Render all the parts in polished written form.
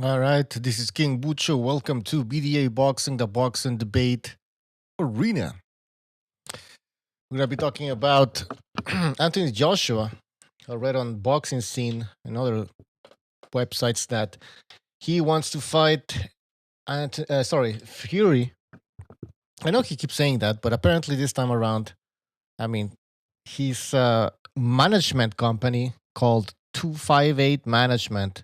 All right, this is King Bucho. Welcome to BDA Boxing, the Boxing Debate Arena. We're going to be talking about Anthony Joshua. I read on Boxing Scene and other websites that he wants to fight, Fury. I know he keeps saying that, but apparently this time around, I mean, his management company called 258 Management.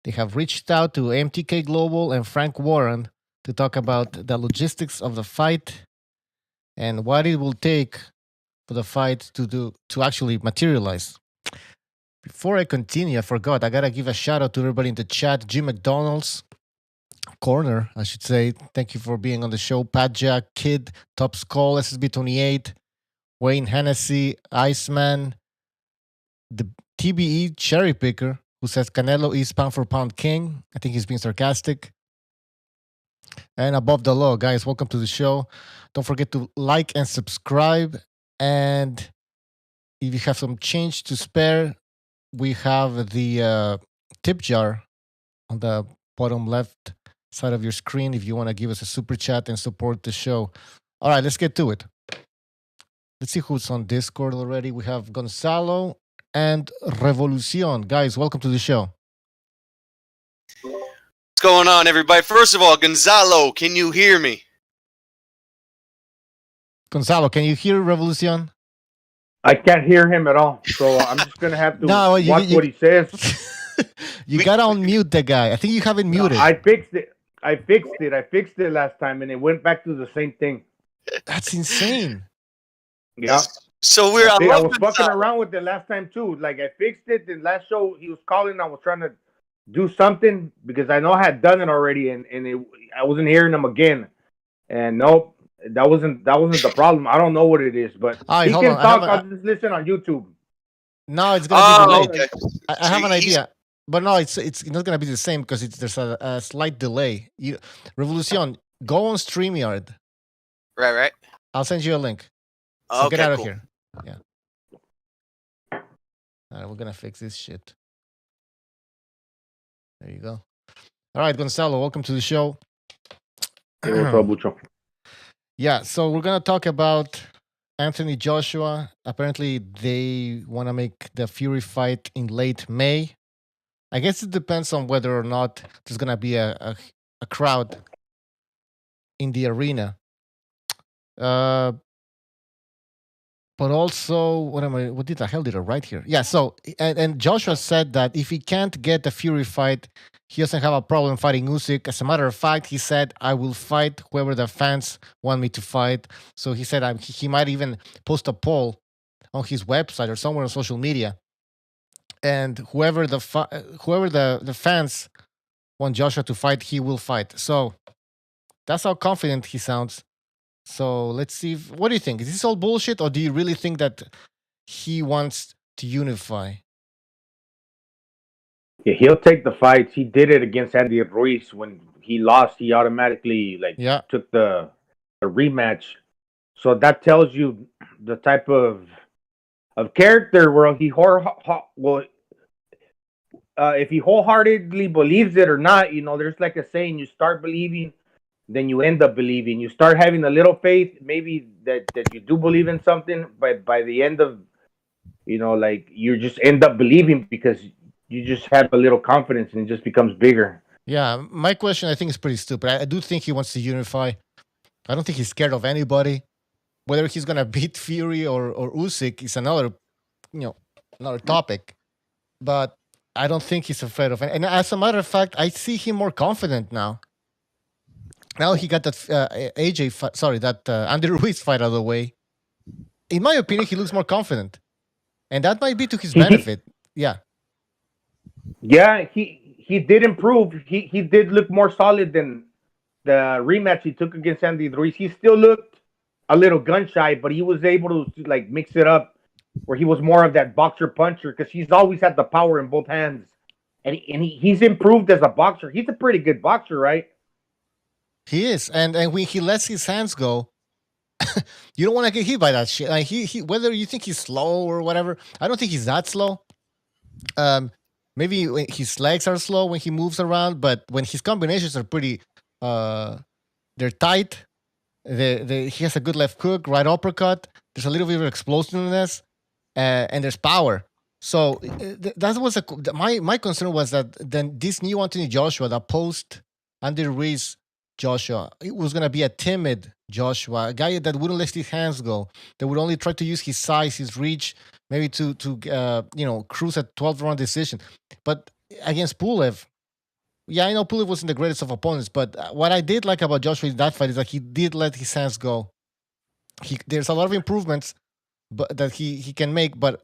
They have reached out to MTK Global and Frank Warren to talk about the logistics of the fight and what it will take for the fight to actually materialize. Before I continue, I forgot. I gotta give a shout out to everybody in the chat. Jim McDonald's corner, I should say. Thank you for being on the show. Pat Jack, Kid, Top Skull, SSB28, Wayne Hennessy, Iceman, the TBE Cherry Picker, who says Canelo is pound for pound king. I think he's being sarcastic. And Above the Law, guys, welcome to the show. Don't forget to like and subscribe. And if you have some change to spare, we have the tip jar on the bottom left side of your screen if you want to give us a super chat and support the show. All right, let's get to it. Let's see who's on Discord already. We have Gonzalo and Revolucion. Guys, welcome to the show. What's going on, everybody? First of all, Gonzalo, can you hear me? Gonzalo, can you hear Revolucion? I can't hear him at all, so I'm just gonna have to No, watch what he says. You gotta unmute the guy. I think you have it muted. I fixed it. I fixed it last time, and it went back to the same thing. That's insane. Yeah. So I was fucking around with it last time too. Like I fixed it. The last show he was calling, I was trying to do something because I know I had done it already, and I wasn't hearing him again. And nope. That wasn't the problem. I don't know what it is, but he can talk. I'll just listen on YouTube. No, it's gonna be delayed. Okay. I have an idea, but no, it's not gonna be the same because there's a slight delay. Revolucion, go on StreamYard. Right. I'll send you a link. So Okay, get out of cool. here. Yeah. All right, we're gonna fix this shit. There you go. All right, Gonzalo, welcome to the show. Hey, what's up, Bucho? Yeah, so we're gonna talk about Anthony Joshua. Apparently, they want to make the Fury fight in late May. I guess it depends on whether or not there's gonna be a crowd in the arena. But also, what did the hell did I write here? Yeah, so and Joshua said that if he can't get the Fury fight, he doesn't have a problem fighting Usyk. As a matter of fact, he said, "I will fight whoever the fans want me to fight." So he said he might even post a poll on his website or somewhere on social media, and whoever the fans want Joshua to fight, he will fight. So that's how confident he sounds. So let's see. What do you think? Is this all bullshit, or do you really think that he wants to unify? Yeah, he'll take the fights. He did it against Andy Ruiz. When he lost, he automatically took the rematch. So that tells you the type of character where if he wholeheartedly believes it or not. There's like a saying: you start believing, then you end up believing. You start having a little faith, maybe that you do believe in something, but by the end of, you just end up believing because you just have a little confidence and it just becomes bigger. Yeah, my question I think is pretty stupid. I do think he wants to unify. I don't think he's scared of anybody. Whether he's gonna beat Fury or Usyk is another topic. But I don't think he's afraid of any. And as a matter of fact, I see him more confident now. Now he got that Andy Ruiz fight out of the way. In my opinion, he looks more confident, and that might be to his benefit. Yeah. Yeah, he did improve. He did look more solid than the rematch he took against Andy Ruiz. He still looked a little gun shy, but he was able to mix it up where he was more of that boxer puncher because he's always had the power in both hands, and he's improved as a boxer. He's a pretty good boxer, right? He is, and when he lets his hands go, you don't want to get hit by that shit. Like he whether you think he's slow or whatever, I don't think he's that slow. maybe his legs are slow when he moves around, but when his combinations are pretty, they're tight. He has a good left hook, right uppercut. There's a little bit of explosiveness, and there's power. So that was my concern was that then this new Anthony Joshua, that post Andy Ruiz Joshua, it was gonna be a timid Joshua, a guy that wouldn't let his hands go, that would only try to use his size, his reach, maybe to cruise a 12-round decision. But against Pulev, yeah, I know Pulev wasn't the greatest of opponents, but what I did like about Joshua in that fight is that he did let his hands go. There's a lot of improvements but that he can make, but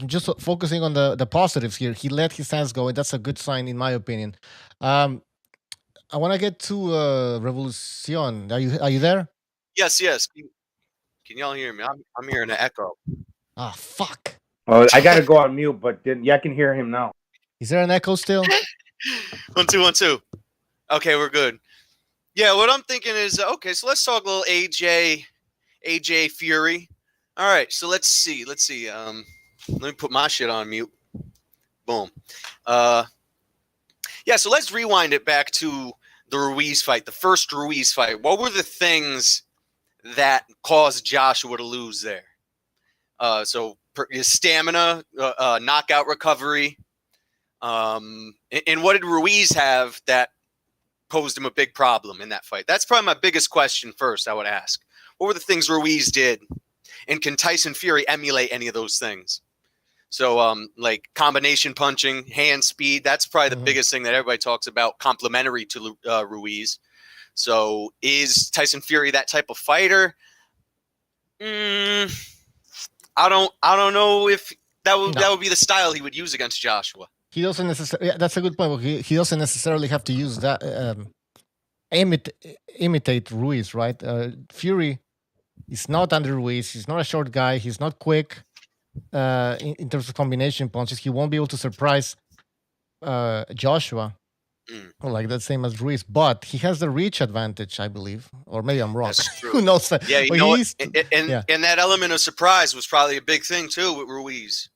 just focusing on the positives here, he let his hands go, and that's a good sign in my opinion. I want to get to Revolucion. Are you there? Yes, yes. Can y'all hear me? I'm hearing an echo. Ah, fuck. Oh, I gotta go on mute, but then I can hear him now. Is there an echo still? 1 2 1 2. Okay, we're good. Yeah, what I'm thinking is okay. So let's talk a little AJ Fury. All right, so let's see. Let me put my shit on mute. Boom. Yeah, so let's rewind it back to the Ruiz fight, the first Ruiz fight. What were the things that caused Joshua to lose there? So his stamina, knockout recovery, and what did Ruiz have that posed him a big problem in that fight? That's probably my biggest question first I would ask. What were the things Ruiz did? And can Tyson Fury emulate any of those things? So, like combination punching, hand speed, that's probably the biggest thing that everybody talks about, complementary to Ruiz. So is Tyson Fury that type of fighter? I don't know if that would be the style he would use against Joshua. He doesn't necessarily. Yeah, that's a good point. He doesn't necessarily have to use that imitate Ruiz, right? Fury is not under Ruiz. He's not a short guy. He's not quick in terms of combination punches. He won't be able to surprise Joshua like the same as Ruiz, but he has the reach advantage, I believe, or maybe I'm wrong. That's true. Who knows? Yeah, you know what? And that element of surprise was probably a big thing too with Ruiz.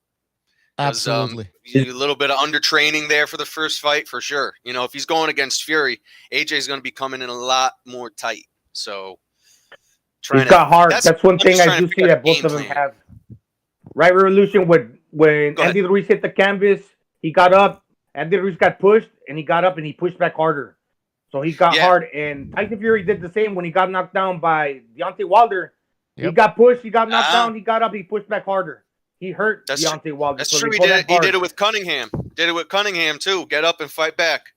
Absolutely. A little bit of undertraining there for the first fight, for sure. You know, if he's going against Fury, AJ is going to be coming in a lot more tight. So, he's got heart. That's one thing I do see that both of them have. Right, Revolution. When Andy Ruiz hit the canvas, he got up. Andy Ruiz got pushed, and he got up and he pushed back harder. So he got hard. And Tyson Fury did the same when he got knocked down by Deontay Wilder. Yep. He got pushed, he got knocked down, he got up, he pushed back harder. He hurt Deontay Wilder. That's true. He did it with Cunningham. Did it with Cunningham too. Get up and fight back.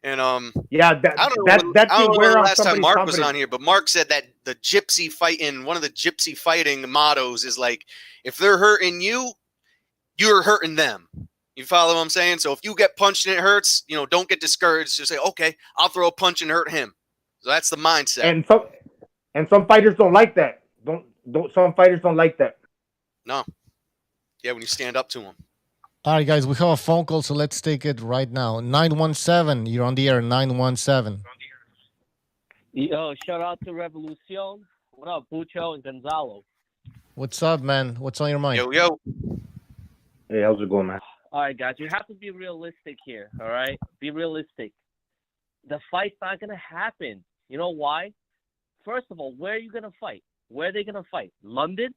And yeah, I don't know when the last time Mark was on here, but Mark said that the gypsy fighting, one of the gypsy fighting mottos is like, if they're hurting you, you're hurting them. You follow what I'm saying? So if you get punched and it hurts, don't get discouraged. Just say, okay, I'll throw a punch and hurt him. So that's the mindset. And some fighters don't like that. Some fighters don't like that. No. Yeah, when you stand up to them. All right, guys, we have a phone call, so let's take it right now. 917, you're on the air, 917. Yo, shout out to Revolucion. What up, Pucho and Gonzalo? What's up, man? What's on your mind? Yo. Hey, how's it going, man? All right, guys, you have to be realistic here, all right? Be realistic. The fight's not going to happen. You know why? First of all, where are you going to fight? Where are they going to fight? London?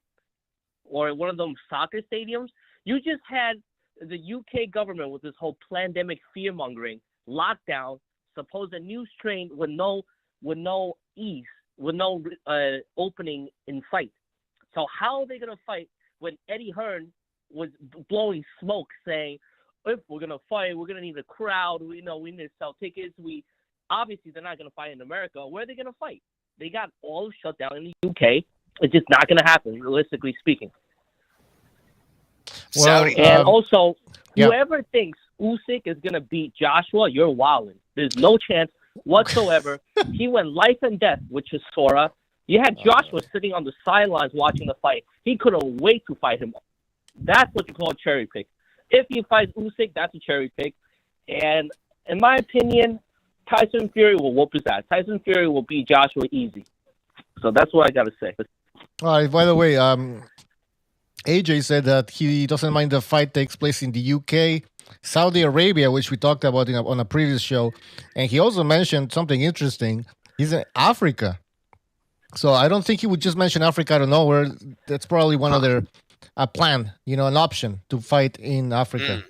Or one of them soccer stadiums? You just had the UK government with this whole pandemic fear-mongering, lockdown, supposed a new strain with no ease, with no opening in sight. So how are they going to fight when Eddie Hearn was blowing smoke saying, if we're going to fight, we're going to need a crowd, we need to sell tickets. Obviously, they're not going to fight in America. Where are they going to fight? They got all shut down in the UK. It's just not going to happen, realistically speaking. Well, and also, whoever thinks Usyk is going to beat Joshua, you're wilding. There's no chance whatsoever. He went life and death with Chisora. You had Joshua sitting on the sidelines watching the fight. He couldn't wait to fight him. That's what you call a cherry pick. If he fights Usyk, that's a cherry pick. And in my opinion, Tyson Fury will whoop his ass. Tyson Fury will beat Joshua easy. So that's what I got to say. All right, by the way, AJ said that he doesn't mind the fight takes place in the UK. Saudi Arabia, which we talked about on a previous show, and he also mentioned something interesting. He's in Africa, so I don't think he would just mention Africa out of nowhere. That's probably one of their a plan, an option to fight in Africa.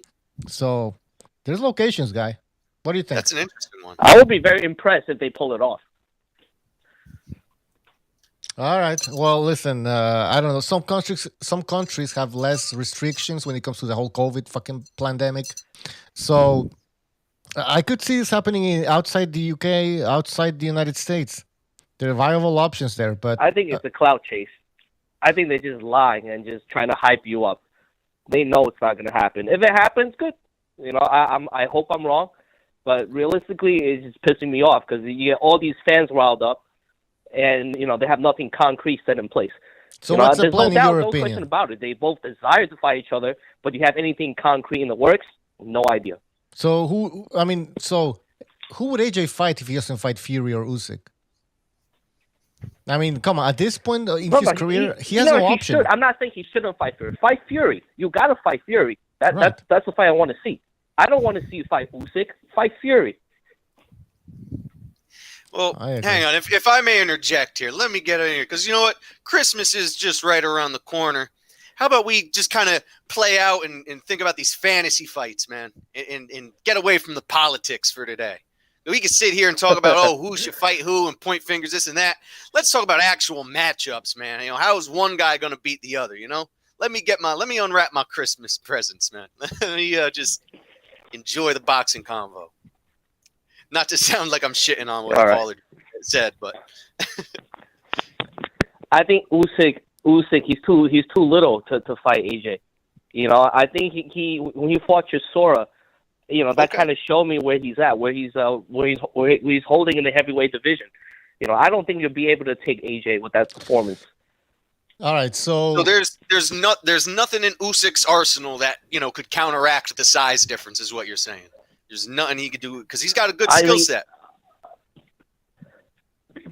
So there's locations, guy. What do you think? That's an interesting one. I would be very impressed if they pull it off. All right. Well, listen. I don't know. Some countries have less restrictions when it comes to the whole COVID fucking pandemic. So I could see this happening outside the UK, outside the United States. There are viable options there, but I think it's a clout chase. I think they're just lying and just trying to hype you up. They know it's not going to happen. If it happens, good. I hope I'm wrong, but realistically, it's just pissing me off because you get all these fans riled up, and they have nothing concrete set in place. So what's the plan in your no opinion? question about it. They both desire to fight each other, but you have anything concrete in the works? No idea. So who would AJ fight if he doesn't fight Fury or Usyk? I mean, come on. At this point in his career, he has no option. I'm not saying he shouldn't fight Fury. Fight Fury. You got to fight Fury. That's the fight I want to see. I don't want to see you fight Usyk. Fight Fury. Well, hang on. If I may interject here, let me get in here. Because you know what? Christmas is just right around the corner. How about we just kind of play out and think about these fantasy fights, man, and get away from the politics for today. We can sit here and talk about, who should fight who and point fingers, this and that. Let's talk about actual matchups, man. How is one guy going to beat the other, Let me unwrap my Christmas presents, man. Let me just enjoy the boxing convo. Not to sound like I'm shitting on what the caller said, but I think Usyk, he's too little to fight AJ. I think he when he fought Chisora, that kind of showed me where he's at, where he's holding in the heavyweight division. I don't think you'll be able to take AJ with that performance. All right, so there's nothing in Usyk's arsenal that could counteract the size difference, is what you're saying. There's nothing he could do because he's got a good skill set.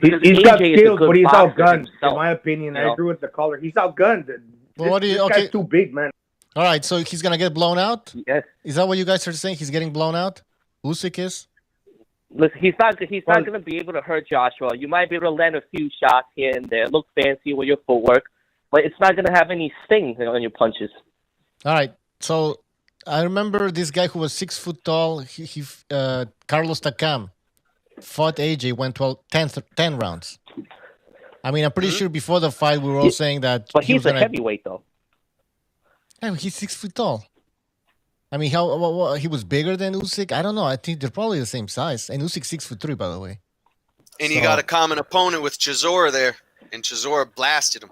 He's got skills, but he's outgunned. In my opinion, I agree with the caller. He's outgunned. This guy's too big, man. All right, so he's gonna get blown out. Yes. Is that what you guys are saying? He's getting blown out. Usyk is. Listen, he's not going to be able to hurt Joshua. You might be able to land a few shots here and there, look fancy with your footwork, but it's not going to have any sting on your punches. All right, so I remember this guy who was 6 foot tall. He Carlos Takam fought AJ, went 10 rounds. I mean, I'm pretty sure before the fight we were all saying that. But he's a heavyweight, though. Yeah, he's 6 foot tall. I mean, he was bigger than Usyk? I don't know. I think they're probably the same size. And Usyk's 6'3", by the way. And he got a common opponent with Chisora there, and Chisora blasted him.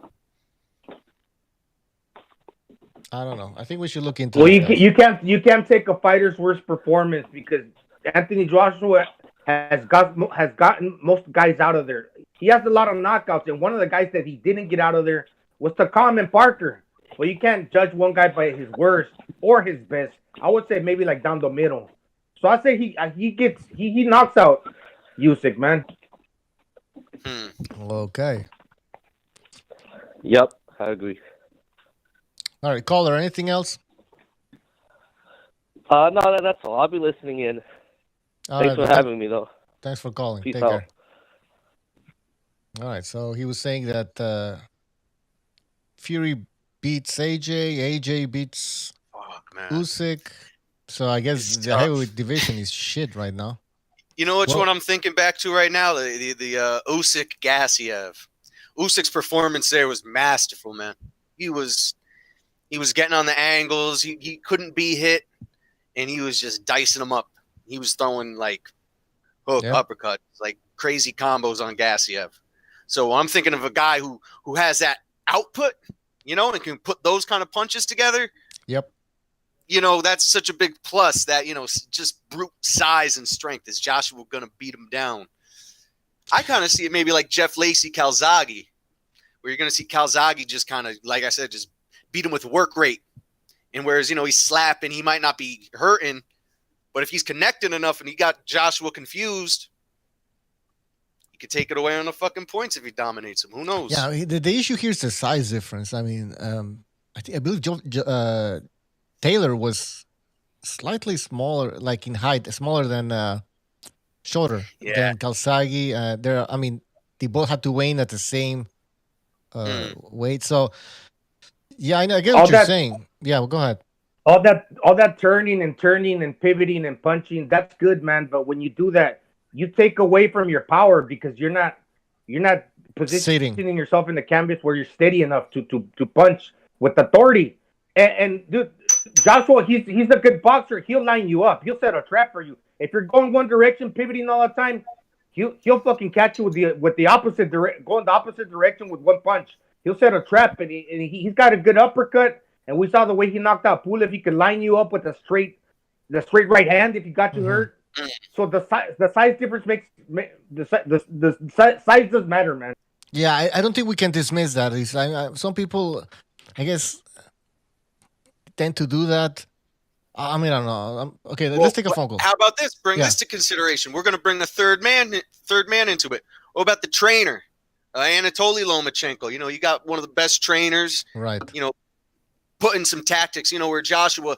I don't know. I think we should look into. Well, you can't take a fighter's worst performance because Anthony Joshua has gotten most guys out of there. He has a lot of knockouts, and one of the guys that he didn't get out of there was Takam and Parker. Well, you can't judge one guy by his worst or his best. I would say maybe like down the middle. So I say he knocks out Usyk, man. Okay. Yep, I agree. All right, caller. Anything else? No, that's all. I'll be listening in. Thanks for having me, though. Thanks for calling. Peace Take out. care. All right, so he was saying that Fury beats AJ beats Usyk. So I guess the heavyweight division is shit right now. You know which one I'm thinking back to right now? The Usyk Gassiev. Usyk's performance there was masterful, man. He was getting on the angles. He couldn't be hit, and he was just dicing them up. He was throwing like uppercuts, like crazy combos on Gassiev. So I'm thinking of a guy who has that output, and can put those kind of punches together. Yep. That's such a big plus that, just brute size and strength. Is Joshua going to beat him down? I kind of see it maybe like Jeff Lacey, Calzaghe, where you're going to see Calzaghe just kind of, like I said, just beat him with work rate. And whereas, he's slapping, he might not be hurting, but if he's connected enough and he got Joshua confused, he could take it away on the fucking points if he dominates him. Who knows? Yeah, the issue here is the size difference. I mean, I believe Taylor was slightly smaller, like in height, smaller than shorter Yeah. than Calzaghe. I mean, they both had to weigh in at the same weight. So yeah, I get All what you're that saying. Yeah, well, go ahead. all that turning and pivoting and punching, that's good, man. But when you do that, you take away from your power because you're not Sitting. positioning yourself in the canvas where you're steady enough to punch with authority. And dude, Joshua, he's a good boxer. He'll line you up. He'll set a trap for you. If you're going one direction, pivoting all the time, he'll fucking catch you with the opposite going the opposite direction with one punch. He'll set a trap, and he's got a good uppercut. And we saw the way he knocked out Pula. If he could line you up with the straight right hand, if he got you hurt. So the size difference makes the size does matter, man. Yeah, I don't think we can dismiss that. Some people, I guess, tend to do that. I mean, I don't know. Okay, let's take a phone call. How about this? Bring Yeah. this to consideration. We're going to bring a third man into it. What about the trainer, Anatoly Lomachenko? You got one of the best trainers. Right. Putting some tactics. Where Joshua,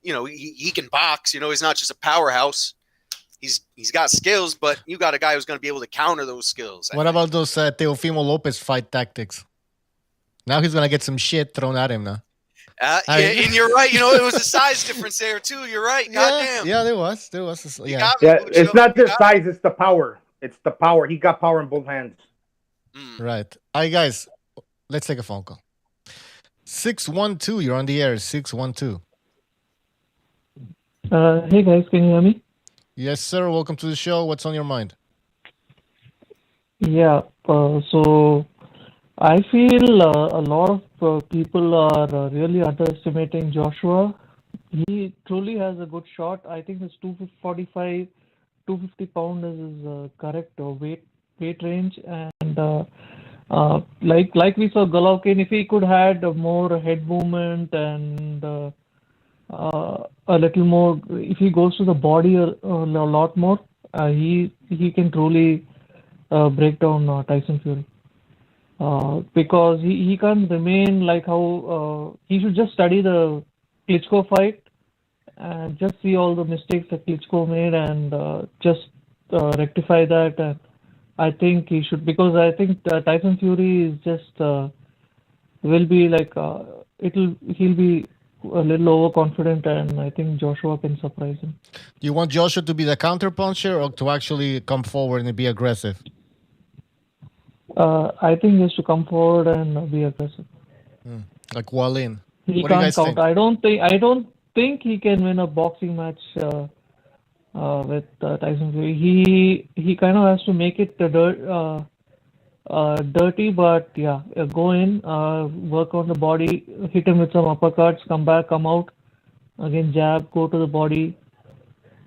he can box. He's not just a powerhouse. He's got skills, but you got a guy who's going to be able to counter those skills. What about those Teofimo Lopez fight tactics? Now he's gonna get some shit thrown at him now. And you're right. It was a size difference there too. You're right. Goddamn. Yeah, there was. You Yeah. got me, Yeah, Lucho. it's not You just got me. size; it's the power. It's the power. He got power in both hands. Right. All right, guys, let's take a phone call. 612, you're on the air. 612. Hey guys, can you hear me? Yes, sir. Welcome to the show. What's on your mind? Yeah, so I feel a lot of people are really underestimating Joshua. He truly has a good shot. I think his 245, 250 pound is his correct weight range, and like we saw Golovkin, if he could had more head movement and a little more, if he goes to the body a lot more, he can truly break down Tyson Fury. Because he can't remain like how he should just study the Klitschko fight and just see all the mistakes that Klitschko made and just rectify that. And I think he should, because I think Tyson Fury is just will be like he'll be a little overconfident, and I think Joshua can surprise him. You want Joshua to be the counter puncher or to actually come forward and be aggressive? I think he has to come forward and be aggressive. Like Wallin. He What do you can't guys count. think? I don't think he can win a boxing match with Tyson Fury. He kind of has to make it dirty, but yeah, go in, work on the body, hit him with some uppercuts, come back, come out, again jab, go to the body,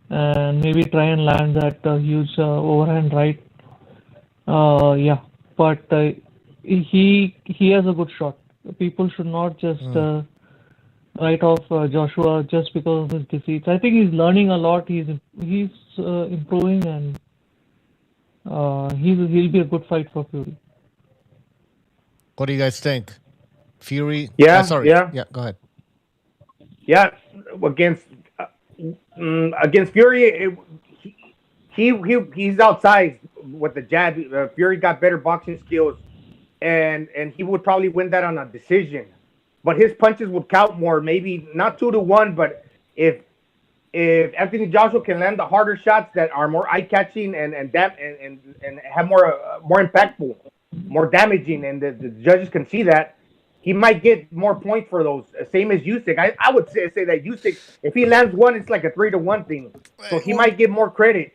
and maybe try and land that huge overhand right. Yeah, but he has a good shot. People should not just write off Joshua just because of his defeats. I think he's learning a lot. He's improving, and he'll be a good fight for Fury. What do you guys think? Fury? Yeah, sorry. yeah. Go ahead. Yeah, against Fury, he's outsized with the jab. Fury got better boxing skills, and he would probably win that on a decision. But his punches would count more, maybe not 2-1, but if Anthony Joshua can land the harder shots that are more eye-catching and have more impactful, more damaging, and the judges can see that, he might get more points for those. Same as Usyk. I would say that Usyk, if he lands one, it's like a 3-1 thing. So he might get more credit,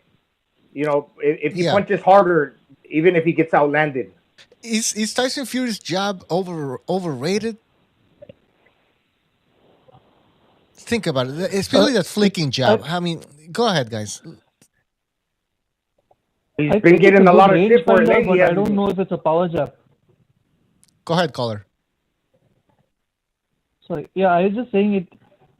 if he punches harder, even if he gets outlanded. Is Tyson Fury's jab overrated? Think about it, especially that flicking jab. I mean, go ahead, guys. He's been getting a lot of shit for it lately. But I don't know if it's a power jab. Go ahead, caller. Sorry. Yeah, I was just saying it.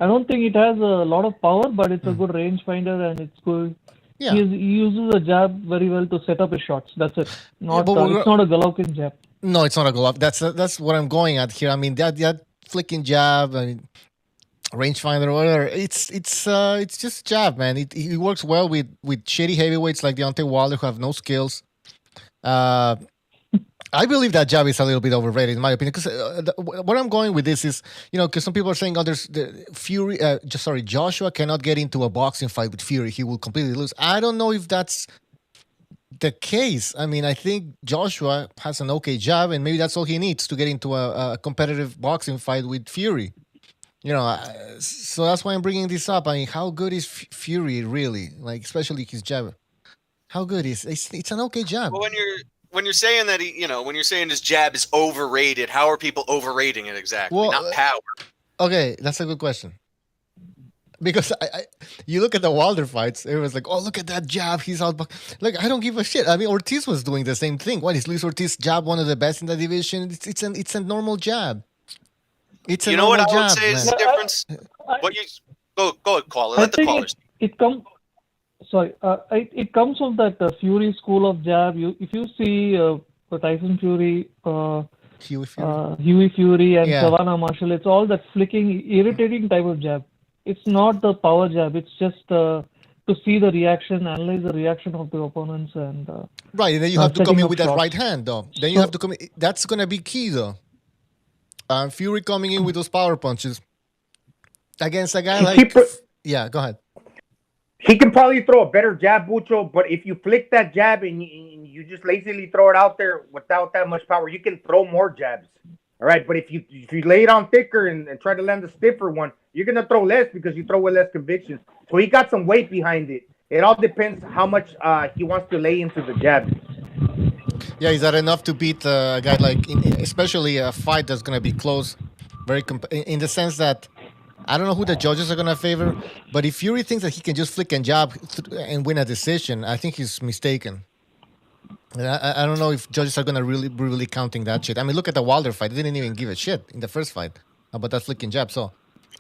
I don't think it has a lot of power, but it's a good rangefinder, and it's good. Yeah. He uses a jab very well to set up his shots. That's it. It's not a Golovkin jab. No, it's not a Golovkin. That's what I'm going at here. I mean, that flicking jab. I mean, rangefinder or whatever. It's just jab, man. It works well with shitty heavyweights like Deontay Wilder who have no skills. Uh, I believe that jab is a little bit overrated, in my opinion. Because what I'm going with this is, because some people are saying, "Oh, there's the Fury." Joshua cannot get into a boxing fight with Fury; he will completely lose. I don't know if that's the case. I mean, I think Joshua has an okay jab, and maybe that's all he needs to get into a competitive boxing fight with Fury. So that's why I'm bringing this up. I mean, how good is Fury really? Like, especially his jab. How good is it's an okay jab? Well, when you're saying that when you're saying his jab is overrated, how are people overrating it exactly? Well, Not power. Okay, that's a good question. Because you look at the Wilder fights, everyone's like, "Oh, look at that jab! He's out." Like, I don't give a shit. I mean, Ortiz was doing the same thing. What is Luis Ortiz jab one of the best in the division? It's a normal jab. It's a You know what normal I would jab, say is man. the difference? I, What you go ahead, caller. I Let the think callers. it comes. Sorry, it comes from that Fury school of jab. If you see Tyson Fury, Huey Fury. Huey Fury, and Yeah. Savannah Marshall, it's all that flicking, irritating type of jab. It's not the power jab. It's just to see the reaction, analyze the reaction of the opponents, and Right, and then you have to come setting in up with that shots. right hand, though. Then you So have to come. That's gonna be key, though. Fury coming in with those power punches against a guy He, like. keep, Yeah, go ahead. he can probably throw a better jab, Bucho, but if you flick that jab and you just lazily throw it out there without that much power, you can throw more jabs. All right, but if you lay it on thicker and try to land a stiffer one, you're gonna throw less because you throw with less conviction. So he got some weight behind it. It all depends how much he wants to lay into the jab. Yeah, is that enough to beat a guy like, especially a fight that's gonna be close, very in the sense that I don't know who the judges are gonna favor, but if Fury thinks that he can just flick and jab and win a decision, I think he's mistaken. And I don't know if judges are gonna really counting that shit. I mean, look at the Wilder fight; they didn't even give a shit in the first fight about that flicking jab. So,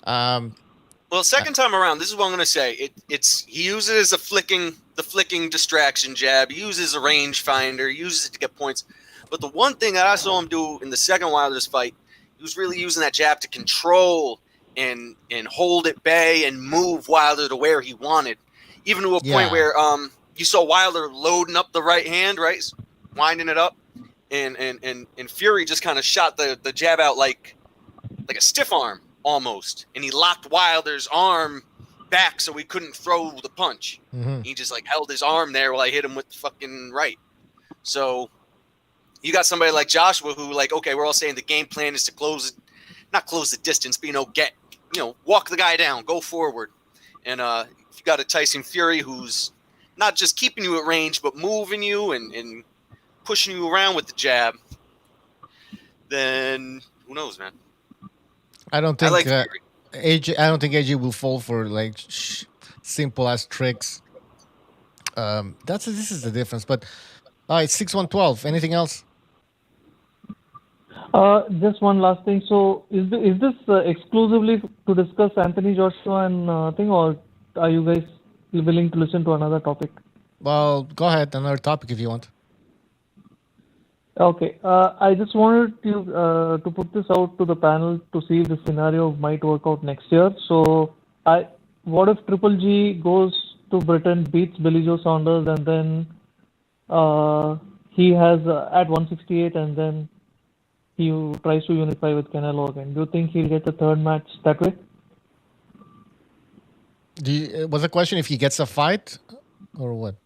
Well, second time around, this is what I'm gonna say. He uses the flicking distraction jab. He uses a rangefinder. He uses it to get points. But the one thing that I saw him do in the second Wilder's fight, he was really using that jab to control and hold at bay and move Wilder to where he wanted, even to a point where you saw Wilder loading up the right hand, right, winding it up, and Fury just kind of shot the jab out like a stiff arm almost, and he locked Wilder's arm back so he couldn't throw the punch. mm-hmm. He just like held his arm there while I hit him with the fucking right. So you got somebody like Joshua who, like, okay, we're all saying the game plan is to not close the distance, but walk the guy down, go forward. And if you got a Tyson Fury who's not just keeping you at range, but moving you and pushing you around with the jab, then who knows, man? I don't think I like AJ. I don't think AJ will fall for like simple ass tricks. This is the difference. But all right, 6-1-12. Anything else? just one last thing. So is this exclusively to discuss Anthony Joshua and thing, or are you guys willing to listen to another topic? Well, go ahead. Another topic if you want. Okay, I just wanted to put this out to the panel to see if the scenario might work out next year. So, what if Triple G goes to Britain, beats Billy Joe Saunders, and then he has at 168, and then he tries to unify with Canelo again? Do you think he'll get the third match that way? Was the question if he gets a fight or what?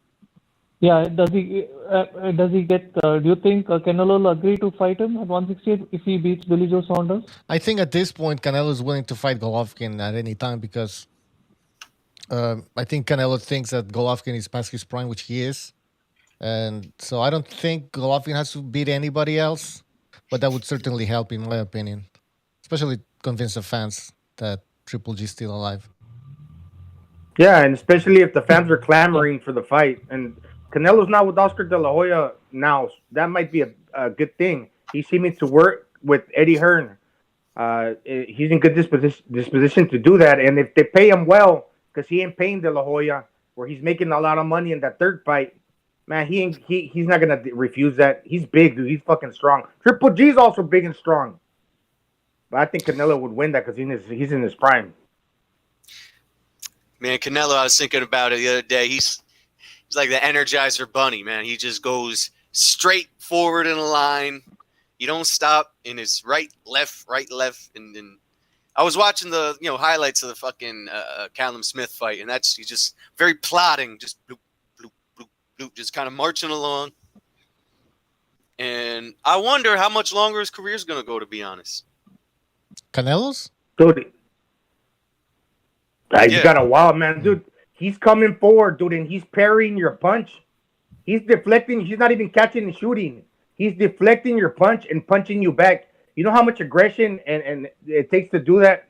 Yeah, does he get? Do you think Canelo will agree to fight him at 168 if he beats Billy Joe Saunders? I think at this point Canelo is willing to fight Golovkin at any time because I think Canelo thinks that Golovkin is past his prime, which he is, and so I don't think Golovkin has to beat anybody else. But that would certainly help, in my opinion, especially convince the fans that Triple G is still alive. Yeah, and especially if the fans are clamoring for the fight. And Canelo's not with Oscar De La Hoya now. So that might be a good thing. He's seeming to work with Eddie Hearn. He's in good disposition to do that. And if they pay him well, because he ain't paying De La Hoya, where he's making a lot of money in that third fight, man, he's not going to refuse that. He's big, dude. He's fucking strong. Triple G's also big and strong. But I think Canelo would win that because he's in his prime. Man, Canelo, I was thinking about it the other day. He's like the Energizer Bunny, man. He just goes straight forward in a line. You don't stop, and it's right, left, and I was watching the highlights of the fucking Callum Smith fight, and he's just very plodding, just bloop, bloop, bloop, bloop, just kind of marching along. And I wonder how much longer his career is going to go, to be honest. Canelo's? Dude, he's got a wild, man. Dude, he's coming forward, dude, and he's parrying your punch. He's deflecting. He's not even catching and shooting. He's deflecting your punch and punching you back. You know how much aggression and it takes to do that?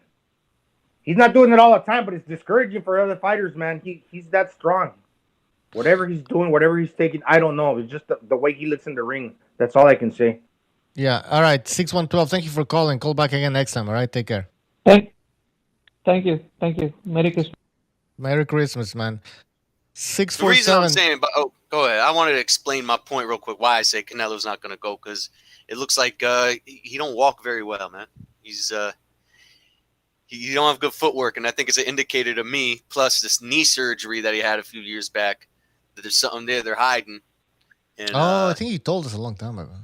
He's not doing it all the time, but it's discouraging for other fighters, man. He's that strong. Whatever he's doing, whatever he's taking, I don't know. It's just the way he looks in the ring. That's all I can say. Yeah. All right. 6112. Thank you for calling. Call back again next time. All right. Take care. Thank you. Merry Christmas. Merry Christmas, man. The reason 647. I'm saying, but go ahead. I wanted to explain my point real quick. Why I say Canelo's not going to go, because it looks like he don't walk very well, man. He's he don't have good footwork, and I think it's an indicator to me. Plus this knee surgery that he had a few years back, that there's something there they're hiding. And, I think he told us a long time ago.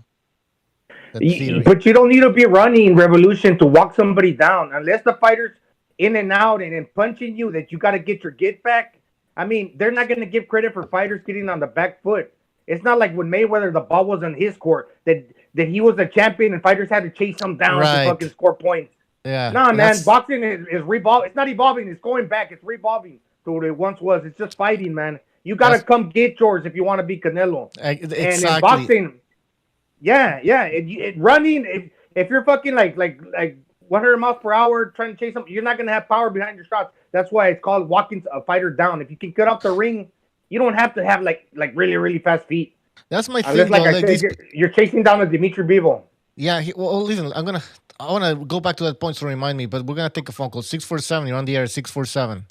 But you don't need to be running Revolution to walk somebody down, unless the fighter's in and out and then punching you. That you got to get your get back. I mean, they're not going to give credit for fighters getting on the back foot. It's not like when Mayweather, the ball was on his court, that he was a champion and fighters had to chase him down to fucking score points. Yeah. No, man, boxing is revolving. It's not evolving. It's going back. It's revolving to what it once was. It's just fighting, man. You got to come get yours if you want to be Canelo. Exactly. And in boxing, running, if you're fucking like 100 miles per hour trying to chase something, you're not going to have power behind your shots. That's why it's called walking a fighter down. If you can cut off the ring, you don't have to have like really, really fast feet. That's my Unless, thing. like I said, you're chasing down a Dimitri Bivol. Yeah. Listen, I want to go back to that point to remind me, but we're going to take a phone call. 647. You're on the air. 647.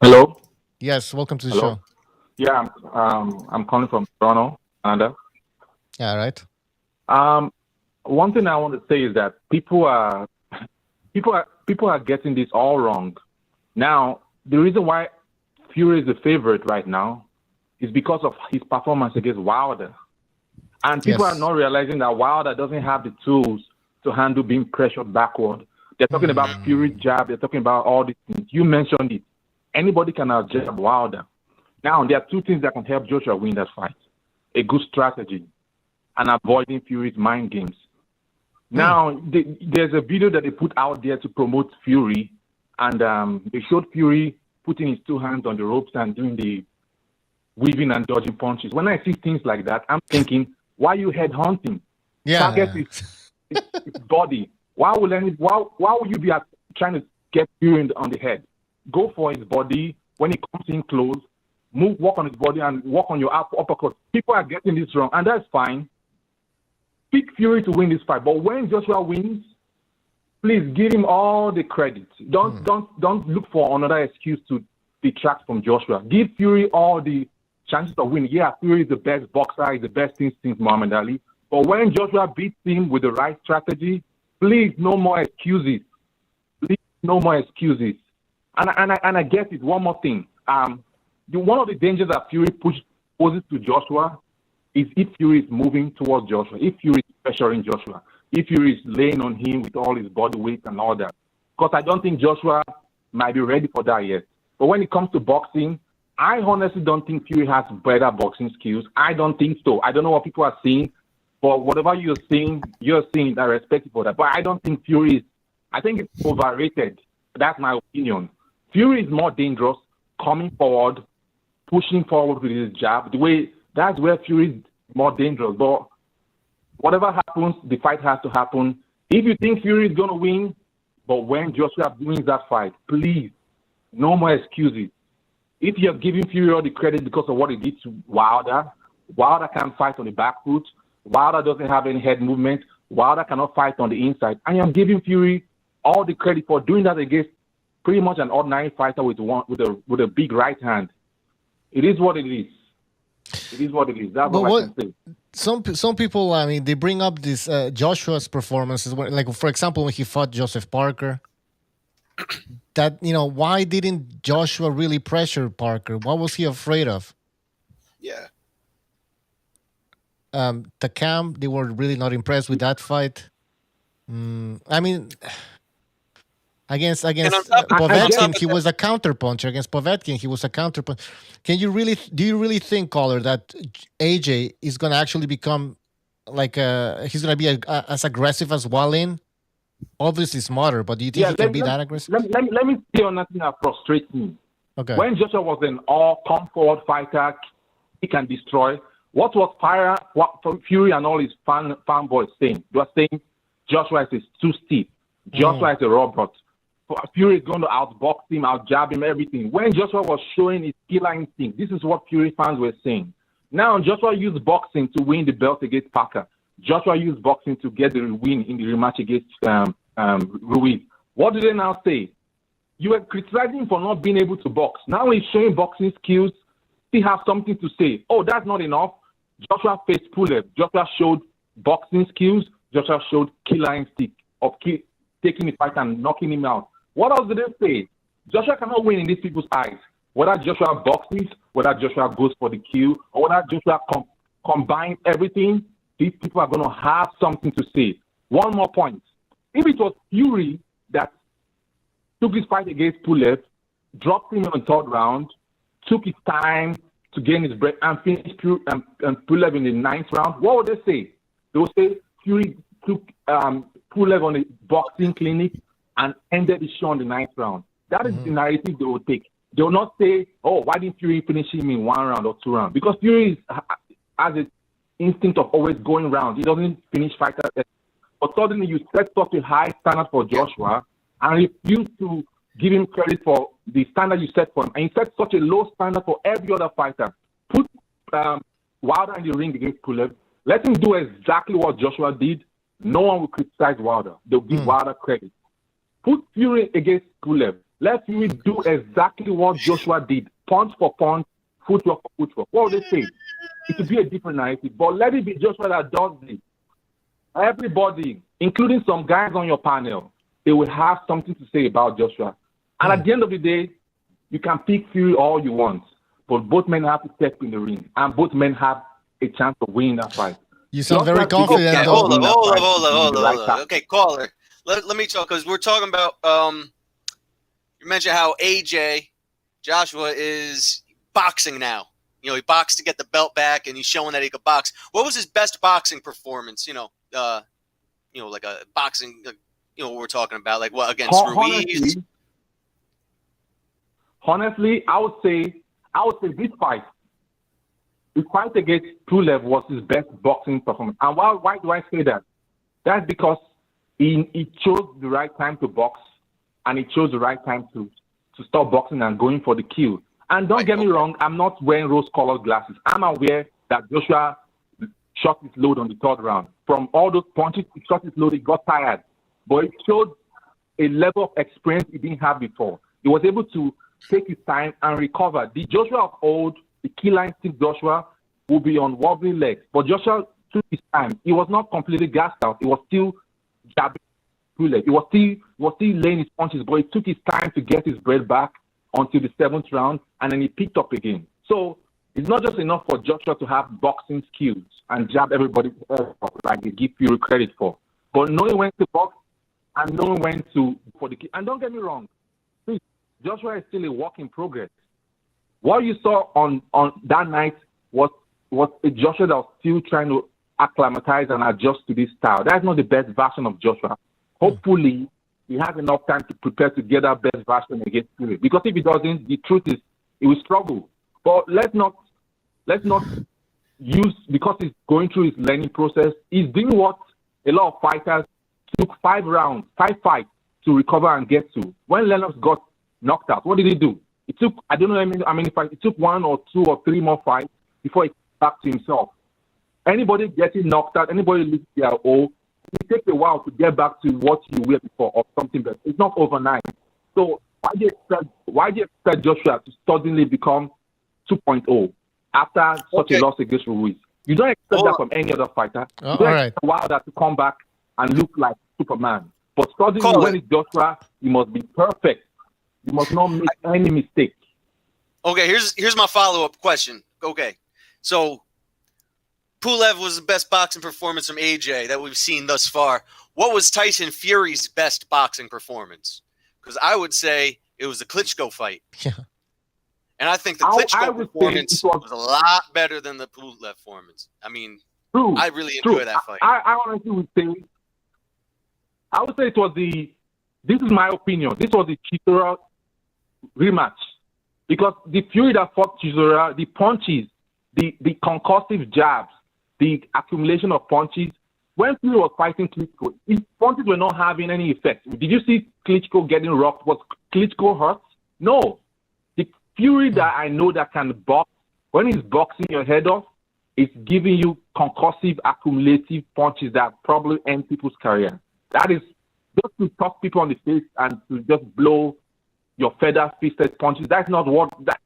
Hello. Yes. Welcome to the Hello. show. Yeah. I'm calling from Toronto, Canada. Yeah. Right. One thing I want to say is that people are getting this all wrong. Now, the reason why Fury is the favorite right now is because of his performance against Wilder. And people are not realizing that Wilder doesn't have the tools to handle being pressured backward. They're talking about Fury's jab. They're talking about all these things. You mentioned it. Anybody can outjab Wilder. Now, there are two things that can help Joshua win that fight. A good strategy and avoiding Fury's mind games. Now, there's a video that they put out there to promote Fury, and they showed Fury putting his two hands on the ropes and doing the weaving and dodging punches. When I see things like that, I'm thinking, why are you headhunting? Target his body. Why would you be trying to get Fury on the head? Go for his body. When he comes in close, walk on his body and walk on your uppercut. People are getting this wrong, and that's fine. Pick Fury to win this fight, but when Joshua wins, please give him all the credit. Don't look for another excuse to detract from Joshua. Give Fury all the chances of winning. Yeah, Fury is the best boxer, he's the best thing since Muhammad Ali. But when Joshua beats him with the right strategy, please, no more excuses. Please, no more excuses. And I get it. One more thing. One of the dangers that Fury poses to Joshua is if Fury is moving towards Joshua, if Fury is pressuring Joshua, if Fury is laying on him with all his body weight and all that. Because I don't think Joshua might be ready for that yet. But when it comes to boxing, I honestly don't think Fury has better boxing skills. I don't think so. I don't know what people are seeing, but whatever you're seeing, I respect you for that. But I don't think Fury is, I think it's overrated. That's my opinion. Fury is more dangerous coming forward, pushing forward with his jab. That's where Fury is more dangerous. But whatever happens, the fight has to happen. If you think Fury is going to win, but when Joshua wins that fight, please, no more excuses. If you're giving Fury all the credit because of what he did to Wilder can't fight on the back foot. Wilder doesn't have any head movement. Wilder cannot fight on the inside. I am giving Fury all the credit for doing that against pretty much an ordinary fighter with a big right hand. It is what it is. It is what it is. That's what I can say. Some people, I mean, they bring up this Joshua's performances. Like, for example, when he fought Joseph Parker, that why didn't Joshua really pressure Parker? What was he afraid of? Yeah. The camp, they were really not impressed with that fight. I mean, against And on top, Povetkin, of he was a counterpuncher. Against Povetkin, he was a counterpuncher. Do you really think, Caller, that AJ is going to actually become like he's going to be as aggressive as Wallin? Obviously smarter, but do you think he can be that aggressive? Let me say on nothing that frustrates me. Okay. When Joshua was an all-come forward fighter, he can destroy. What was Fury and all his fanboys saying? They were saying Joshua is too steep. Joshua is a robot. Fury is going to outbox him, outjab him, everything. When Joshua was showing his killer instinct, this is what Fury fans were saying. Now Joshua used boxing to win the belt against Parker. Joshua used boxing to get the win in the rematch against Ruiz. What do they now say? You were criticizing him for not being able to box. Now he's showing boxing skills. He has something to say. Oh, that's not enough. Joshua faced Pulev. Joshua showed boxing skills. Joshua showed killer instinct of taking the fight and knocking him out. What else did they say? Joshua cannot win in these people's eyes. Whether Joshua boxes, whether Joshua goes for the kill, or whether Joshua combines everything, these people are going to have something to say. One more point. If it was Fury that took his fight against Pulev, dropped him in the third round, took his time to gain his breath, and finished Pulev in the ninth round, what would they say? They would say Fury took Pulev on a boxing clinic and ended the show in the ninth round. That is the narrative they will take. They will not say, oh, why didn't Fury finish him in 1 round or 2 rounds? Because Fury has an instinct of always going round. He doesn't finish fighters. But suddenly you set such a high standard for Joshua and refuse to give him credit for the standard you set for him. And you set such a low standard for every other fighter. Put Wilder in the ring against Pulev. Let him do exactly what Joshua did. No one will criticize Wilder. They'll give Wilder credit. Put Fury against Pulev. Let Fury do exactly what Joshua did. Punch for punch, footwork for footwork. What would they say? It would be a different narrative. But let it be Joshua that does this. Everybody, including some guys on your panel, they will have something to say about Joshua. And at the end of the day, you can pick Fury all you want, but both men have to step in the ring, and both men have a chance of winning that fight. You sound very confident. Okay, hold on. Okay, Caller, let me talk, because we're talking about, you mentioned how Joshua is boxing now. He boxed to get the belt back, and he's showing that he could box. What was his best boxing performance? Like a boxing, what we're talking about, like what against Ruiz? Honestly, I would say this fight, the fight against Pulev was his best boxing performance. And why do I say that? That's because he chose the right time to box, and he chose the right time to stop boxing and going for the kill. And don't get me wrong, I'm not wearing rose-colored glasses. I'm aware that Joshua shot his load on the third round. From all those punches, he shot his load, he got tired. But it showed a level of experience he didn't have before. He was able to take his time and recover. The Joshua of old, the killer instinct Joshua, will be on wobbly legs. But Joshua took his time. He was not completely gassed out. He was still jabbing through legs. He was still laying his punches, but he took his time to get his breath back until the 7th round, and then he picked up again. So it's not just enough for Joshua to have boxing skills and jab everybody like they give Fury credit for. But knowing when to box and knowing when to for the kill. And don't get me wrong, please, Joshua is still a work in progress. What you saw on that night was a Joshua that was still trying to acclimatize and adjust to this style. That's not the best version of Joshua. Hopefully, he has enough time to prepare to get that best version against Fury. Because if he doesn't, the truth is he will struggle. But let's not use, because he's going through his learning process, he's doing what a lot of fighters took 5 fights to recover and get to. When Lennox got knocked out, what did he do? It took, I don't know how many fights, it took 1 or 2 or 3 more fights before he came back to himself. Anybody getting knocked out, anybody losing their O, it takes a while to get back to what you were before or something better. It's not overnight. So why do you expect Joshua to suddenly become 2.0 after such a loss against Ruiz? You don't expect that from any other fighter. You don't expect Wilder to come back and look like Superman. But suddenly when it's Joshua, he must be perfect. You must not make any mistake. Okay, here's my follow-up question. Okay, so Pulev was the best boxing performance from AJ that we've seen thus far. What was Tyson Fury's best boxing performance? Because I would say it was the Klitschko fight. Yeah. And I think the Klitschko performance was a lot better than the Pulev performance. I mean, true, I really enjoyed that fight. I honestly would say, it was this is my opinion, this was the Chisora rematch. Because the Fury that fought Chisora, the punches, the concussive jabs, the accumulation of punches, when Fury was fighting Klitschko, his punches were not having any effect. Did you see Klitschko getting rocked? Was Klitschko hurt? No. The Fury that I know that can box, when he's boxing your head off, it's giving you concussive, accumulative punches that probably end people's career. That is just to toss people on the face and to just blow your feather-fisted punches. That's not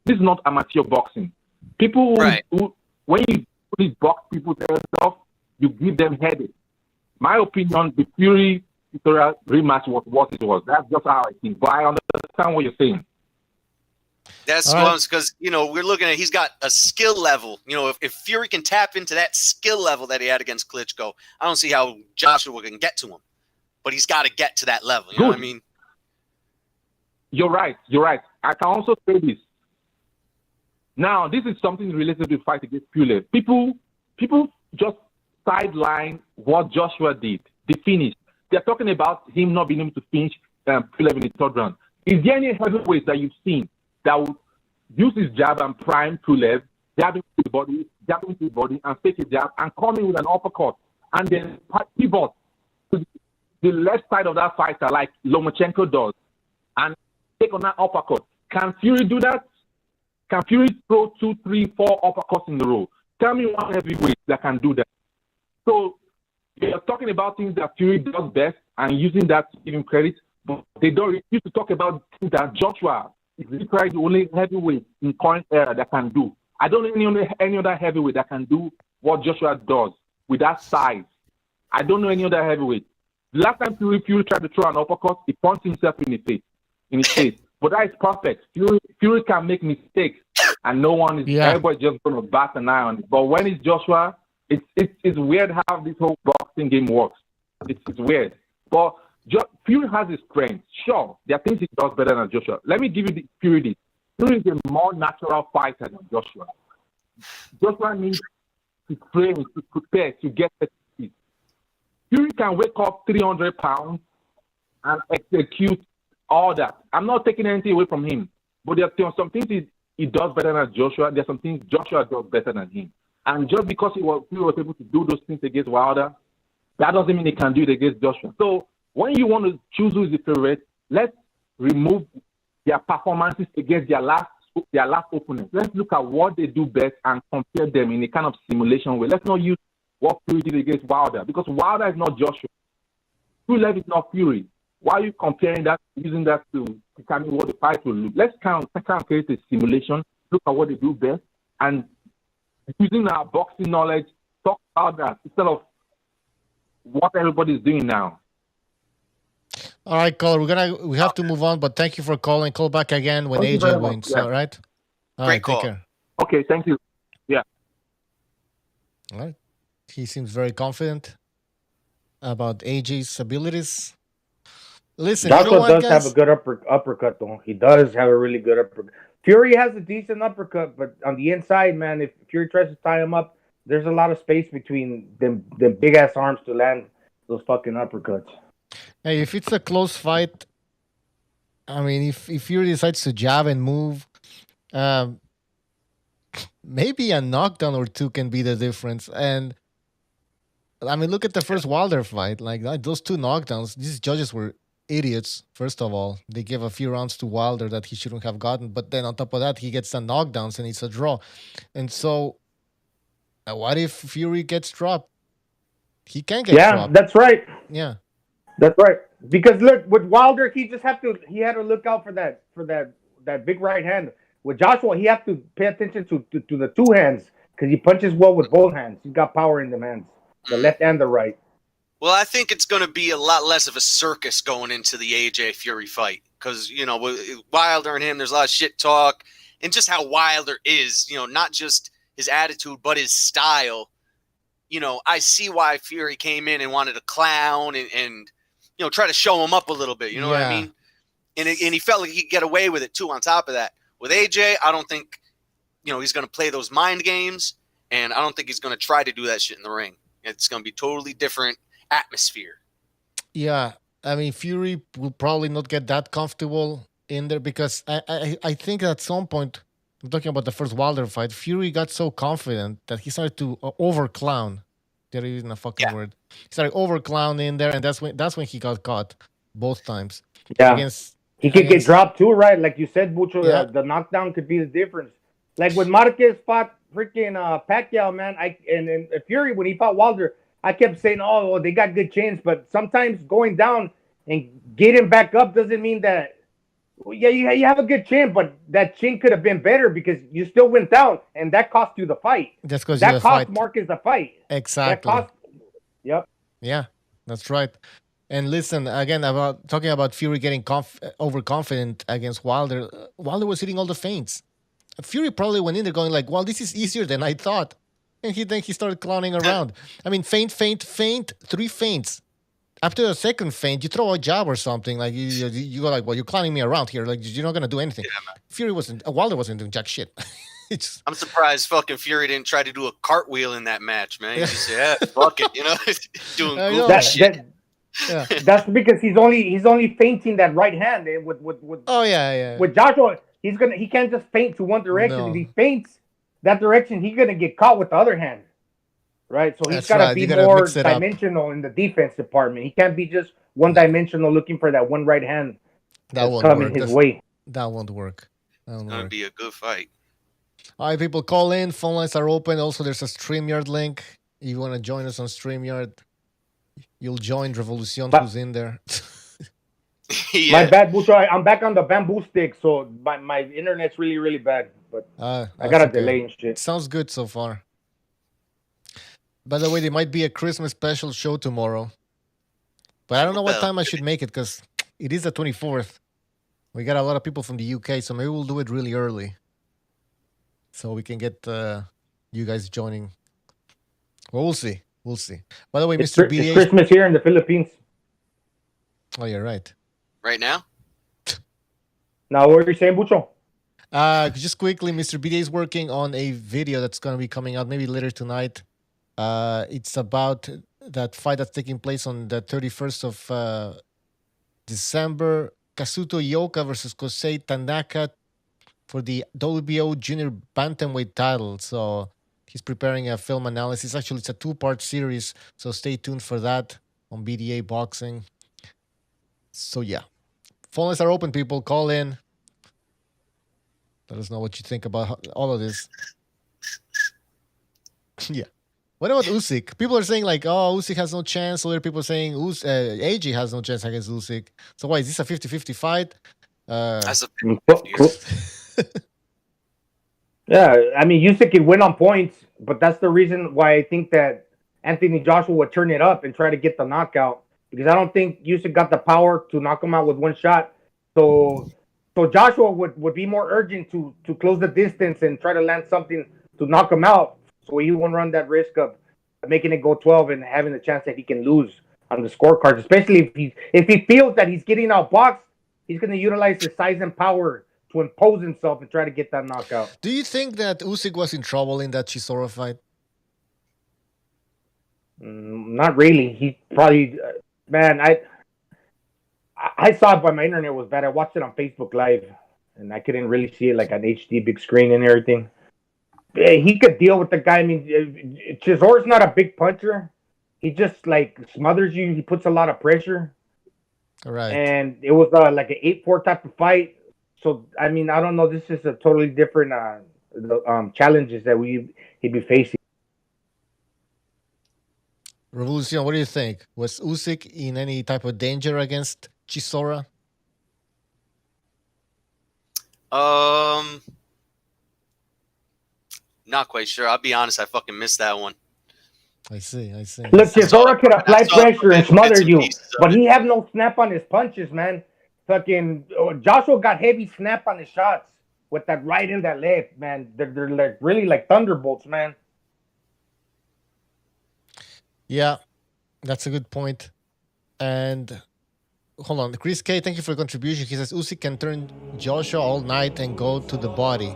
this is not amateur boxing. People who when you box people's heads off, you give them headaches. My opinion, the Fury rematch was what it was. That's just how I think. But I understand what you're saying. That's because, we're looking at, he's got a skill level. If Fury can tap into that skill level that he had against Klitschko, I don't see how Joshua can get to him. But he's got to get to that level. You know what I mean? You're right. I can also say this. Now, this is something related to the fight against Pulev. People just sideline what Joshua did, the finish. They're talking about him not being able to finish Pulev in the third round. Is there any heavyweight that you've seen that would use his jab and prime Pulev, jab into the body, and fake a jab, and come in with an uppercut, and then pivot to the left side of that fighter like Lomachenko does, and take on that uppercut? Can Fury do that? Can Fury throw 2, 3, 4 uppercuts in a row? Tell me one heavyweight that can do that. So they are talking about things that Fury does best and using that to give him credit, but they don't refuse to talk about things that Joshua is literally the only heavyweight in current era that can do. I don't know any other heavyweight that can do what Joshua does with that size. I don't know any other heavyweight. The last time Fury tried to throw an uppercut, he punched himself in his face. But that is perfect. Fury can make mistakes, and no one is. Everybody just going to bat an eye on it. But when it's Joshua, it's weird how this whole boxing game works. It's weird. But Fury has his strengths. Sure, there are things he does better than Joshua. Let me give you Fury. Fury is a more natural fighter than Joshua. Joshua needs to train, to prepare, to get the speed. Fury can wake up 300 pounds and execute all that. I'm not taking anything away from him, but there are some things he does better than Joshua. There are some things Joshua does better than him. And just because he was able to do those things against Wilder, that doesn't mean he can do it against Joshua. So when you want to choose who is the favorite, let's remove their performances against their last opponent. Let's look at what they do best and compare them in a kind of simulation way. Let's not use what Fury did against Wilder, because Wilder is not Joshua. Pulev is not Fury. Why are you comparing that, using that to determine what the fight will look? Let's create a simulation, look at what they do best, and using our boxing knowledge, talk about that instead of what everybody is doing now. All right, caller, we have to move on, but thank you for calling. Call back again when AJ wins. Yeah. All right. Great call. Take care. Okay, thank you. Yeah. All right. He seems very confident about AJ's abilities. Listen, Joshua does have a good uppercut, though. He does have a really good uppercut. Fury has a decent uppercut, but on the inside, man, if Fury tries to tie him up, there's a lot of space between them big ass arms to land those fucking uppercuts. Hey, if it's a close fight, I mean, if Fury decides to jab and move, maybe a knockdown or two can be the difference. And I mean, look at the first Wilder fight. Like those 2 knockdowns, these judges were idiots. First of all, they gave a few rounds to Wilder that he shouldn't have gotten. But then on top of that, he gets some knockdowns and it's a draw. And so, what if Fury gets dropped? He can get dropped. Yeah, that's right. Yeah. That's right. Because look, with Wilder, he had to look out for that big right hand. With Joshua, he had to pay attention to the 2 hands because he punches well with both hands. He's got power in them hands, the left and the right. Well, I think it's going to be a lot less of a circus going into the AJ Fury fight because with Wilder and him, there's a lot of shit talk, and just how Wilder is, not just his attitude but his style. I see why Fury came in and wanted to clown and try to show him up a little bit. You know what I mean? And he felt like he could get away with it too. On top of that, with AJ, I don't think he's going to play those mind games, and I don't think he's going to try to do that shit in the ring. It's going to be totally different atmosphere. Yeah, I mean, Fury will probably not get that comfortable in there because I think at some point, I'm talking about the first Wilder fight, Fury got so confident that he started to over clown. There isn't a fucking word. He started over clown in there, and that's when he got caught both times. Yeah, he could get dropped too, right? Like you said, Bucho, Yeah. the knockdown could be the difference. Like when Marquez fought freaking Pacquiao, man, and Fury when he fought Wilder, I kept saying, oh, well, they got good chins, but sometimes going down and getting back up doesn't mean that. Well, yeah, you have a good chin, but that chin could have been better because you still went down, and that cost you the fight. That's because that cost Marquez the fight. Exactly. Yep. Yeah, that's right. And listen, again, about talking about Fury getting overconfident against Wilder. Wilder was hitting all the feints. Fury probably went in there going like, well, this is easier than I thought. And then he started clowning around. I mean, feint, 3 feints. After the second feint, you throw a jab or something. Like you go like, well, you're clowning me around here. Like you're not gonna do anything. Yeah, Wilder wasn't doing jack shit. I'm surprised fucking Fury didn't try to do a cartwheel in that match, man. He just said, fuck it, doing goofy shit. That's because he's only feinting that right hand with with Joshua. He can't just feint to one direction. No. If he feints that direction, he's gonna get caught with the other hand. Right, so he's got to be more dimensional in the defense department. He can't be just one-dimensional looking for that one right hand that's coming his way. That won't work. It's going to be a good fight. All right, people, call in. Phone lines are open. Also, there's a StreamYard link. If you want to join us on StreamYard, you'll join Revolucion, who's in there. Yeah. My bad, Bucho. I'm back on the bamboo stick, so my internet's really, really bad. But I got a delay and shit. Sounds good so far. By the way, there might be a Christmas special show tomorrow. But I don't know what time I should make it because it is the 24th. We got a lot of people from the UK, so maybe we'll do it really early. So we can get you guys joining. Well, we'll see. We'll see. By the way, Mr. BDH... It's Christmas here in the Philippines. Oh, you're right. Right now? Now, what are you saying, Bucho? Just quickly, Mr. BDH is working on a video that's going to be coming out maybe later tonight. It's about that fight that's taking place on the 31st of December. Kazuto Ioka versus Kosei Tanaka for the WBO Junior Bantamweight title. So he's preparing a film analysis. Actually, it's a 2-part series, so stay tuned for that on BDA Boxing. So yeah, phone lines are open, people. Call in. Let us know what you think about all of this. Yeah. What about Usyk? People are saying like, oh, Usyk has no chance. Other people are saying AJ has no chance against Usyk. So why, is this a 50-50 fight? That's a 50-50. Yeah, I mean, Usyk could win on points, but that's the reason why I think that Anthony Joshua would turn it up and try to get the knockout, because I don't think Usyk got the power to knock him out with one shot. So Joshua would be more urgent to close the distance and try to land something to knock him out. So he won't run that risk of making it go 12 and having the chance that he can lose on the scorecards. Especially if he feels that he's getting outboxed, he's going to utilize his size and power to impose himself and try to get that knockout. Do you think that Usyk was in trouble in that Chisora fight? Not really. He probably, man. I saw it, but my internet was bad. I watched it on Facebook Live, and I couldn't really see it like an HD big screen and everything. He could deal with the guy. I mean, Chisora's not a big puncher. He just like smothers you. He puts a lot of pressure. All right. And it was like an 8-4 type of fight. So I mean, I don't know. This is a totally different challenges that he'd be facing. Revolucion, what do you think? Was Usyk in any type of danger against Chisora? Not quite sure. I'll be honest, I fucking missed that one. I see. Look, Chisora could apply pressure and smother you, but he have no snap on his punches, man. fucking Joshua got heavy snap on his shots with that right and that left, man. They're like really like thunderbolts, man. Yeah, that's a good point. And hold on, Chris K, thank you for your contribution. He says Usyk can turn Joshua all night and go to the body.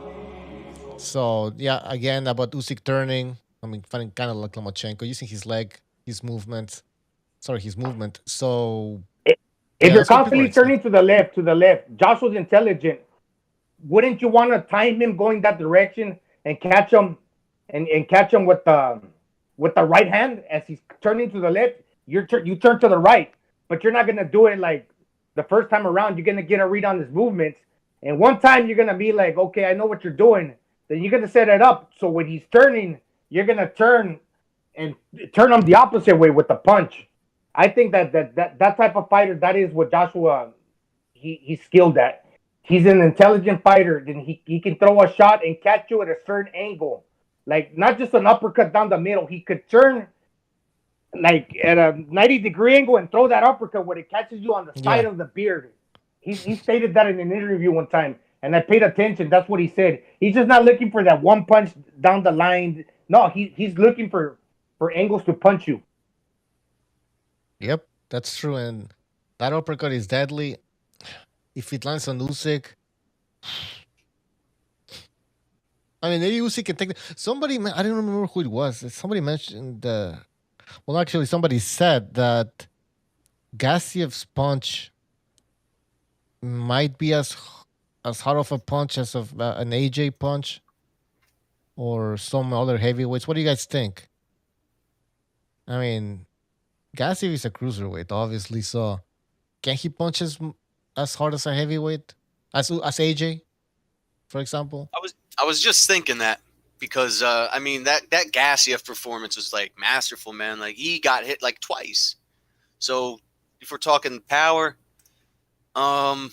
So yeah, again about Usyk turning. I mean, kind of like Lomachenko using his leg, his movement. Sorry, his movement. So If yeah, you're that's what people are constantly turning to the left, Joshua's intelligent. Wouldn't you want to time him going that direction and catch him and catch him with the right hand as he's turning to the left? You turn to the right, but you're not gonna do it like the first time around. You're gonna get a read on his movements, and one time you're gonna be like, okay, I know what you're doing. Then you're gonna set it up so when he's turning, you're gonna turn and turn him the opposite way with the punch. I think that type of fighter, that is what Joshua he's skilled at. He's an intelligent fighter. Then he can throw a shot and catch you at a certain angle, like not just an uppercut down the middle. He could turn like at a 90-degree angle and throw that uppercut where it catches you on the side of the beard. He stated that in an interview one time, and I paid attention. That's what he said. He's just not looking for that one punch down the line. No, he's looking for angles to punch you. Yep, that's true. And that uppercut is deadly. If it lands on Usyk, I mean, maybe Usyk can take it. Somebody, I don't remember who it was. Somebody mentioned well, actually, somebody said that Gassiev's punch might be as hard of a punch as of an AJ punch or some other heavyweights. What do you guys think? I mean, Gassiev is a cruiserweight, obviously, so can he punch as hard as a heavyweight as AJ, for example? I was just thinking that because I mean that Gassiev performance was like masterful, man. Like he got hit like twice. So if we're talking power, I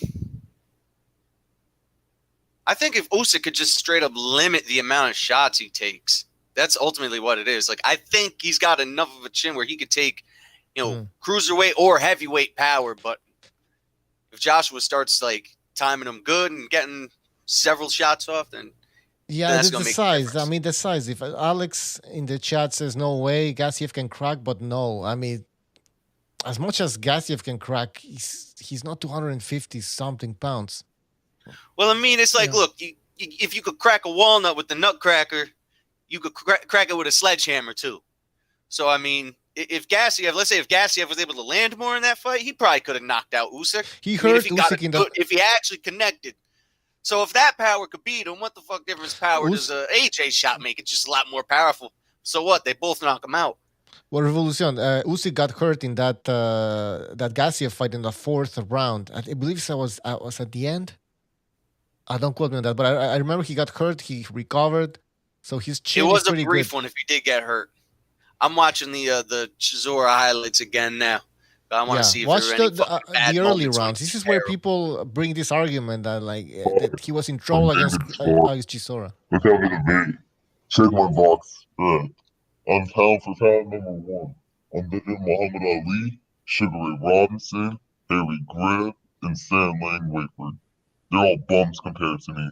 think if Usyk could just straight up limit the amount of shots he takes, that's ultimately what it is. Like I think he's got enough of a chin where he could take, cruiserweight or heavyweight power. But if Joshua starts like timing him good and getting several shots off, then that's the size. I mean, the size. If Alex in the chat says no way, Gassiev can crack, but no. I mean, as much as Gassiev can crack, he's not 250 something pounds. Well, I mean, it's like, look, if you could crack a walnut with the nutcracker, you could crack it with a sledgehammer too. So, I mean, if Gassiev was able to land more in that fight, he probably could have knocked out Usyk. He hurt Usyk if he actually connected. So if that power could beat him, what the fuck difference power does a AJ shot make? It's just a lot more powerful. So what? They both knock him out. Well, Revolucion, Usyk got hurt in that Gassiev fight in the 4th round. I believe it was at the end. Don't quote me on that, but I remember he got hurt. He recovered, so his chin is pretty good. It was a brief one if he did get hurt. I'm watching the Chisora highlights again now. I want to see if watch there are any the early rounds. This is where people bring this argument that that he was in trouble against Chisora. Look at the debate. Check my box. I'm pound for pound number 1. I'm beating Muhammad Ali, Sugar Ray Robinson, Harry Grant, and Sam Lang Wakeford. They're all bums compared to me.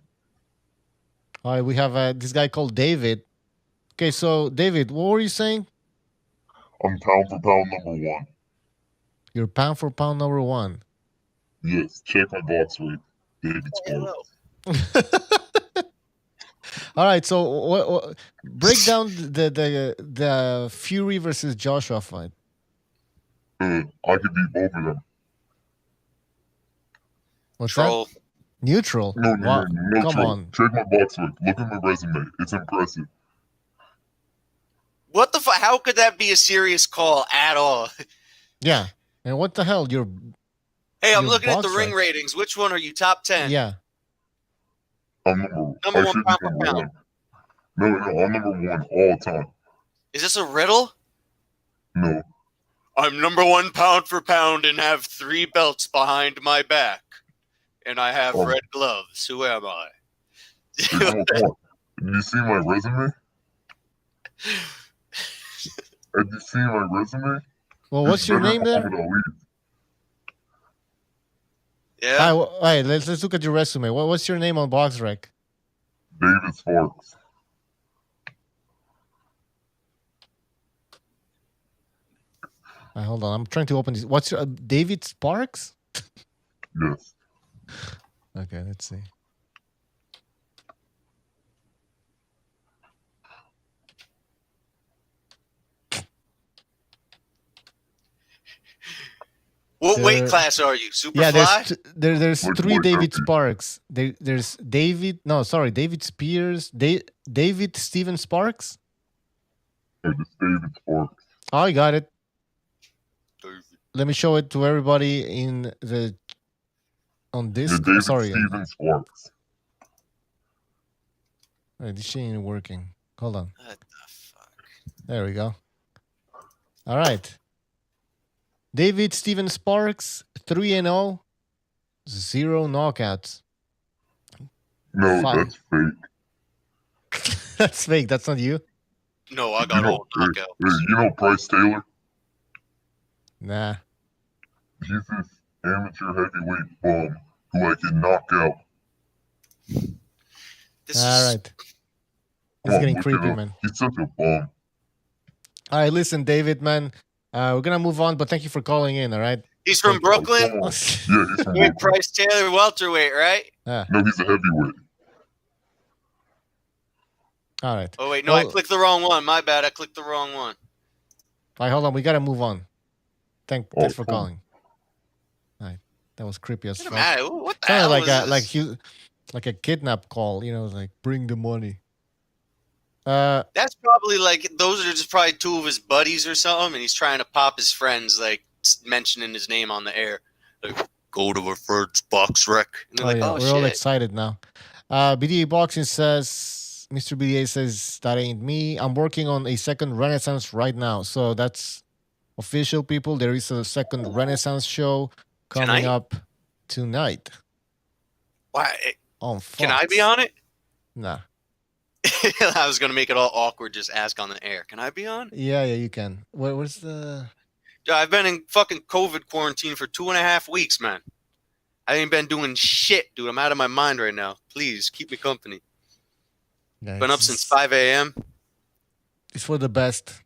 All right, we have this guy called David. Okay, so David, what were you saying? I'm pound for pound number 1. You're pound for pound number 1. Yes, check my box rate. David Sports. All right, so what break down the Fury versus Joshua fight. I could beat both of them. What's Troll. that? Neutral? No, come troll. on. Check my box rate. Look at my resume. It's impressive. What the fuck? How could that be a serious call at all? Yeah. And what the hell? Hey, I'm looking at the ring ratings. Which one are you? Top 10? Yeah. I'm number 1 pound for pound. No, I'm number 1 all time. Is this a riddle? No. I'm number 1 pound for pound and have 3 belts behind my back. And I have red gloves. Who am I? Did you see my resume? Have you seen my resume? Well, what's your name there? Yeah. All right, let's look at your resume. What's your name on BoxRec? David Sparks. Hold on, I'm trying to open this. What's your David Sparks? Yes. Okay, let's see. What weight class are you? Superfly? There's Which three one, David Duffy? Sparks. There's David. No, sorry, David Spears. David Steven Sparks. It's David Sparks. Oh, I got it. Let me show it to everybody on this. Yeah, David Sorry, Steven Sparks. this shit ain't working. Hold on. What the fuck? There we go. All right. David Steven Sparks, 3-0, 0 knockouts. No, Fine. that's fake. That's fake. That's not you. No, I got all knockouts. Hey, you know Bryce Taylor? Nah. He's this amateur heavyweight bum who I can knock out. All right. Come It's on, getting look creepy, it up. man. He's such a bum. All right, listen, David, man. We're gonna move on, but thank you for calling in. All right. He's from Brooklyn? Come on. Yeah, he's from You're Brooklyn. Bryce Taylor, welterweight, right? Yeah. No, he's a heavyweight. All right. Oh, wait. No, I clicked the wrong one. My bad. I clicked the wrong one. All right, hold on. We gotta move on. Thanks for cool. calling. All right. That was creepy as Get him fuck. out of here. What the Kind hell of was this? like a kidnap call. You know, like bring the money. That's probably like, those are just probably two of his buddies or something, and he's trying to pop his friends, like mentioning his name on the air. Like, go to our first box rec. And they're like, yeah, oh, we're shit. all excited now. BDA Boxing says, Mr. BDA says, that ain't me. I'm working on a second Renaissance right now. So that's official, people. There is a second Renaissance show coming up tonight. Why? On Fox. Can I be on it? Nah. I was going to make it all awkward, just ask on the air. Can I be on? Yeah, you can. Where's the... I've been in fucking COVID quarantine for 2.5 weeks, man. I ain't been doing shit, dude. I'm out of my mind right now. Please, keep me company. Yeah, Been up since 5 a.m. It's for the best.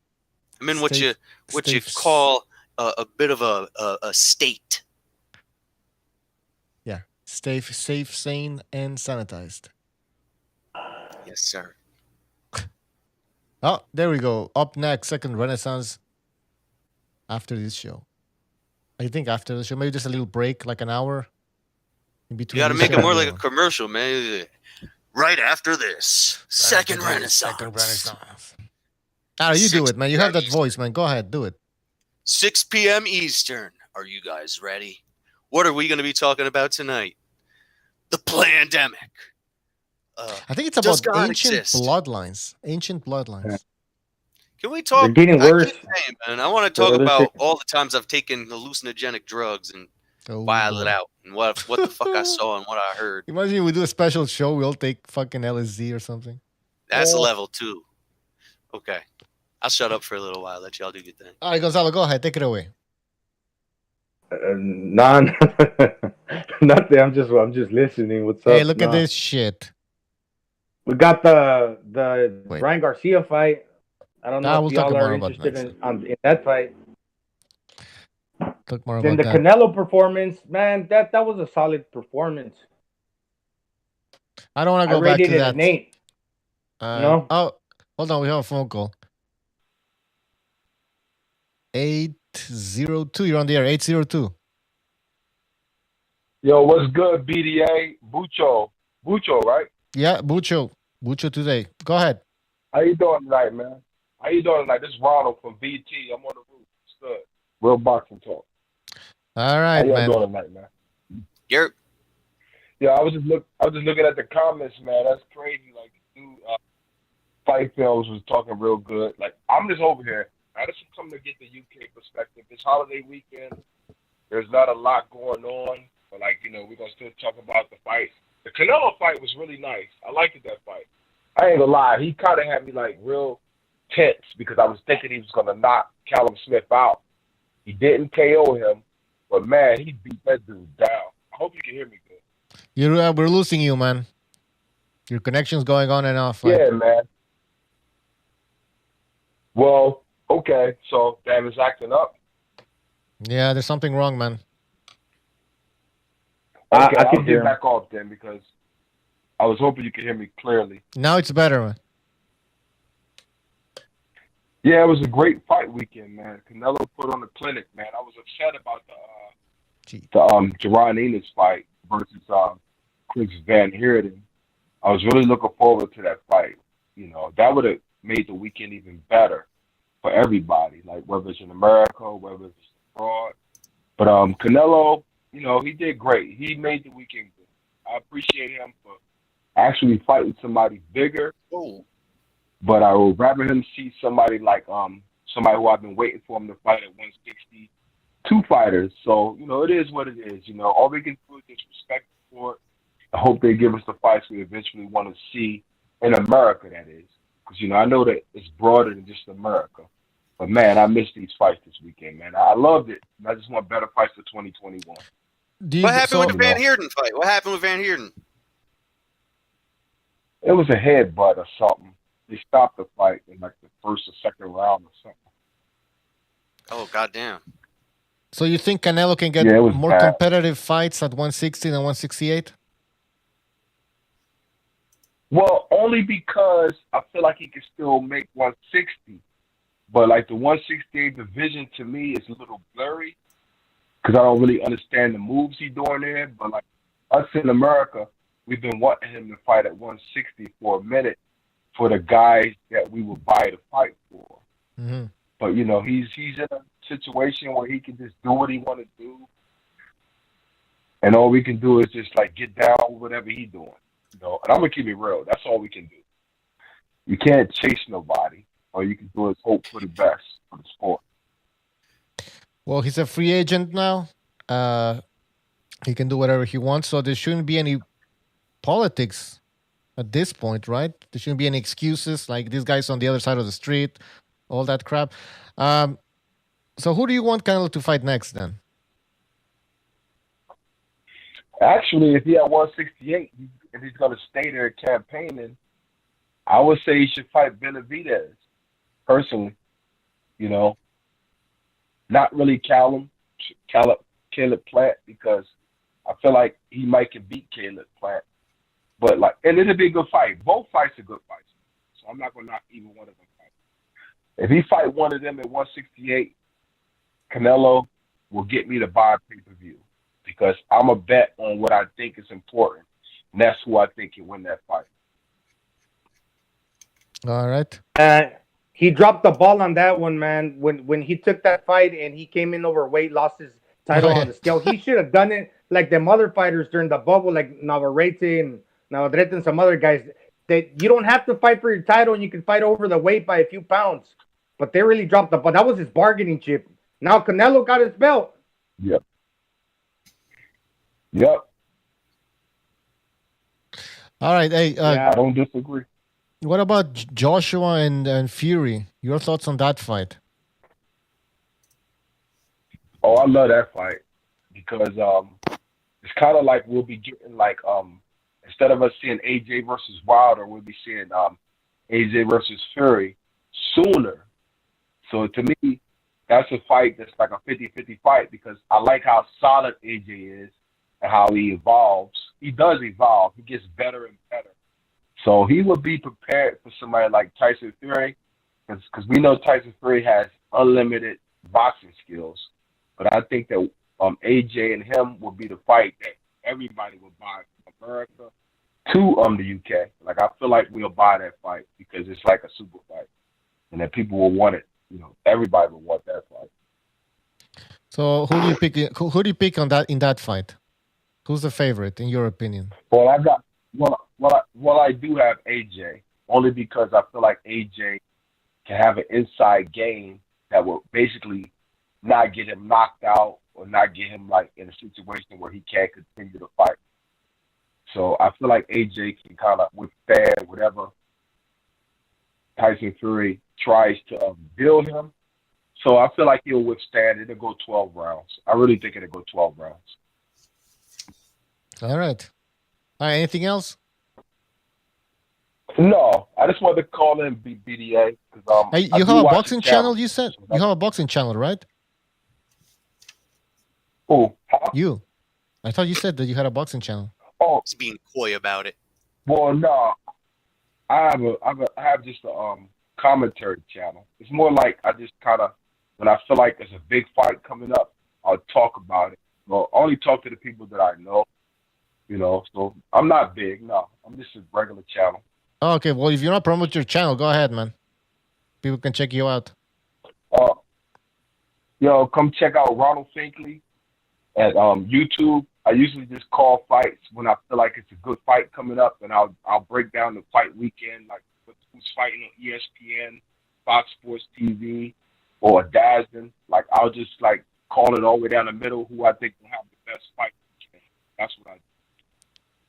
I'm in what you call a bit of a state. Yeah. Safe, sane, and sanitized. Yes, sir. Oh, there we go. Up next, second Renaissance after this show. I think after the show, maybe just a little break, like an hour in between. You got to this make show it more and like the a other commercial, man. Right after this, second Renaissance. Second Renaissance. You do it, man. You have that voice, man. Go ahead, do it. 6 p.m. Eastern. Are you guys ready? What are we going to be talking about tonight? The pandemic. I think it's about ancient bloodlines. Ancient bloodlines. Can we talk? They're getting worse. Man, I want to talk about all the times I've taken hallucinogenic drugs and wild it out, and what the fuck I saw and what I heard. Imagine we do a special show. We all take fucking LSD or something. That's level 2. Okay, I'll shut up for a little while. Let y'all do your thing. All right, Gonzalo, go ahead. Take it away. Nothing. I'm just listening. What's up? Hey, look at this shit. We got the Ryan Garcia fight. I don't know if y'all are interested in that fight. Talk more then about the that. Canelo performance, man, that was a solid performance. I don't want to go back to that. An 8. No. Oh, hold on. We have a phone call. 802. You're on the air. 802. Yo, what's good, BDA? Bucho, right? Yeah, Bucho today. Go ahead. How you doing tonight, man? How you doing tonight? This is Ronald from VT. I'm on the roof. It's good. Real boxing talk. All right, How man. you doing tonight, man? You're. Yeah, I was just looking at the comments, man. That's crazy. Like, dude, Fight Films was talking real good. Like, I'm just over here. I just come to get the UK perspective. It's holiday weekend. There's not a lot going on, but we're gonna still talk about the fight. The Canelo fight was really nice. I liked that fight. I ain't gonna lie. He kind of had me real tense because I was thinking he was gonna knock Callum Smith out. He didn't KO him, but man, he beat that dude down. I hope you can hear me good. We're losing you, man. Your connection's going on and off. Yeah, man. Well, okay. So, damn, it's acting up. Yeah, there's something wrong, man. Okay, I I'll can hear get him. back off then because I was hoping you could hear me clearly. Now it's better, man. Yeah, it was a great fight weekend, man. Canelo put on the clinic, man. I was upset about the Jaron Ennis fight versus Chris Van Heerden. I was really looking forward to that fight. You know, that would have made the weekend even better for everybody, like whether it's in America, whether it's abroad. But Canelo, you know, he did great. He made the weekend good. I appreciate him for actually fighting somebody bigger. Oh. But I would rather him see somebody like somebody who I've been waiting for him to fight at 160, two fighters. So, you know, it is what it is. You know, all we can do is just respect for it. I hope they give us the fights we eventually want to see in America, that is. Because, you know, I know that it's broader than just America. But, man, I missed these fights this weekend, man. I loved it. I just want better fights for 2021. What happened with the Van Heerden fight? What happened with Van Heerden? It was a headbutt or something. They stopped the fight in like the first or second round or something. Oh, goddamn. So you think Canelo can get more bad. competitive fights at 160 than 168? Well, only because I feel like he can still make 160. But like the 168 division to me is a little blurry because I don't really understand the moves he's doing there. But like us in America, we've been wanting him to fight at 160 for a minute for the guys that we would buy to fight for. Mm-hmm. But, you know, he's in a situation where he can just do what he want to do. And all we can do is just, like, get down with whatever he's doing. You know, and I'm going to keep it real. That's all we can do. You can't chase nobody. All you can do is hope for the best for the sport. Well, he's a free agent now. He can do whatever he wants, so there shouldn't be any politics at this point, right? There shouldn't be any excuses like this guy's on the other side of the street, all that crap. So who do you want Canelo to fight next then? Actually, if he at 168, if he's going to stay there campaigning, I would say he should fight Benavidez, personally. You know, not really Caleb Plant, because I feel like he might can beat Caleb Plant. But like, and it'll be a good fight. Both fights are good fights. So I'm not going to knock either one of them fights. If he fight one of them at 168, Canelo will get me to buy a pay-per-view because I'm a bet on what I think is important. And that's who I think can win that fight. All right. He dropped the ball on that one, man. When he took that fight and he came in overweight, lost his title on the scale. He should have done it like them other fighters during the bubble, like Navarrete and Navarrete and some other guys. That you don't have to fight for your title and you can fight over the weight by a few pounds. But they really dropped the ball. That was his bargaining chip. Now Canelo got his belt. Yep. All right. Hey, I don't disagree. What about Joshua and Fury? Your thoughts on that fight? Oh, I love that fight because it's kind of like we'll be getting like instead of us seeing AJ versus Wilder, we'll be seeing AJ versus Fury sooner. So to me, that's a fight that's like a 50-50 fight because I like how solid AJ is and how he evolves. He does evolve. He gets better and better. So he would be prepared for somebody like Tyson Fury because we know Tyson Fury has unlimited boxing skills. But I think that AJ and him will be the fight that everybody will buy from America to the UK. Like I feel like we'll buy that fight because it's like a super fight, and that people will want it. You know, everybody will want that fight. So who do you pick? Who do you pick on that in that fight? Who's the favorite in your opinion? Well, I do have AJ only because I feel like AJ can have an inside game that will basically not get him knocked out or not get him like in a situation where he can't continue to fight. So I feel like AJ can kind of withstand whatever Tyson Fury tries to build him. So I feel like he'll withstand it. It'll go 12 rounds. I really think it'll go 12 rounds. All right. All right. Anything else? No, I just wanted to call in BDA because Hey, I you do have a watch your boxing channel. channel. You said So you that's have a boxing channel, right? cool. Huh? You. I thought you said that you had a boxing channel. Oh, He's being coy about it. well, no, I have just a commentary channel. It's more like I just kind of when I feel like there's a big fight coming up, I'll talk about it. Well, only talk to the people that I know. So I'm not big. No, I'm just a regular channel. Oh, okay. Well, if you're not promote your channel, go ahead, man. People can check you out. Uh, come check out Ronald Finkley at YouTube. I usually just call fights when I feel like it's a good fight coming up, and I'll break down the fight weekend, like who's fighting on ESPN, Fox Sports TV, or DAZN. Like I'll just like call it all the way down the middle who I think will have the best fight weekend. That's what I do.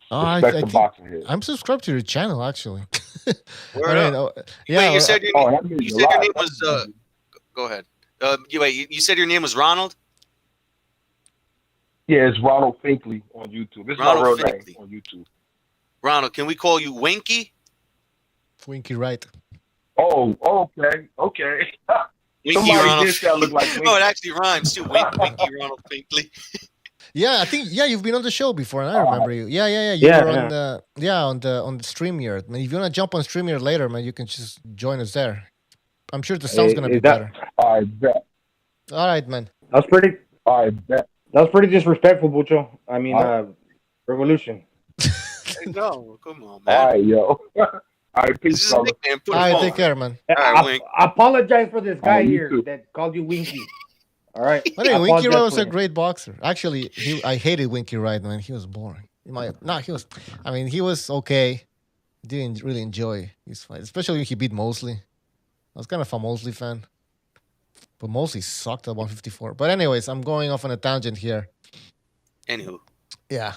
Oh, I Respect the think boxing head. I'm subscribed to your channel actually. Word up. Yeah. Wait, you said your Oh, name. that means You a said your lot. name was. Go ahead. You said your name was Ronald. Yeah, it's Ronald Finkley on YouTube. It's Ronald my real Finkley. name on YouTube. Ronald, can we call you Winky? Winky, right? Oh, okay. Winky Somebody Ronald. did sound look like Oh, it Winky. actually rhymes too. Winky Ronald Finkley. Yeah, I think you've been on the show before, and I remember you. Yeah. You Yeah, were on yeah. on the StreamYard. Man, if you wanna jump on StreamYard later, man, you can just join us there. I'm sure the sound's gonna be Is that better. I bet. All right, man. that's pretty? I bet. That was pretty disrespectful, Bucho. I mean, Revolution. No, come on, All man. right, yo. All right, This peace, is a brother. nickname. Put All him right, on. take care, man. All right, Wink. I apologize for this guy you here too. that called you Winky. All right. I think Winky apologize Wright was for a him. great boxer. Actually, I hated Winky Wright, man. He was boring. He was. I mean, he was okay. Didn't really enjoy his fight, especially when he beat Mosley. I was kind of a Mosley fan, but Mosley sucked at 154. But anyways, I'm going off on a tangent here. Anywho. Yeah.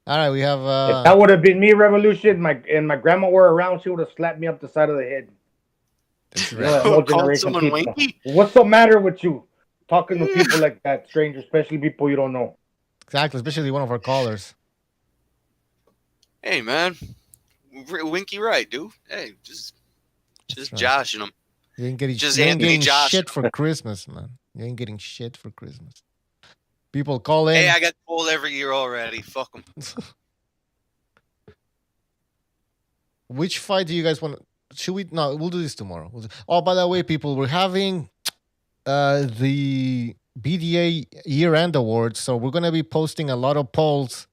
All right, we have. If that would have been me, Revolution, my grandma were around, she would have slapped me up the side of the head. That's You know, that old Called generation someone people. Winky? What's the matter with you? Talking to people like that, strangers, especially people you don't know. Exactly, especially one of our callers. Hey, man. Winky right, dude. Hey, just right. joshing him. You ain't getting, Just you ain't Anthony getting Josh. shit for Christmas, man. You ain't getting shit for Christmas. People call in. Hey, I got told every year already. Fuck them. Which fight do you guys want? Should we? No, we'll do this tomorrow. Oh, by the way, people, we're having the BDA year-end awards, so we're gonna be posting a lot of polls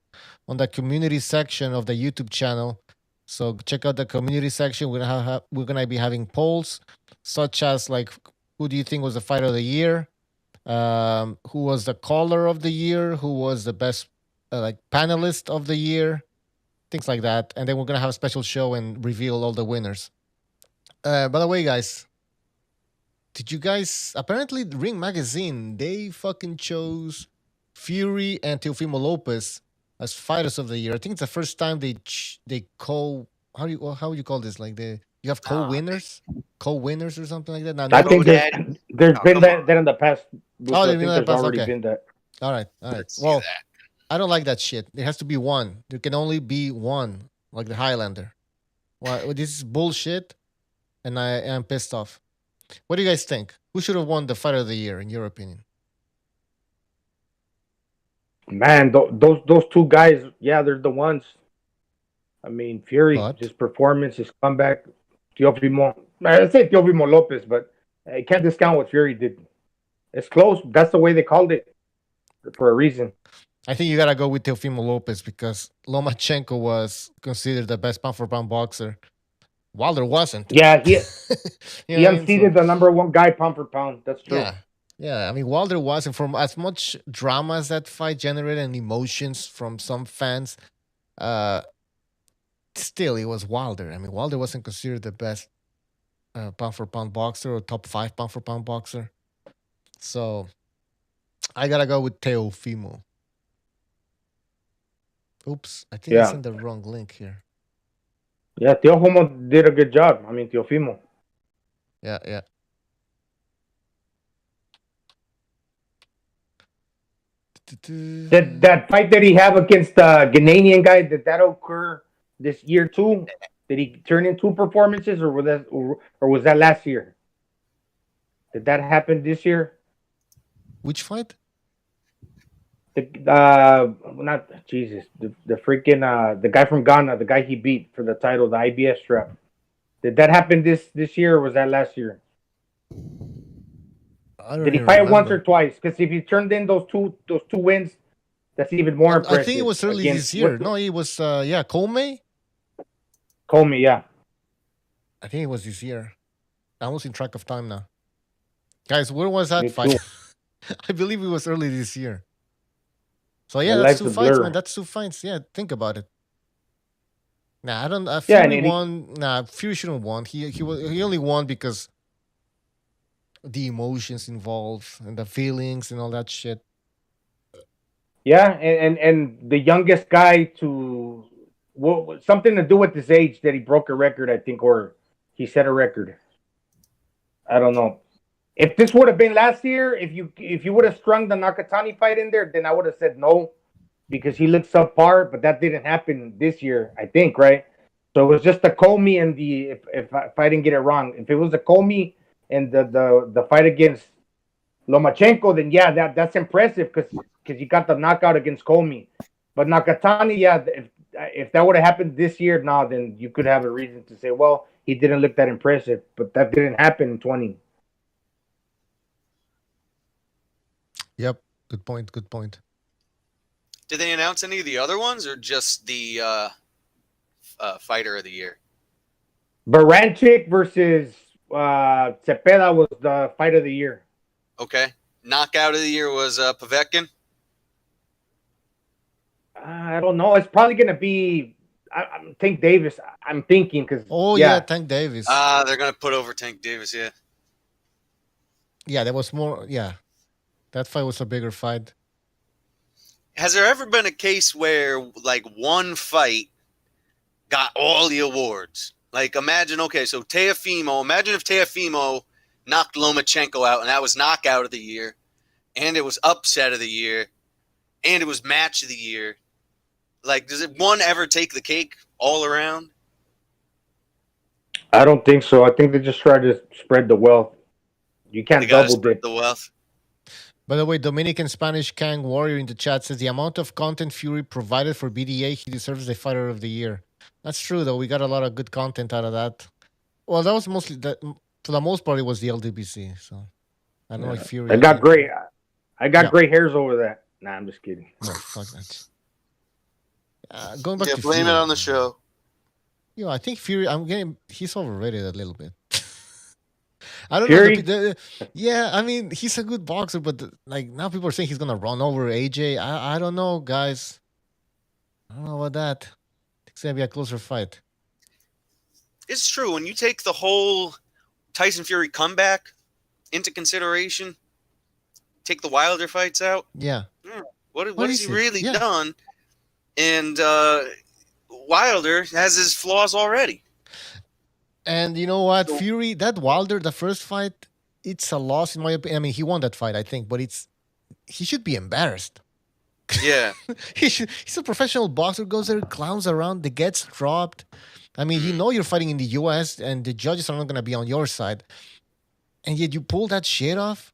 on the community section of the YouTube channel. So check out the community section. We're gonna be having polls such as like, who do you think was the fighter of the year? Who was the caller of the year? Who was the best like panelist of the year? Things like that. And then we're gonna have a special show and reveal all the winners. By the way, guys, did you guys apparently Ring Magazine, they fucking chose Fury and Teofimo Lopez as fighters of the year. I think it's the first time they how would you call this? Like you have co-winners or something like that. Now, I think there's been come that in the past. Oh, I think there's already okay. been that. All right. Let's see Well, that. I don't like that shit. There has to be one. There can only be one, like the Highlander. Well, this is bullshit, and I am pissed off. What do you guys think? Who should have won the fight of the year, in your opinion? Man, those two guys, yeah, they're the ones. I mean, Fury, his performance, his comeback, Teofimo. I say Teofimo Lopez, but I can't discount what Fury did. It's close. That's the way they called it for a reason. I think you gotta go with Teofimo Lopez because Lomachenko was considered the best pound-for-pound boxer. Wilder wasn't. Yeah, he you he unseated the number one guy pound for pound. That's true. Yeah. I mean, Wilder wasn't. From as much drama as that fight generated and emotions from some fans, still it was Wilder. I mean, Wilder wasn't considered the best pound-for-pound boxer or top 5 pound-for-pound boxer. So I gotta go with Teofimo. Oops, I think I sent the wrong link here. Yeah, Teofimo did a good job. I mean, Teofimo. Yeah. That fight that he have against the Ghanaian guy, did that occur this year too? Did he turn in two performances, or was that last year? Did that happen this year? Which fight? Not Jesus, the freaking the guy from Ghana, the guy he beat for the title, the IBS strap. Did that happen this year, or was that last year? I don't Did he even fight once remember. or twice? Because if he turned in those two wins, that's even more I impressive. think it was early Against this year. No, it was Comey. Comey, yeah. I think it was this year. I'm losing track of time now. Guys, where was that Me fight? too. I believe it was early this year. So My yeah, that's life's two a fights, man. blur. That's two fights. Yeah, think about it. Nah, I don't. Yeah, and Fury he, won. Nah, Fury shouldn't have won. He only won because the emotions involved and the feelings and all that shit. yeah, and the youngest guy to something to do with his age that he broke a record, I think, or he set a record. I don't know. If this would have been last year, if you would have strung the Nakatani fight in there, then I would have said no because he looked subpar. But that didn't happen this year, I think, right? So it was just the Comey and the if I didn't get it wrong, if it was the Comey and the fight against Lomachenko, then yeah, that's impressive because you got the knockout against Comey. But Nakatani, yeah, if that would have happened this year, now then you could have a reason to say, well, he didn't look that impressive. But that didn't happen in 20. Yep. Good point. Good point. Did they announce any of the other ones, or just the fighter of the year? Baranchik versus Cepeda was the fight of the year. Okay. Knockout of the year was Povetkin. I don't know. It's probably going to be Tank Davis. I'm thinking because yeah, Tank Davis. They're gonna put over Tank Davis. Yeah. Yeah, there was more. Yeah, that fight was a bigger fight. Has there ever been a case where like one fight got all the awards? Like imagine, okay, so Teofimo. Imagine if Teofimo knocked Lomachenko out, and that was knockout of the year, and it was upset of the year, and it was match of the year. Like, does it one ever take the cake all around? I don't think so. I think they just try to spread the wealth. You can't double dip the wealth. By the way, Dominican Spanish Kang Warrior in the chat says the amount of content Fury provided for BDA, he deserves the Fighter of the Year. That's true, though. We got a lot of good content out of that. Well, that was mostly for the most part, it was the LDBC. So I don't know if Fury. I got gray hairs over that. Nah, I'm just kidding. No, fuck that. Going back to blame Fury, it on the show. I think Fury. He's overrated a little bit. I don't Fury? know. Yeah, I mean, he's a good boxer, but like now people are saying he's gonna run over AJ. I don't know, guys. I don't know about that. It's gonna be a closer fight. It's true. When you take the whole Tyson Fury comeback into consideration, take the Wilder fights out. Yeah. What has he really done? And Wilder has his flaws already. And you know what? Fury, that Wilder, the first fight, it's a loss in my opinion. I mean, he won that fight, I think, but he should be embarrassed. Yeah. He's a professional boxer, goes there, clowns around, gets dropped. I mean, you know you're fighting in the US and the judges are not going to be on your side. And yet you pull that shit off?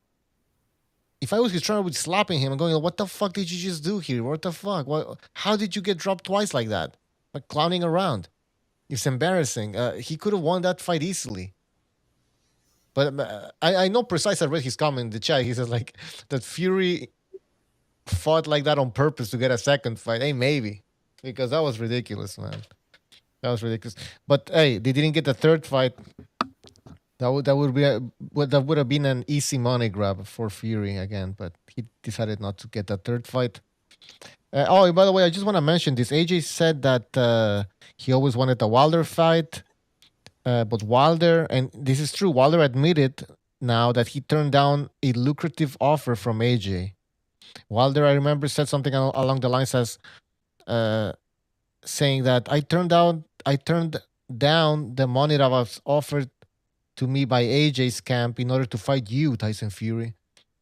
If I was his trainer, I would be slapping him and going, what the fuck did you just do here? What the fuck? How did you get dropped twice like that? Like clowning around. It's embarrassing. He could have won that fight easily. But I know Precise. I read his comment in the chat. He says like that Fury fought like that on purpose to get a second fight. Hey, maybe. Because that was ridiculous, man. That was ridiculous. But hey, they didn't get the third fight. That would have been an easy money grab for Fury again, but he decided not to get that third fight. And by the way, I just want to mention this. AJ said that he always wanted the Wilder fight, but Wilder, and this is true, Wilder admitted now that he turned down a lucrative offer from AJ. Wilder, I remember, said something along the lines as saying that I turned down the money that was offered to me by AJ's camp in order to fight you, Tyson Fury.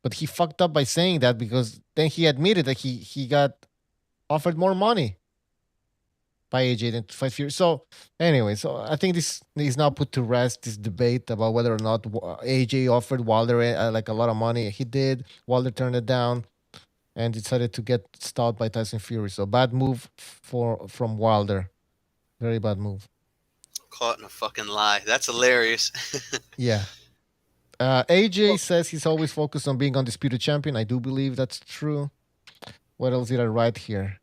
But he fucked up by saying that because then he admitted that he got offered more money by AJ than to fight Fury. So anyway, so I think this is now put to rest this debate about whether or not AJ offered Wilder like a lot of money. He did. Wilder turned it down and decided to get stopped by Tyson Fury. So bad move from Wilder. Very bad move. Caught in a fucking lie. That's hilarious. Yeah. AJ says he's always focused on being undisputed champion. I do believe that's true. What else did I write here?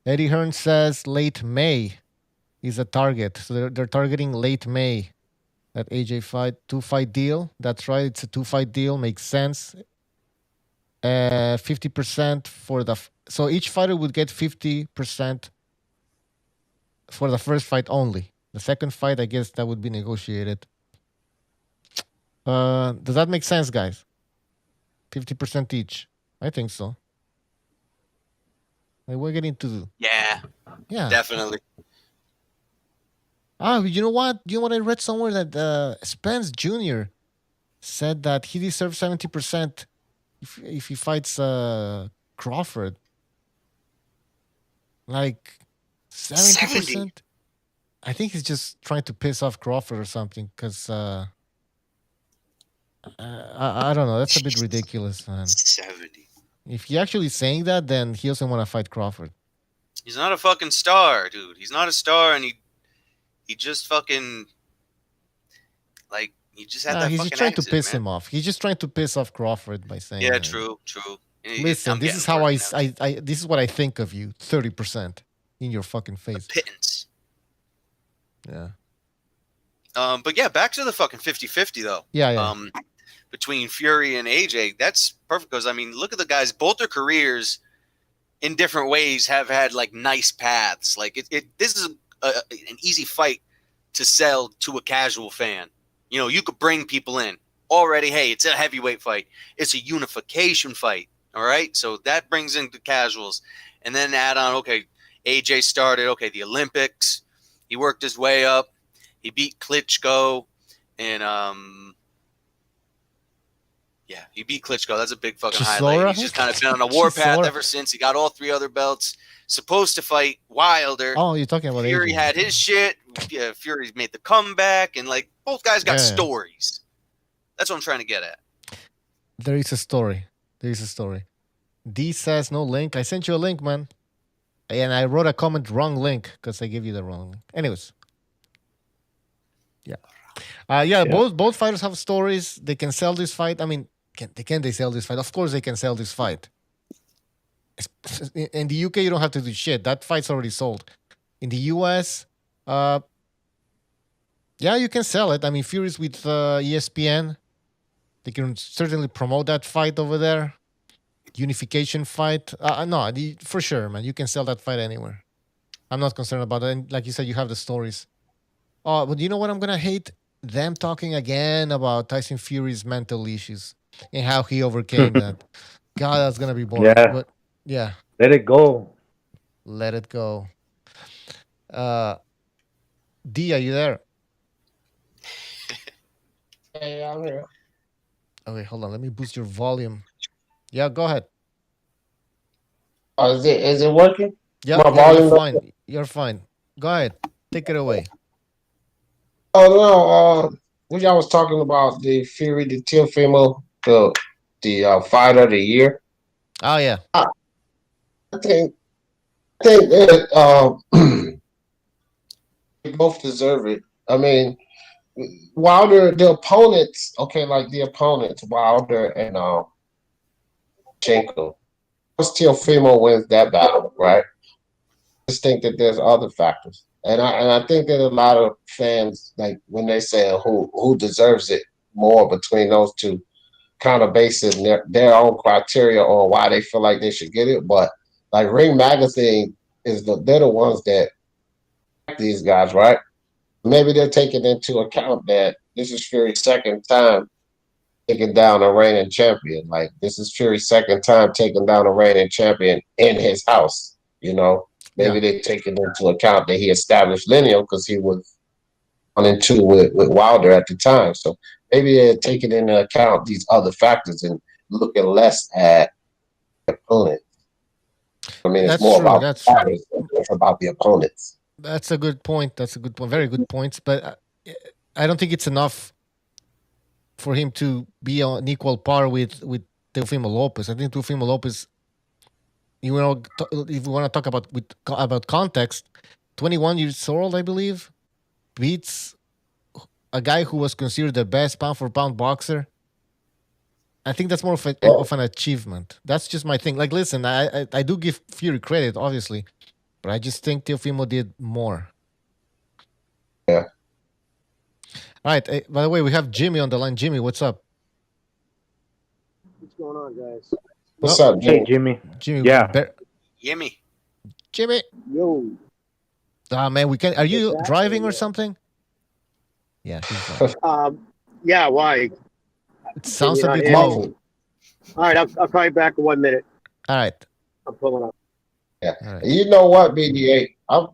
Eddie Hearn says late May is a target. So they're targeting late May. That AJ fight, 2-fight deal. That's right. It's a 2-fight deal. Makes sense. 50% for the... So each fighter would get 50% for the first fight only. The second fight, I guess that would be negotiated. Does that make sense, guys? 50% each. I think so. Like we're getting to... Yeah. Definitely. You know what? I read somewhere that Spence Jr. said that he deserves 70% if he fights Crawford. Like 70%? 70? I think he's just trying to piss off Crawford or something because I don't know. That's a bit ridiculous, man. 70. If he actually saying that, then he doesn't want to fight Crawford. He's not a fucking star, dude. He's not a star, and he just fucking he just had that. He's fucking just trying accident, to piss man. him off. He's just trying to piss off Crawford by saying. Yeah, true. Listen, this is how I this is what I think of you. 30% in your fucking face. Pittance. Yeah. But yeah, back to the fucking 50-50 though. Yeah. Between Fury and AJ, that's perfect because I mean, look at the guys. Both their careers, in different ways, have had like nice paths. Like this is an easy fight to sell to a casual fan. You know, you could bring people in already. Hey, it's a heavyweight fight. It's a unification fight. All right, so that brings in the casuals, and then add on. Okay, AJ started. Okay, the Olympics. He worked his way up. He beat Klitschko, and yeah, he beat Klitschko. That's a big fucking highlight. He's just kind of been on a warpath ever since. He got all 3 other belts. Supposed to fight Wilder. Oh, you're talking about Fury AJ. had his shit. Yeah, Fury made the comeback, and like both guys got stories. That's what I'm trying to get at. There is a story. D says no link. I sent you a link, man. And I wrote a comment wrong link because I gave you the wrong link. Anyways. Yeah. Both fighters have stories. They can sell this fight. I mean, can they sell this fight? Of course they can sell this fight. In the UK, you don't have to do shit. That fight's already sold. In the US, yeah, you can sell it. I mean, Fury's with ESPN. They can certainly promote that fight over there. Unification fight. For sure, man. You can sell that fight anywhere. I'm not concerned about it. And like you said, you have the stories. Oh, but you know what I'm going to hate? Them talking again about Tyson Fury's mental issues and how he overcame that. God, that's going to be boring. Yeah. But yeah. Let it go. Let it go. D, are you there? Hey, I'm here. Okay, hold on. Let me boost your volume. Yeah, go ahead. Oh, is it working? Yeah, My you're volume fine. You're fine. Go ahead. Take it away. Oh no, when y'all was talking about the Fury, the Teofimo, the fighter of the year. Oh yeah. I think that they both deserve it. I mean, Wilder, the opponents, Wilder and Chenko. Once Teofimo wins that battle, right? I just think that there's other factors. And I think that a lot of fans, like when they say who deserves it more between those two, kind of basing their own criteria on why they feel like they should get it. But like Ring Magazine they're the ones that like these guys, right? Maybe they're taking into account that this is Fury's second time taking down a reigning champion. Like this is Fury's second time taking down a reigning champion in his house, you know. Maybe they're taking into account that he established lineal because he was 1-2 with Wilder at the time. So maybe they're taking into account these other factors and looking less at the opponents. I mean, it's That's more true. about That's true. fighters than it's about the opponents. That's a good point. That's a good point. Very good points. But I don't think it's enough for him to be on equal par with Teofimo Lopez. I think Teofimo Lopez, you know, if we want to talk about context, 21 years old, I believe, beats a guy who was considered the best pound for pound boxer. I think that's more of an achievement. That's just my thing. Like, listen, I do give Fury credit, obviously, but I just think Teofimo did more. Yeah. All right. By the way, we have Jimmy on the line. Jimmy, what's up? What's going on, guys? What's up, Jimmy? Hey, Jimmy. Jimmy. Yeah. Yimmy. Jimmy. Yo. Ah, man, we can. Are you What's that? driving or Yeah. something? Yeah, he's driving. Yeah, why? It sounds Can a you bit not hear low. me? All right, I'll call you back in 1 minute. All right. I'm pulling up. Yeah. All right. You know what, BDA? The way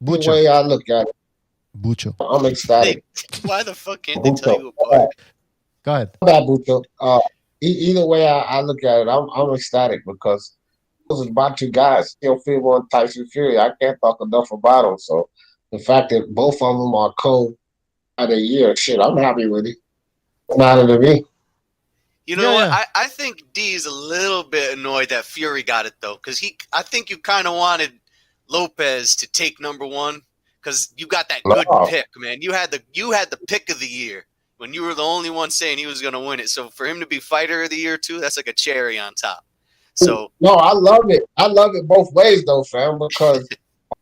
Bucho. I look at it, Bucho. I'm ecstatic. Why the fuck can't they tell you apart? Go ahead. Bad Bucho. Either way I look at it, I'm ecstatic because those are my two guys, Teofimo and Tyson Fury. I can't talk enough about them. So the fact that both of them are of the year, shit, I'm happy with it. It matter to me. You know Yeah, what? I think D's a little bit annoyed that Fury got it though, because I think you kind of wanted Lopez to take number one because you got that good No. pick, man. You had the pick of the year when you were the only one saying he was going to win it. So for him to be fighter of the year too, that's like a cherry on top. So No, I love it. I love it both ways though, fam, because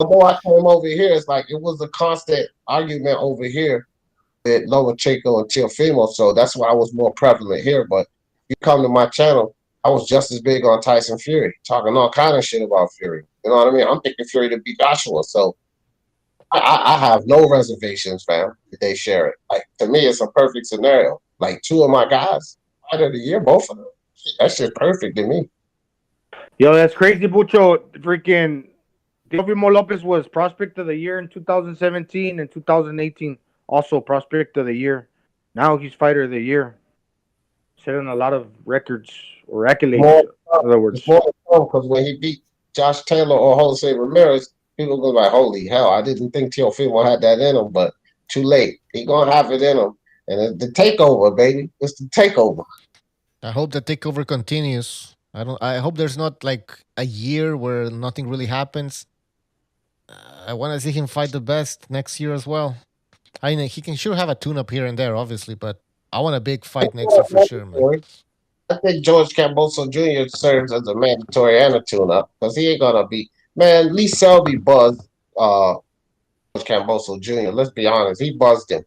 although I came over here, it's like it was a constant argument over here with Lomachenko and Teofimo, so that's why I was more prevalent here. But if you come to my channel, I was just as big on Tyson Fury, talking all kind of shit about Fury. You know what I mean? I'm picking Fury to beat Joshua, so I have no reservations, fam, that they share it. Like, to me, it's a perfect scenario. Like, two of my guys, fight of the year, both of them. That shit perfect to me. Yo, that's crazy, Bucho. Freaking Teofimo Lopez was prospect of the year in 2017 and 2018. Also prospect of the year. Now he's fighter of the year. Setting a lot of records or accolades. In other words, Because when he beat Josh Taylor or Jose Ramirez, people go like, "Holy hell! I didn't think Teofimo had that in him." But too late. He gonna have it in him, and it's the takeover, baby. It's the takeover. I hope the takeover continues. I hope there's not like a year where nothing really happens. I want to see him fight the best next year as well. I mean, he can sure have a tune-up here and there, obviously, but I want a big fight next year for sure, man. I think George Camboso Jr. serves as a mandatory and a tune-up because he ain't gonna be. Man, Lee Selby buzzed George Camboso Jr. Let's be honest, he buzzed him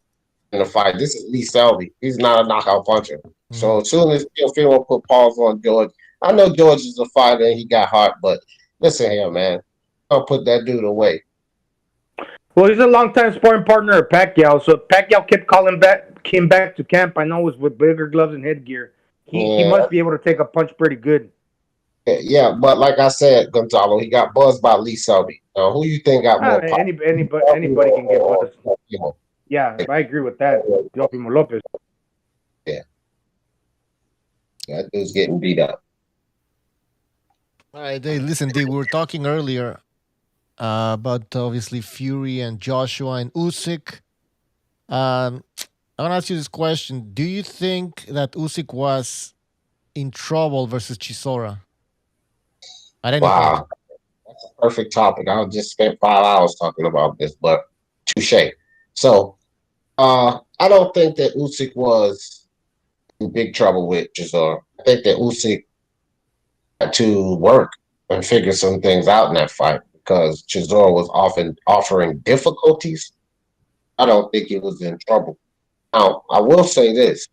in the fight. This is Lee Selby. He's not a knockout puncher. So as soon as Teofimo put pause on George, I know George is a fighter and he got heart, but listen here, man, I'll put that dude away. well, he's a longtime sparring partner of Pacquiao. So Pacquiao came back to camp. I know it was with bigger gloves and headgear. He must be able to take a punch pretty good. Yeah, but like I said, Gonzalo, he got buzzed by Lee Selby. Now, who you think got more power? Anybody can get buzzed. Yeah, I agree with that. Teofimo Lopez. Yeah. That dude's getting beat up. All right, hey, listen, D, we were talking earlier about obviously Fury and Joshua and Usyk. I want to ask you this question: do you think that Usyk was in trouble versus Chisora at any point? That's a perfect topic. I just spent 5 hours talking about this, but touche. So, I don't think that Usyk was in big trouble with Chisora. I think that Usyk had to work and figure some things out in that fight because Chisora was often offering difficulties. I don't think he was in trouble. Now, I will say this.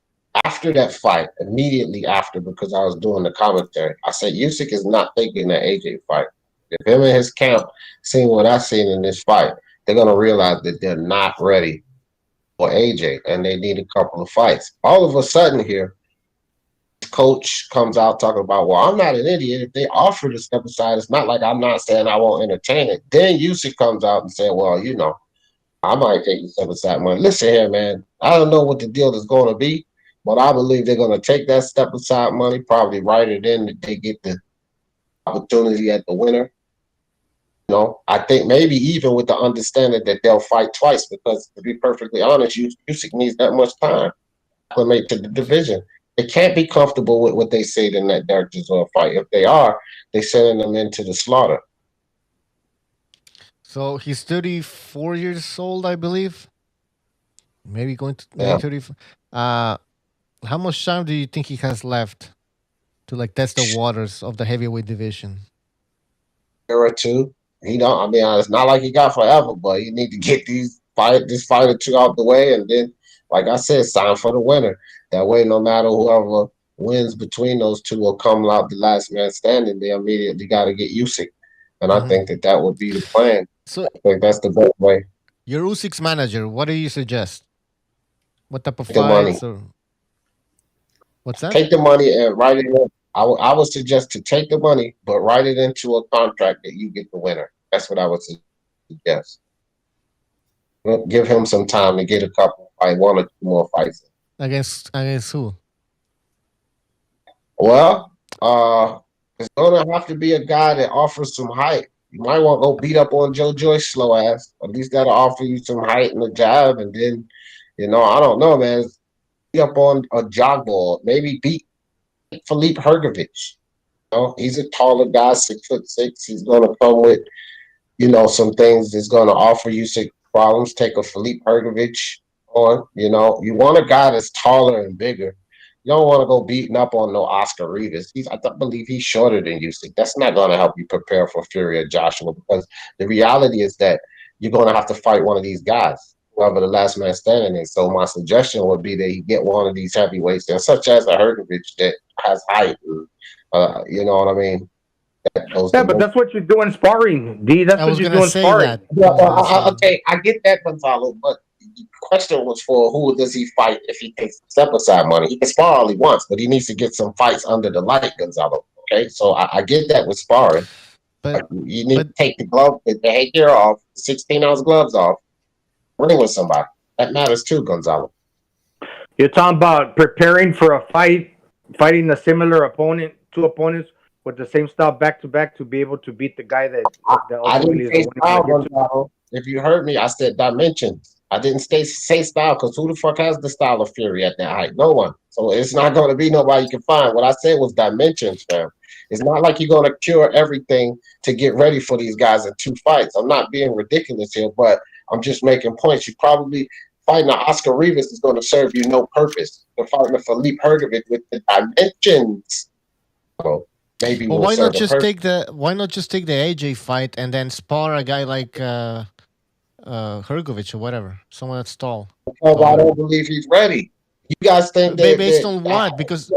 After that fight, immediately after, because I was doing the commentary, I said Usyk is not taking that AJ fight. If him and his camp seeing what I've seen in this fight, they're going to realize that they're not ready for AJ and they need a couple of fights. All of a sudden here, coach comes out talking about, well, I'm not an idiot. If they offer to step aside, it's not like I'm not saying I won't entertain it. Then Usyk comes out and said, well, you know, I might take you step aside. Man, listen here, man. I don't know what the deal is going to be, But I believe they're going to take that step aside money, probably write it in that they get the opportunity at the winner. I think maybe even with the understanding that they'll fight twice, because to be perfectly honest, Usyk needs that much time to acclimate to the division. They can't be comfortable with what they say in that Derek Chisora fight. If they are, they're sending them into the slaughter. So he's 34 years old, I believe. Maybe going to maybe Yeah. 30. How much time do you think he has left to like test the waters of the heavyweight division? Year or two. He don't. I mean, it's not like he got forever, but you need to get this fight or two out the way, and then, like I said, sign for the winner. That way, no matter whoever wins between those two will come out the last man standing. They immediately got to get Usyk, and I think that would be the plan. So I think that's the best way. you're Usyk's manager. What do you suggest? What type of The money. fights or what's that? Take the money and write it in. I would suggest to take the money, but write it into a contract that you get the winner. That's what I would suggest. Give him some time to get a couple, like one or two more fights. Against who? Well, it's gonna have to be a guy that offers some height. You might want to go beat up on Joe Joyce slow ass. At least that'll offer you some height and a jab, and then, I don't know, man. Beat up on a jog ball. Maybe beat Philippe Hergovich. He's a taller guy, 6'6". He's gonna come with, some things that's gonna offer you some problems. Take a Philippe Hergovich on. You want a guy that's taller and bigger. You don't want to go beating up on no Oscar Rivas. I believe he's shorter than Usyk. That's not going to help you prepare for Fury or Joshua, because the reality is that you're going to have to fight one of these guys, whoever the last man standing is. So my suggestion would be that you get one of these heavyweights there, such as a Hergovich that has height. You know what I mean? But that's what you do in sparring, D. That's what you do in sparring. Okay, I get that, Gonzalo, but the question was for who does he fight if he takes step aside money. He can spar all he wants, but he needs to get some fights under the light, Gonzalo. Okay, so I get that with sparring. But you need to take the headgear off, 16-ounce gloves off, ring with somebody. That matters too, Gonzalo. You're talking about preparing for a fight, fighting a similar opponent, two opponents with the same style back to back to be able to beat the guy that ultimately is the winner. If you heard me, I said dimensions. I didn't say style, because who the fuck has the style of Fury at that height? No one. So it's not going to be nobody you can find. What I said was dimensions, fam. It's not like you're going to cure everything to get ready for these guys in two fights. I'm not being ridiculous here, but I'm just making points. You probably fighting an Oscar Rivas is going to serve you no purpose. You're fighting a Philippe Hergovich with the dimensions. So maybe why not just take the AJ fight and then spar a guy like Hergovich or whatever, someone that's tall? Because I don't believe he's ready. You guys think that based on what? Because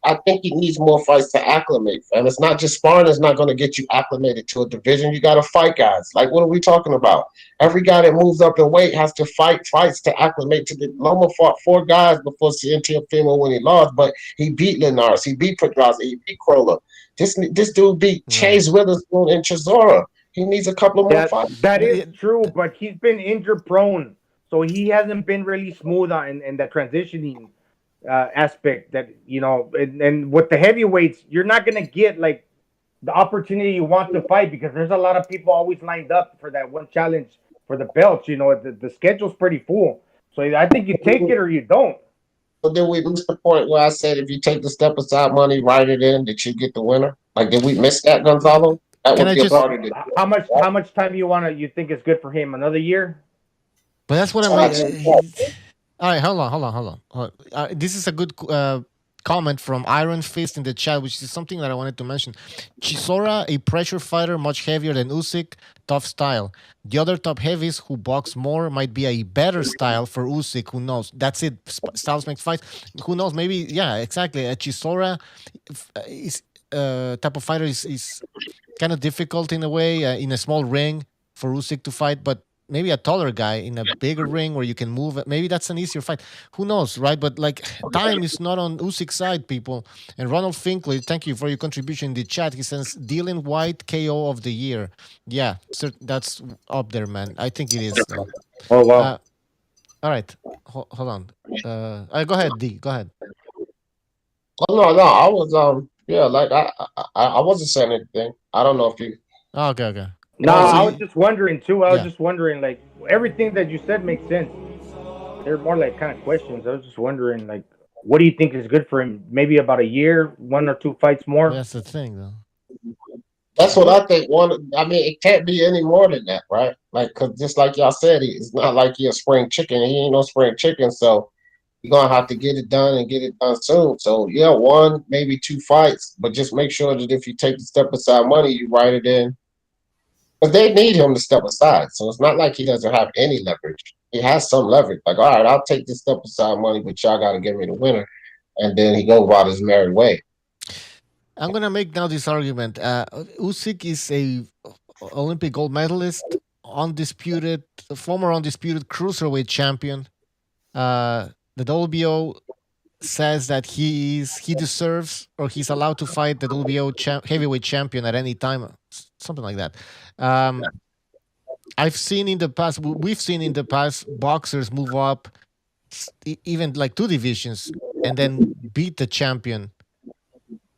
I think he needs more fights to acclimate, and it's not just sparring is not going to get you acclimated to a division. You got to fight guys. Like, what are we talking about? Every guy that moves up in weight has to fight fights to acclimate to the. Loma fought 4 guys before Teofimo when he lost, but he beat Linares, he beat Pedraza, he beat Kroller. This dude beat Chase Witherspoon and Chisora. He needs a couple of more fights. That is true, but he's been injury prone, so he hasn't been really smooth in the transitioning aspect. That and with the heavyweights, you're not gonna get like the opportunity you want to fight, because there's a lot of people always lined up for that one challenge for the belts. The schedule's pretty full, so I think you take it or you don't. So did we miss the point where I said if you take the step aside money, write it in that you get the winner? Like, did we miss that, Gonzalo? That would be part of it. How much time you think is good for him? Another year? But that's what I'm like. All right, hold on. This is a good comment from Iron Fist in the chat, which is something that I wanted to mention. Chisora, a pressure fighter, much heavier than Usyk, tough style. The other top heavies who box more might be a better style for Usyk. Who knows? That's it. Styles make fights. Who knows? Maybe, yeah, exactly. A Chisora is type of fighter is kind of difficult in a way, in a small ring for Usyk to fight, but maybe a taller guy in a bigger ring where you can move it. Maybe that's an easier fight. Who knows, right? But like, time is not on Usyk's side, people. And Ronald Finkley, thank you for your contribution in the chat. He says Dylan White KO of the year. Yeah, that's up there, man. I think it is. Though. Oh wow. All right, hold on. Go ahead, D. Go ahead. Oh no, I was yeah, like I wasn't saying anything. I don't know if you. Oh, okay. No, Oh, so I was you, just wondering too. I was yeah. just wondering, like everything that you said makes sense. They're more like kind of questions. I was just wondering, like, what do you think is good for him? Maybe about a year, 1 or 2 fights Well, more. that's the thing, though. That's what I think. I mean, it can't be any more than that, right? Like, cause just like y'all said, it's not like he a spring chicken. He ain't no spring chicken, so you're gonna have to get it done and get it done soon. So yeah, 1, maybe 2 fights, but just make sure that if you take the step aside money, you write it in. But they need him to step aside. So it's not like he doesn't have any leverage. He has some leverage. Like, all right, I'll take this step aside money, but y'all got to give me the winner. And then he goes about his merry way. I'm gonna make now this argument. Usyk is a Olympic gold medalist, undisputed, former undisputed cruiserweight champion. The WBO says that he deserves or he's allowed to fight the WBO heavyweight champion at any time, something like that. Um, I've seen in the past, we've seen in the past boxers move up even like 2 divisions and then beat the champion.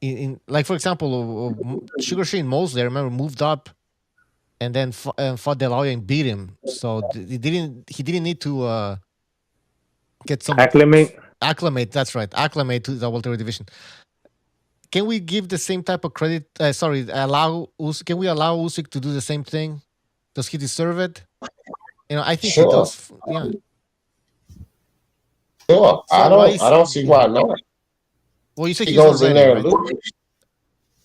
In like for example, Sugar Shane Mosley, I remember moved up and then fought De La Hoya and beat him. So he didn't need to get some Acclimate. acclimate. That's right, acclimate to the welterweight division. Can we give the same type of credit? Sorry, can we allow Usyk to do the same thing? Does he deserve it? I think he Sure, does. Yeah. sure. So why I is don't see yeah? why not. Well, you say He he's not goes in ready, there and right? loses.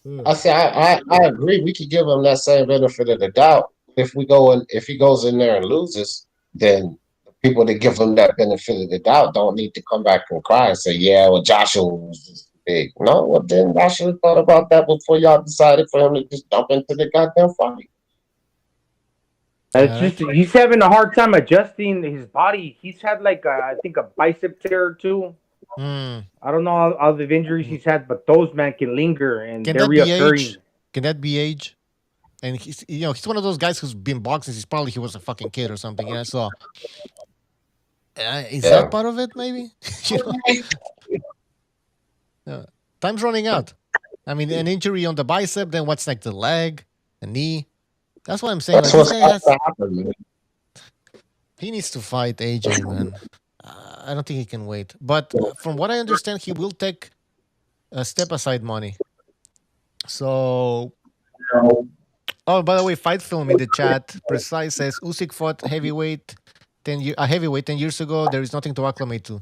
Mm. I say I agree. We could give him that same benefit of the doubt. If he goes in there and loses, then the people that give him that benefit of the doubt don't need to come back and cry and say, yeah, well, Joshua was just big. No, well then I should have thought about that before y'all decided for him to just jump into the goddamn fight. It's All just right. he's having a hard time adjusting his body. He's had like I think a bicep tear or two. Mm. I don't know all the injuries Mm. he's had, but those man can linger and Can they're that be reoccurring. age? Can that be age? And he's one of those guys who's been boxing since probably he was a fucking kid or something. So is that Yeah. part of it? Maybe you know, time's running out. I mean, an injury on the bicep, then what's like the leg, the knee? That's what I'm saying. That's Like this what's guy got has, to happen, man. he needs to fight AJ, man. I don't think he can wait. But from what I understand, he will take a step aside money. So, oh, by the way, fight film in the chat. Precise says Usyk fought heavyweight 10 years ago. There is nothing to acclimate to.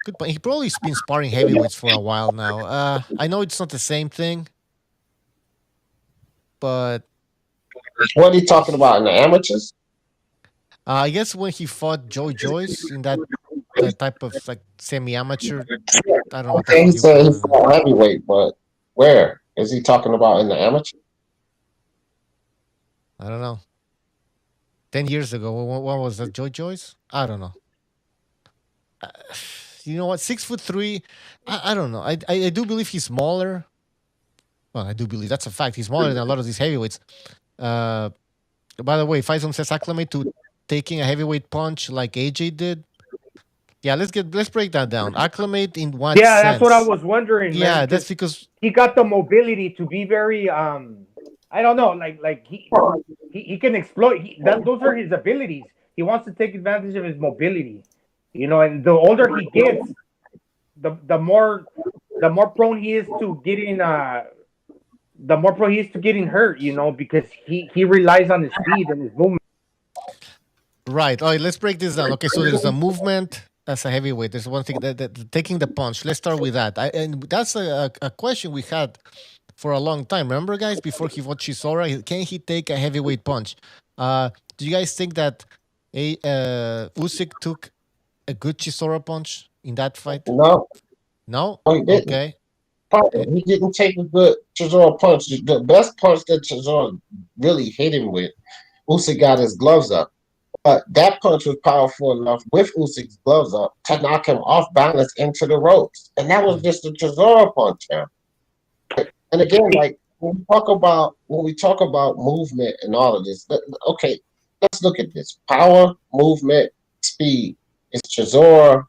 Good point. He probably has been sparring heavyweights for a while now. I know it's not the same thing, but What are you talking about in the amateurs? I guess when he fought Joe Joyce in that type of like semi-amateur, I don't know what the Okay, he fuck you said he call it. fought heavyweight, but where is he talking about in the amateur? I don't know. 10 years ago, what was that? Joe Joyce? I don't know. Uh, you know what? 6'3". I don't know. I do believe he's smaller. Well, I do believe that's a fact. He's smaller than a lot of these heavyweights. Uh, by the way, Faisal says acclimate to taking a heavyweight punch like AJ did. Yeah, let's break that down. Acclimate in what Yeah, that's what I sense? was wondering, man. Yeah, that's Because because he got the mobility to be very I don't know, like he can exploit those are his abilities. He wants to take advantage of his mobility, and the older he gets, the more prone he is to getting hurt, because he relies on his speed and his movement. right. All right, let's break this down. Okay, so there's a movement as a heavyweight. There's one thing that taking the punch. Let's start with that. And that's a question we had for a long time. Remember, guys, before he fought Chisora, can he take a heavyweight punch? Do you guys think that Usyk took a good Chisora punch in that fight? No, No. he didn't. Okay. He didn't take a good Chisora punch. The best punch that Chisora really hit him with, Usyk got his gloves up. But that punch was powerful enough with Usyk's gloves up to knock him off balance into the ropes. And that was just a Chisora punch, man. And again, like when we talk about movement and all of this, okay, let's look at this. Power, movement, speed. Is Chisora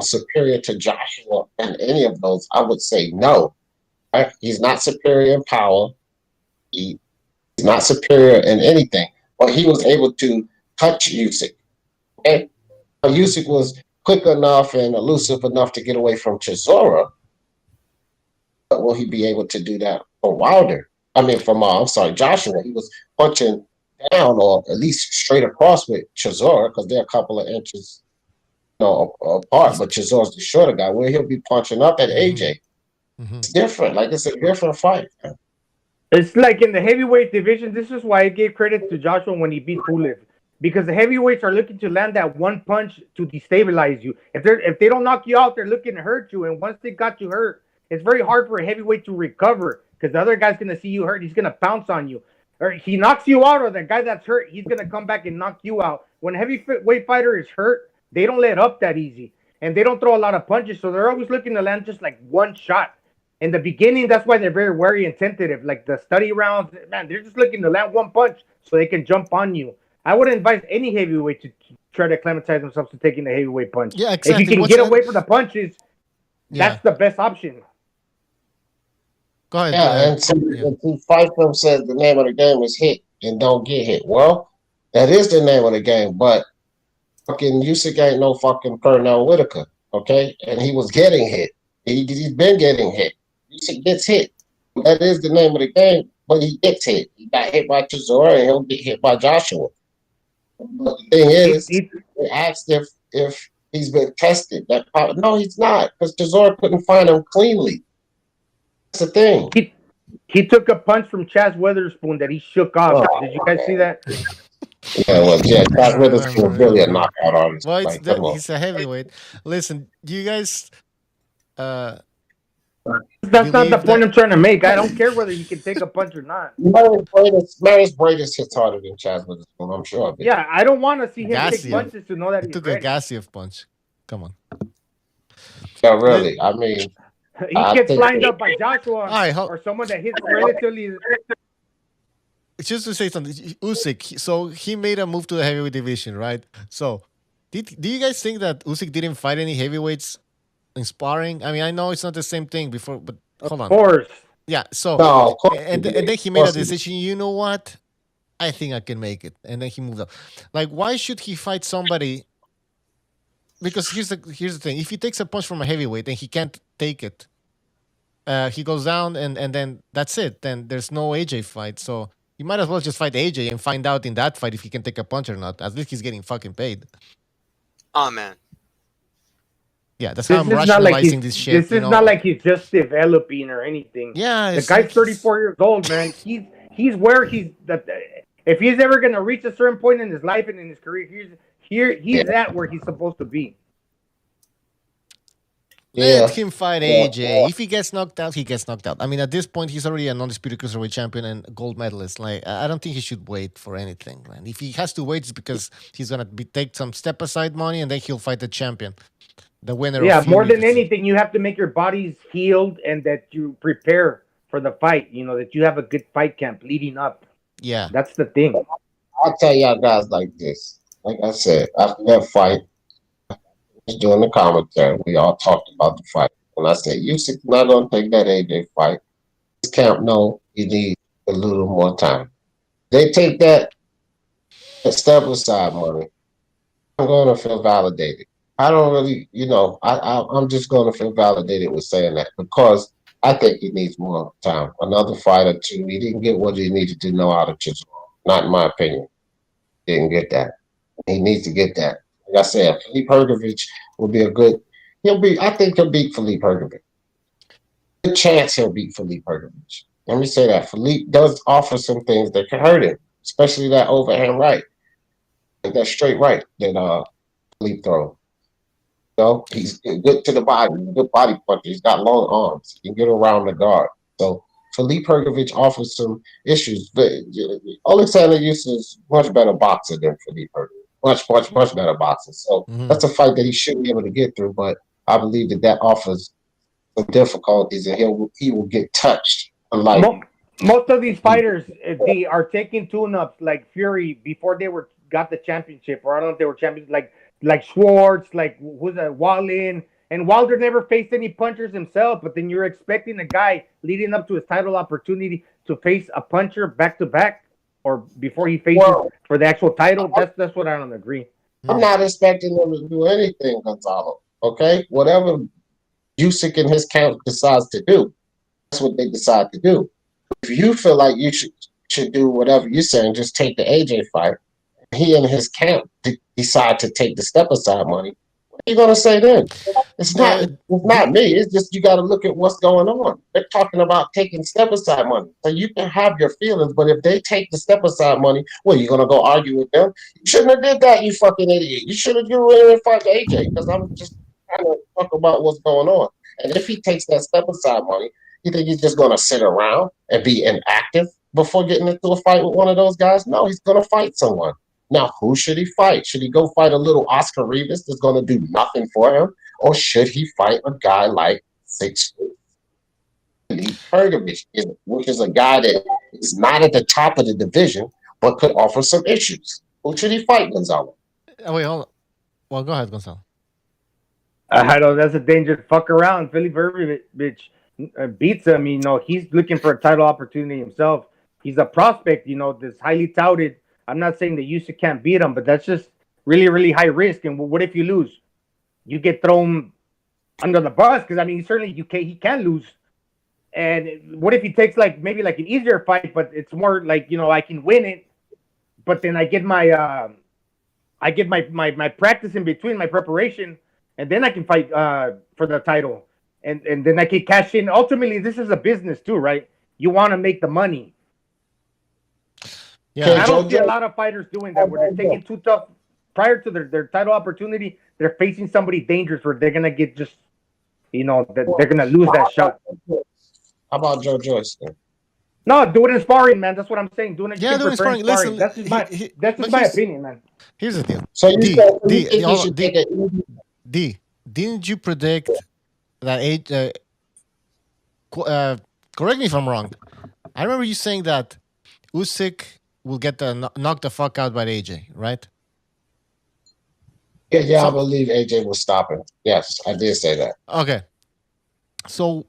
superior to Joshua in any of those? I would say no. Right? He's not superior in power. He's not superior in anything. But he was able to touch Usyk. Okay? Usyk was quick enough and elusive enough to get away from Chisora. But will he be able to do that for Wilder? I mean, from Joshua. He was punching down or at least straight across with Chisora because they're a couple of inches, apart. But Chisora's the shorter guy. Where he'll be punching up at AJ. It's different. Like it's a different fight. It's like in the heavyweight division. This is why I gave credit to Joshua when he beat Pulev, because the heavyweights are looking to land that one punch to destabilize you. If they don't knock you out, they're looking to hurt you. And once they got you hurt, it's very hard for a heavyweight to recover because the other guy's gonna see you hurt. He's gonna pounce on you, or he knocks you out, or the guy that's hurt, he's gonna come back and knock you out. When a heavyweight fighter is hurt, they don't let up that easy, and they don't throw a lot of punches. So they're always looking to land just like one shot. In the beginning, that's why they're very wary and tentative. Like the study rounds, man, they're just looking to land one punch so they can jump on you. I would advise any heavyweight to try to acclimatize themselves to taking the heavyweight punch. Yeah, exactly. If you can get away from the punches, that's the best option. Go ahead. Yeah, and two fight them says the name of the game is hit and don't get hit. Well, that is the name of the game, but fucking Usyk ain't no fucking Pernell Whitaker, okay? And he was getting hit. He's been getting hit. Usyk gets hit. That is the name of the game, but he gets hit. He got hit by Chisora and he'll get hit by Joshua. But the thing is, they asked if he's been tested. No, he's not, because Chisora couldn't find him cleanly. That's the thing. He took a punch from Chaz Witherspoon that he shook off. Did you guys see that? Yeah, well, Chaz Witherspoon was really a knockout artist. Well, he's a heavyweight. Listen, you guys. That's not the point I'm trying to make. I don't care whether you can take a punch or not. Marius Bradis hits harder than Chaz Witherspoon, I'm sure of it. Yeah, I don't want to see him take punches to know that he took a Gassiev punch. Come on. Yeah, really. I mean, he gets lined up by Joshua or someone that hits relatively. Just to say something, Usyk. So he made a move to the heavyweight division, right? So, do you guys think that Usyk didn't fight any heavyweights in sparring? I mean, I know it's not the same thing before, but hold on. Of course. Yeah. So, and then he made a decision. You know what? I think I can make it, and then he moved up. Like, why should he fight somebody? Because here's the thing: if he takes a punch from a heavyweight and he can't take it, he goes down, and then that's it. Then there's no AJ fight. So you might as well just fight AJ and find out in that fight if he can take a punch or not. At least he's getting fucking paid. Oh man. Yeah, that's how I'm rationalizing this shit. This is not like he's just developing or anything. Yeah, the guy's 34 years old, man. He's where he's. If he's ever gonna reach a certain point in his life and in his career, he's at where he's supposed to be. Let him fight AJ. If he gets knocked out, he gets knocked out. I mean, at this point, he's already a non-disputed cruiserweight champion and gold medalist. Like, I don't think he should wait for anything, man. If he has to wait, it's because he's gonna take some step aside money and then he'll fight the champion. The winner. Yeah, more than anything, you have to make your bodies healed and that you prepare for the fight. You know, that you have a good fight camp leading up. Yeah, that's the thing. I'll tell y'all guys like this. Like I said, after that fight, during the commentary, we all talked about the fight. And I said, Usyk not gonna take that AJ fight. This camp know he needs a little more time. They take that step aside money. I'm gonna feel validated. I don't really, I'm just going to feel validated with saying that because I think he needs more time. Another fight or two. He didn't get what he needed to know out of Chisora. Not in my opinion. Didn't get that. He needs to get that. Like I said, Felipe Hrgović will be I think he'll beat Felipe Hrgović. Good chance he'll beat Felipe Hrgović. Let me say that. Felipe does offer some things that can hurt him, especially that overhand right. Like that straight right that Felipe throws. He's good to the body, good body puncher. He's got long arms. He can get around the guard. So Felipe Hrgović offers some issues. But Alexander Usyk is much better boxer than Felipe Hrgović. Much better boxer. So that's a fight that he should be able to get through. But I believe that offers some difficulties, and he will get touched. Most of these fighters, they are taking tune-ups like Fury before they got the championship, or I don't know if they were champions. Like like Schwartz, like who's that, Wallin, and Wilder never faced any punchers himself. But then you're expecting a guy leading up to his title opportunity to face a puncher back to back, or before he faces Well, for the actual title. That's what I don't agree. I'm not expecting them to do anything, Gonzalo. Okay, whatever Usyk and his camp decides to do, that's what they decide to do. If you feel like you should do whatever you're saying, just take the AJ fight. He and his camp decide to take the step aside money. What are you gonna say then? It's not. It's not me. It's just you got to look at what's going on. They're talking about taking step aside money, so you can have your feelings. But if they take the step aside money, well, you gonna go argue with them? You shouldn't have did that, you fucking idiot. You should have given in and fight AJ because I'm just trying to talk about what's going on. And if he takes that step aside money, you think he's just gonna sit around and be inactive before getting into a fight with one of those guys? No, he's gonna fight someone. Now, who should he fight? Should he go fight a little Oscar Rivas that's going to do nothing for him? Or should he fight a guy like 6'2" Pergovich, which is a guy that is not at the top of the division, but could offer some issues? Who should he fight, Gonzalo? Oh, wait, hold on. Well, go ahead, Gonzalo. I don't. That's a dangerous fuck around. Philly Verbievich beats him. You know, he's looking for a title opportunity himself. He's a prospect. You know, this highly touted. I'm not saying that Usyk can't beat him, but that's just really, really high risk. And what if you lose? You get thrown under the bus because I mean, certainly he can lose. And what if he takes maybe an easier fight, but it's more like I can win it, but then I get my practice in between, my preparation, and then I can fight for the title, and then I can cash in. Ultimately, this is a business too, right? You want to make the money. Yeah, I don't see a lot of fighters doing that where they're taking too tough prior to their title opportunity. They're facing somebody dangerous where they're gonna get just, they're gonna lose that shot. How about Joe Joyce? No, do it in sparring, man. That's what I'm saying. Doing it, yeah, do it in sparring. Listen, that's just my opinion, man. Here's the deal. So didn't you predict that correct me if I'm wrong. I remember you saying that Usyk will get knocked the fuck out by AJ, right? Yeah, I believe AJ will stop him. Yes, I did say that. Okay. So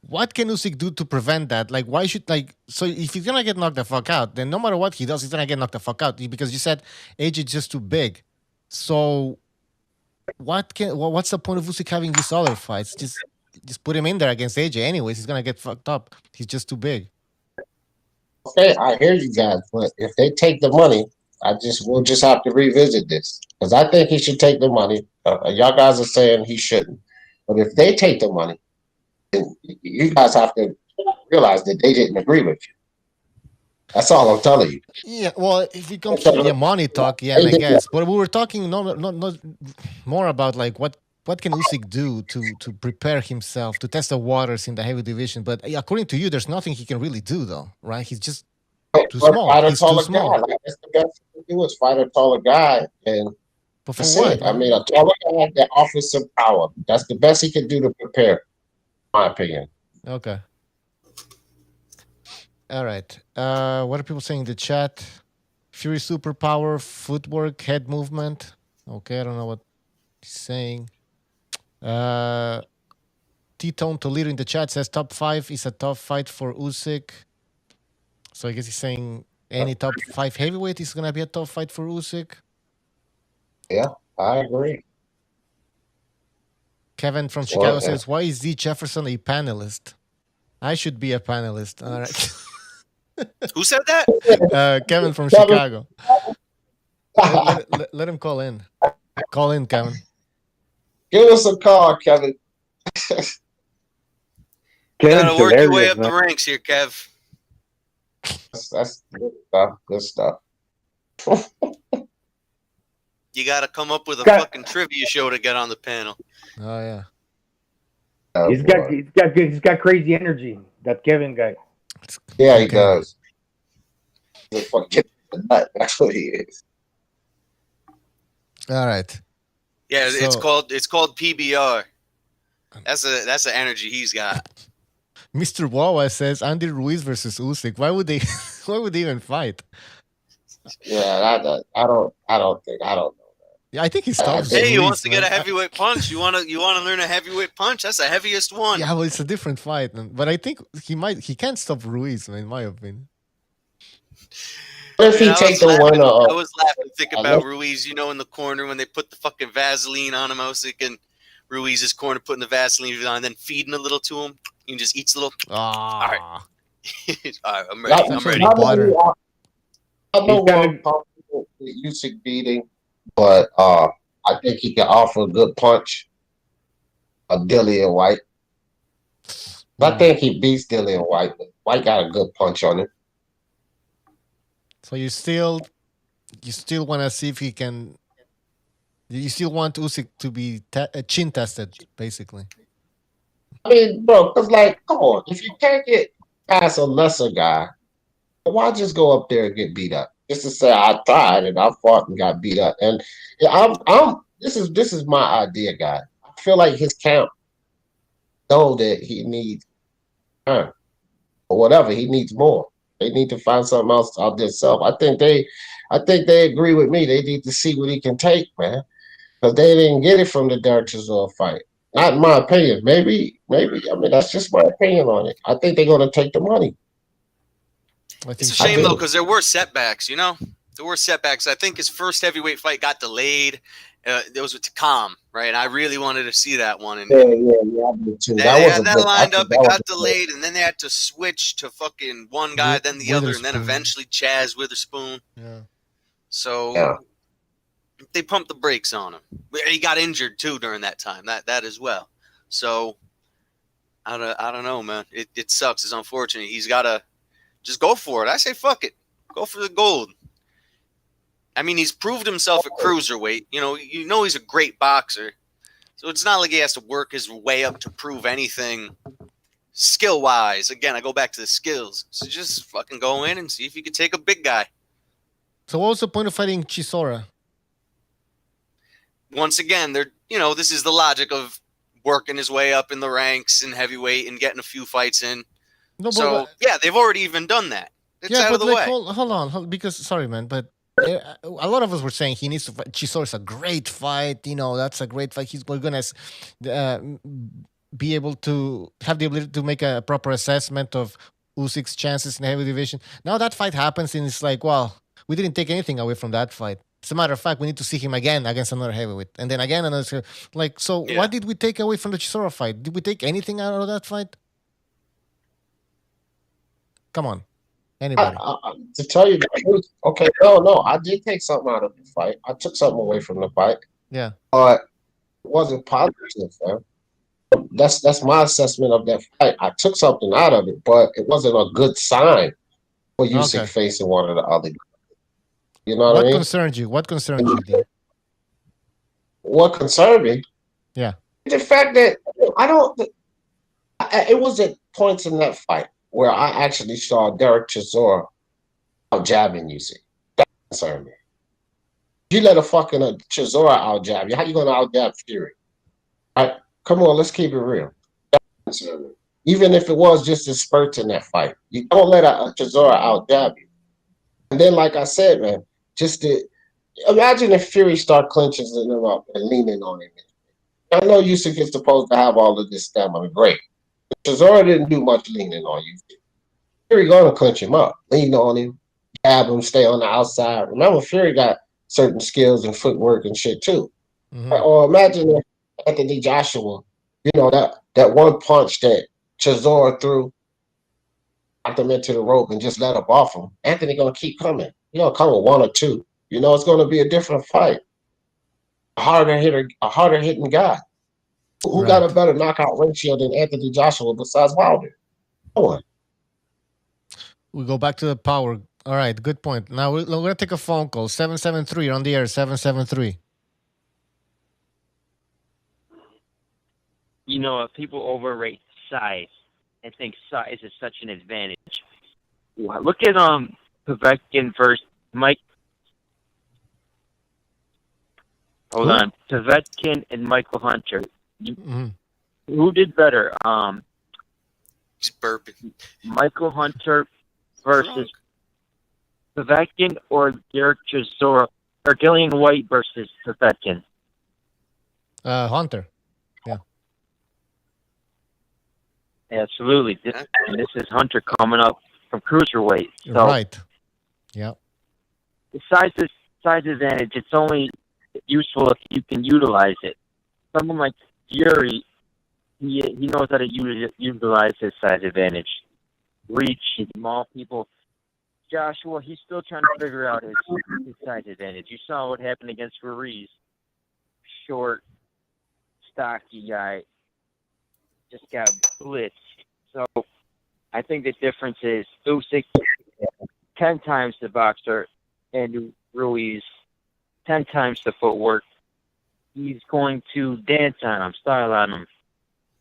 what can Usyk do to prevent that? Like, why should so if he's gonna get knocked the fuck out, then no matter what he does, he's gonna get knocked the fuck out because you said AJ is just too big. So what's the point of Usyk having these other fights? Just put him in there against AJ. Anyways, he's gonna get fucked up. He's just too big. Okay, I hear you guys, but if they take the money, we'll just have to revisit this because I think he should take the money. Y'all guys are saying he shouldn't, but if they take the money, then you guys have to realize that they didn't agree with you. That's all I'm telling you. Yeah, well, if it comes to the money talk, yeah, I guess. But we were talking not more about what can Usyk do to prepare himself to test the waters in the heavy division. But according to you, there's nothing he can really do, though, right? He's just too small. He's too small. Guy. That's the best he can do is fight a taller guy, and but for what? I mean, a taller guy that offers some power. That's the best he can do to prepare, in my opinion. Okay. All right. What are people saying in the chat? Fury superpower, footwork, head movement. Okay, I don't know what he's saying. T-Tone Toledo in the chat says top 5 is a tough fight for Usyk. So I guess he's saying any top 5 heavyweight is going to be a tough fight for Usyk. Yeah, I agree. Kevin from Chicago says, why is Z Jefferson a panelist? I should be a panelist. All right. Who said that? Kevin from Chicago. Let him call in. Call in, Kevin. Give us a call, Kevin. You gotta work your way up the ranks here, Kev. That's good stuff. Good stuff. You gotta come up with a fucking trivia show to get on the panel. Oh yeah. He's got crazy energy. That Kevin guy. Yeah, he does. He's fucking nut. That's what he is. All right. Yeah, it's called PBR. That's the energy he's got. Mr. Wawa says Andy Ruiz versus Usyk. Why would they even fight? Yeah, I don't know that. Yeah, I think he stops Hey, he Ruiz, wants to get a man. heavyweight punch. You wanna learn a heavyweight punch? That's the heaviest one. Yeah, well, it's a different fight, man. But I think he can't stop Ruiz, man, in my opinion. What if Man, he take the winner I of? was laughing thinking about Unless, Ruiz, in the corner when they put the fucking Vaseline on him. I was thinking Ruiz's corner putting the Vaseline on and then feeding a little to him. He just eats a little. All right. Ah, All right, I'm ready. I'm ready. butter. I know He's gonna- one possible Usyk beating, but I think he can offer a good punch. Dillian White. I think he beats Dillian White, but White got a good punch on him. So you still want to see if he can. You still want Usyk to be chin tested, basically. I mean, bro, because like, come on, if you can't get past a lesser guy, why just go up there and get beat up? Just to say I tried and I fought and got beat up. And yeah, this is my idea, guy. I feel like his camp know that he needs or whatever, he needs more. They need to find something else out themselves. I think they agree with me. They need to see what he can take, man. Because they didn't get it from the Derek Chisora fight. Not in my opinion. Maybe. I mean, that's just my opinion on it. I think they're going to take the money. It's a shame, though, because there were setbacks, There were setbacks. I think his first heavyweight fight got delayed. It was with Takam, right? And I really wanted to see that one. And Yeah, I did too. they had that lined up. It got delayed, and then they had to switch to fucking one guy, then the other, and then eventually Chaz Witherspoon. Yeah. So they pumped the brakes on him. He got injured too during that time. That as well. So I don't know, man. It sucks. It's unfortunate. He's got to just go for it. I say fuck it. Go for the gold. I mean, he's proved himself at cruiserweight. He's a great boxer. So it's not like he has to work his way up to prove anything skill-wise. Again, I go back to the skills. So just fucking go in and see if you can take a big guy. So what was the point of fighting Chisora? Once again, this is the logic of working his way up in the ranks in heavyweight and getting a few fights in. No, so, yeah, they've already even done that. It's out of the way. Hold on, because, sorry, man, but a lot of us were saying he needs to fight. Chisora's a great fight. That's a great fight. We're going to be able to have the ability to make a proper assessment of Usyk's chances in the heavy division. Now that fight happens, and it's like, well, we didn't take anything away from that fight. As a matter of fact, we need to see him again against another heavyweight, and then again another. What did we take away from the Chisora fight? Did we take anything out of that fight? Come on, anybody? To tell you the truth, okay, no, I did take something out of the fight. I took something away from the fight. Yeah, but it wasn't positive, man. That's my assessment of that fight. I took something out of it, but it wasn't a good sign for Usyk facing one of the other guys. You know what I mean? What concerned you, D? What concerned me? Yeah. The fact that it was at points in that fight where I actually saw Derek Chisora out jabbing Usyk. That concerned me. You let a fucking Chisora out jab you. How you going to out jab Fury? All right, come on, let's keep it real. That concerned me. Even if it was just a spurt in that fight, you don't let a Chisora out jab you. And then, like I said, man, imagine if Fury start clinching him up and leaning on him. I know Usyk is supposed to have all of this stamina, great. Chisora didn't do much leaning on you. Fury gonna clinch him up, lean on him, jab him, stay on the outside. Remember, Fury got certain skills and footwork and shit too. Mm-hmm. Or imagine if Anthony Joshua, that one punch that Chisora threw, knocked him into the rope and just let up off him. Anthony gonna keep coming. He gonna come with one or two. It's gonna be a different fight. A harder hitting guy. Who got a better knockout ratio than Anthony Joshua besides Wilder? No one. We go back to the power. All right, good point. Now we're going to take a phone call. 773 on the air, 773. If people overrate size and think size is such an advantage, look at Povetkin versus Mike. Hold on. Povetkin and Michael Hunter. Who did better? He's burping. Michael Hunter versus Povetkin or Derek Chisora or Dillian White versus Povetkin? Hunter. Absolutely. And this is Hunter coming up from cruiserweight. So Right. Yeah. the size advantage, it's only useful if you can utilize it. Someone like Fury, he knows how to utilize his size advantage. Reach, he can maul people. Joshua, he's still trying to figure out his size advantage. You saw what happened against Ruiz. Short, stocky guy. Just got blitzed. So I think the difference is Usyk 10 times the boxer and Ruiz 10 times the footwork. He's going to dance on him, style on him.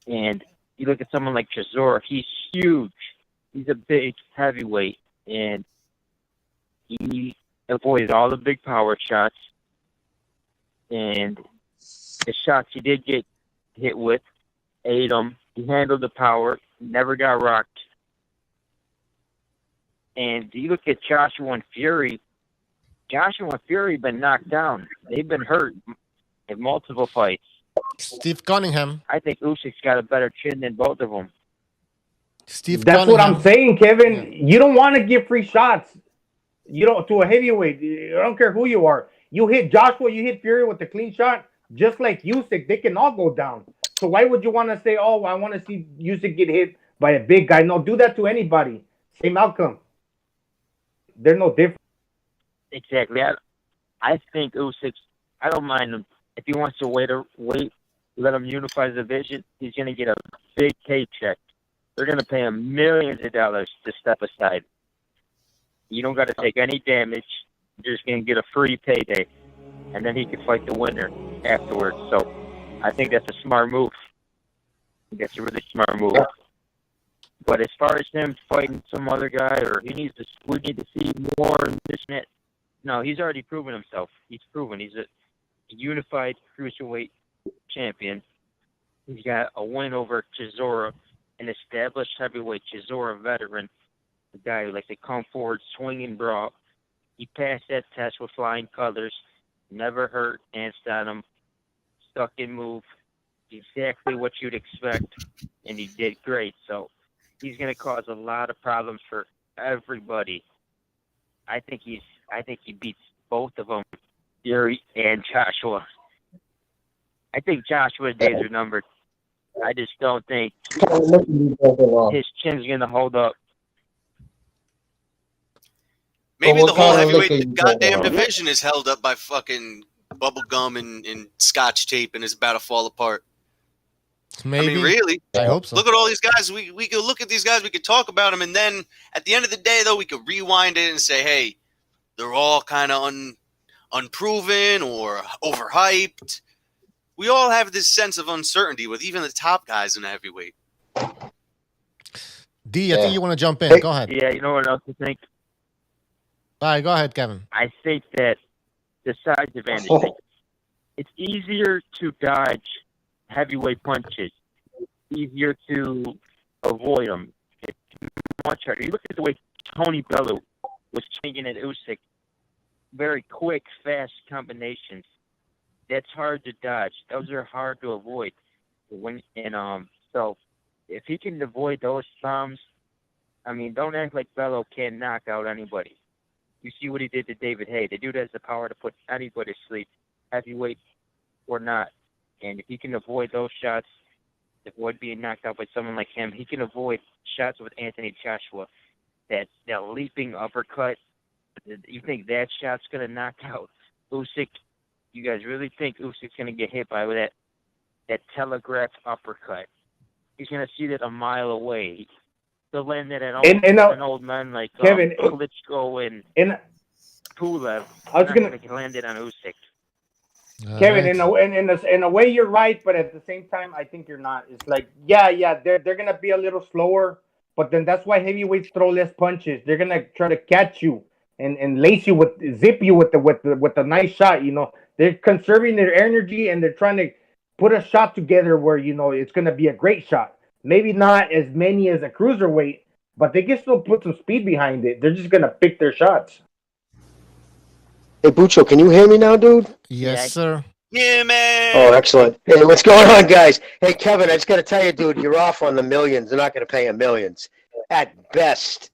And you look at someone like Chisora, he's huge. He's a big heavyweight. And he avoided all the big power shots. And the shots he did get hit with, ate him. He handled the power, never got rocked. And you look at Joshua and Fury. Joshua and Fury have been knocked down. They've been hurt in multiple fights. Steve Cunningham. I think Usyk's got a better chin than both of them. Steve That's Cunningham. what I'm saying, Kevin. Yeah. You don't want to give free shots. You don't to a heavyweight. I don't care who you are. You hit Joshua, you hit Fury with a clean shot, just like Usyk. They can all go down. So why would you want to say, "Oh, I want to see Usyk get hit by a big guy"? No, do that to anybody. Same outcome. They're no different. Exactly. I think Usyk. I don't mind him if he wants to wait. Let him unify the division. He's going to get a big paycheck. They're going to pay him millions of dollars to step aside. You don't got to take any damage. You're just going to get a free payday, and then he can fight the winner afterwards. So I think that's a smart move. I think that's a really smart move. But as far as him fighting some other guy, or we need to see more and this and that. No, he's already proven himself. He's proven he's a unified cruiserweight champion. He's got a win over Chisora, an established heavyweight Chisora veteran, a guy who likes to come forward, swing and brawl. He passed that test with flying colors, never hurt, danced on him, stuck in move, exactly what you'd expect, and he did great. So he's going to cause a lot of problems for everybody. I think he beats both of them, Fury and Joshua. I think Joshua's days are numbered. I just don't think his chin's going to hold up. Maybe the whole heavyweight goddamn division is held up by fucking bubble gum and scotch tape and is about to fall apart. Maybe. I mean, really? I hope so. Look at all these guys. We could look at these guys. We could talk about them, and then at the end of the day, though, we could rewind it and say, "Hey, they're all kind of unproven or overhyped." We all have this sense of uncertainty with even the top guys in the heavyweight. D, I think you want to jump in. Go ahead. Yeah, you know what else I think? All right, go ahead, Kevin. I think that the size advantage thing, it's easier to dodge heavyweight punches. It's easier to avoid them. It's much harder. You look at the way Tony Bellew was swinging at Usyk. Very quick, fast combinations. That's hard to dodge. Those are hard to avoid. So if he can avoid those bombs, I mean, don't act like Bellew can't knock out anybody. You see what he did to David Haye. The dude has the power to put anybody to sleep, heavyweight or not. And if he can avoid those shots, avoid being knocked out by someone like him, he can avoid shots with Anthony Joshua. That leaping uppercut, you think that shot's going to knock out Usyk? You guys really think Usyk's going to get hit by that telegraph uppercut? He's going to see that a mile away. He'll land that at an old man like Kevin, Klitschko and Pulev. I was going to land it on Usyk. Kevin, in a way, you're right, but at the same time, I think you're not. It's like, yeah, they're gonna be a little slower, but then that's why heavyweights throw less punches. They're gonna try to catch you and lace you zip you with the nice shot. You know, they're conserving their energy and they're trying to put a shot together where it's gonna be a great shot. Maybe not as many as a cruiserweight, but they can still put some speed behind it. They're just gonna pick their shots. Hey, Bucho, can you hear me now, dude? Yes, sir. Yeah, man. Oh, excellent. Hey, what's going on, guys? Hey, Kevin, I just got to tell you, dude, you're off on the millions. They're not going to pay him millions. At best,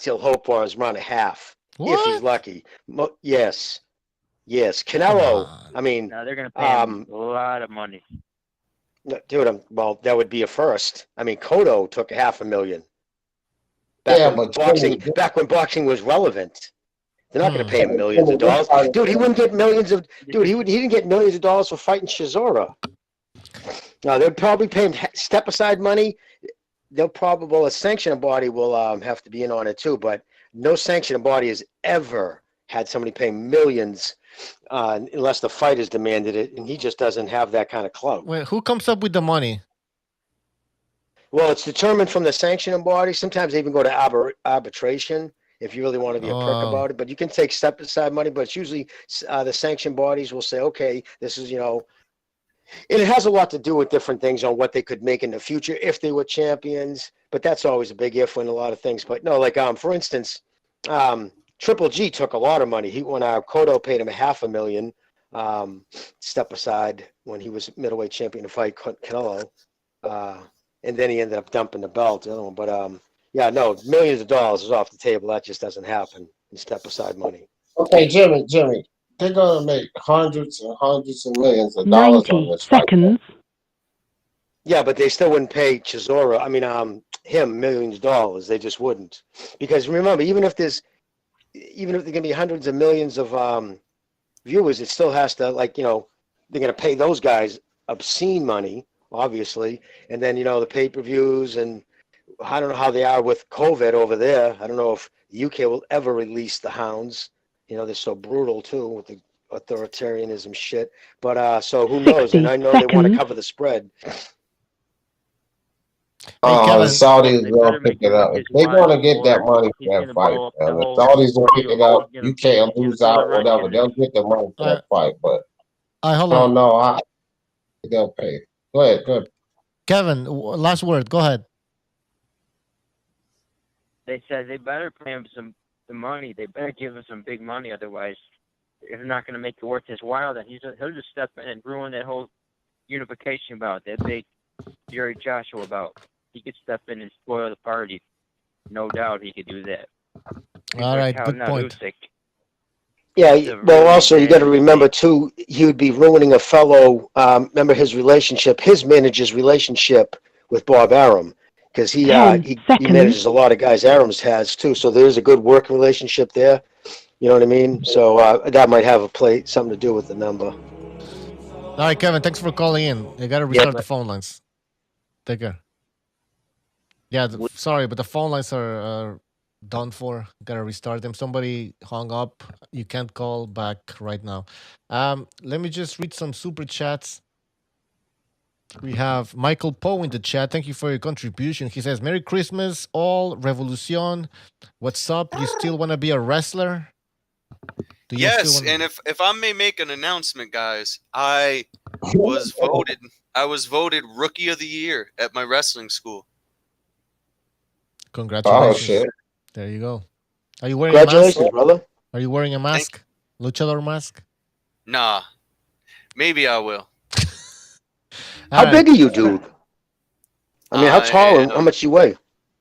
he'll hope for is around a half, if he's What? lucky. Yes. Come Canelo, on. I mean, No, they're going to pay him a lot of money. dude, well, that would be a first. I mean, Cotto took $500,000 Yeah, but Jimmy, back when boxing was relevant. They're not going to Hmm. pay him millions of dollars. Dude, he wouldn't get millions of. Dude, he didn't get millions of dollars for fighting Chisora. No, they'd probably pay him step aside money. They'll probably a sanctioning body will have to be in on it too. But no sanctioning body has ever had somebody pay millions unless the fighters demanded it, and he just doesn't have that kind of clout. Wait, who comes up with the money? Well, it's determined from the sanctioning body. Sometimes they even go to arbitration if you really want to be a prick Oh, about it. But you can take step aside money, but it's usually the sanction bodies will say, okay, this is, and it has a lot to do with different things on what they could make in the future if they were champions. But that's always a big if in a lot of things. But no, like for instance, Triple G took a lot of money. When Cotto paid him $500,000 step aside when he was middleweight champion to fight Canelo. And then he ended up dumping the belt. But yeah, no, millions of dollars is off the table. That just doesn't happen in step aside money. okay, Jimmy, they're gonna make hundreds and hundreds of millions of dollars on 90 this fight. seconds. Yeah, but they still wouldn't pay Chisora. I mean, him millions of dollars. They just wouldn't, because remember, even if there can be hundreds of millions of viewers, it still has to they're gonna pay those guys obscene money, obviously, and then the pay-per-views, and I don't know how they are with COVID over there. I don't know if the UK will ever release the hounds. They're so brutal too with the authoritarianism shit. But so who knows? And 60 I know they want to seconds. cover the spread. hey, The Kevin. Saudis They gonna better pick make it him up. look If his they're wise, gonna get that or money he's for going that to fight, blow up the man. The whole Saudis will pick deal. it up. He's gonna UK will lose throw the out, wrench whatever. in They'll it. get the money for that fight, but Hold I on. don't know how they'll pay. Go ahead. Kevin, last word. Go ahead. They said they better pay him the money. They better give him some big money, otherwise, if they're not going to make it worth his while, then he'll just step in and ruin that whole unification bout, that big Fury Joshua bout. He could step in and spoil the party. No doubt he could do that. All right, good point. Usyk. Yeah, It's a well, really also you bad got to remember mistake. too, he would be ruining a fellow. Remember his manager's relationship with Bob Arum, because 10 he seconds. manages a lot of guys Arum's has too. So there's a good working relationship there. You know what I mean? So that might have something to do with the number. All right, Kevin. Thanks for calling in. You got to restart the phone lines. Take care. Yeah, sorry, but the phone lines are done for. Gotta restart them. Somebody hung up. You can't call back right now. Let me just read some super chats. We have Michael Poe in the chat. Thank you for your contribution. He says, "Merry Christmas, all Revolucion. What's up? You still want to be a wrestler?" Do you Yes, still and if I may make an announcement, guys, I was voted Rookie of the Year at my wrestling school. Congratulations. Oh shit. There you go. Are you wearing a mask? Congratulations, brother. Are you wearing a mask? Luchador mask? Nah, maybe I will. How big are you, dude? I mean, how tall and how much you weigh?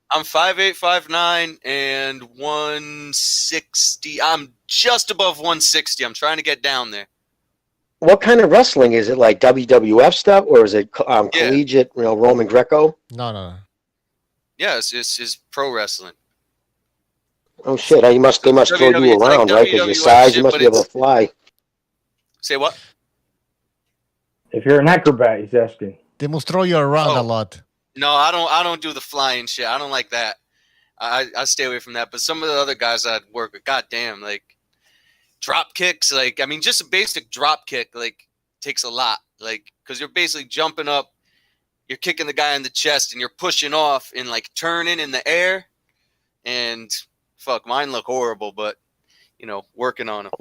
I'm 5'8", 5'9", and 160. I'm just above 160. I'm trying to get down there. What kind of wrestling is it? Like WWF stuff, or is it collegiate? Roman Greco? No. Yeah, it's pro wrestling. Oh shit! They must throw you around, right? Because your size, you must be able to fly. Say what? If you're an acrobat, he's asking. They must throw you around a lot. No, I don't do the flying shit. I don't like that. I stay away from that. But some of the other guys I'd work with, goddamn, like drop kicks, just a basic drop kick, takes a lot, because you're basically jumping up, you're kicking the guy in the chest, and you're pushing off and turning in the air, and fuck, mine look horrible, but working on them.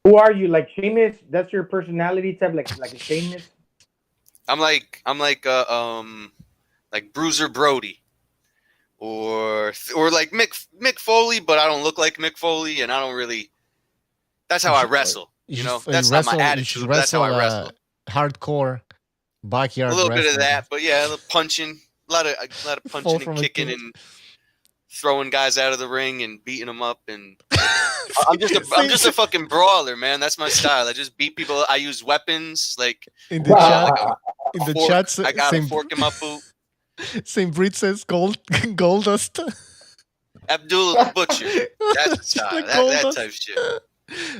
Who are you? Like Sheamus? That's your personality type, like a Sheamus? I'm like Bruiser Brody, or like Mick Foley, but I don't look like Mick Foley, and I don't really That's how I wrestle. You know, that's not my attitude. That's how I wrestle. Hardcore backyard. A little bit of wrestling. that, but yeah, a little punching, a lot of punching and kicking and throwing guys out of the ring and beating them up. And I'm just a fucking brawler, man. That's my style. I just beat people. I use weapons like in the chat. In the fork. chat, I got a fork in my boot. St. Brit says Goldust. Abdullah the Butcher. That's the style. That type of shit.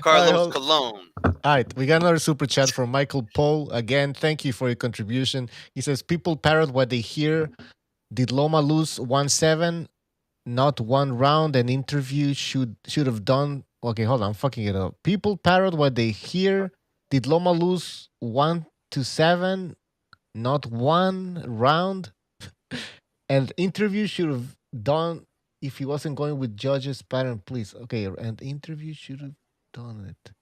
Carlos Colon. All right, we got another super chat from Michael Poe. Again, thank you for your contribution. He says, people parrot what they hear. Did Loma lose 1-7? Not one round. An interview should have done. Okay, hold on, I'm fucking it up. People parrot what they hear. Did Loma lose 1-7? Not one round. And interview should have done if he wasn't going with judges pattern, please. Okay, and interview should have done it.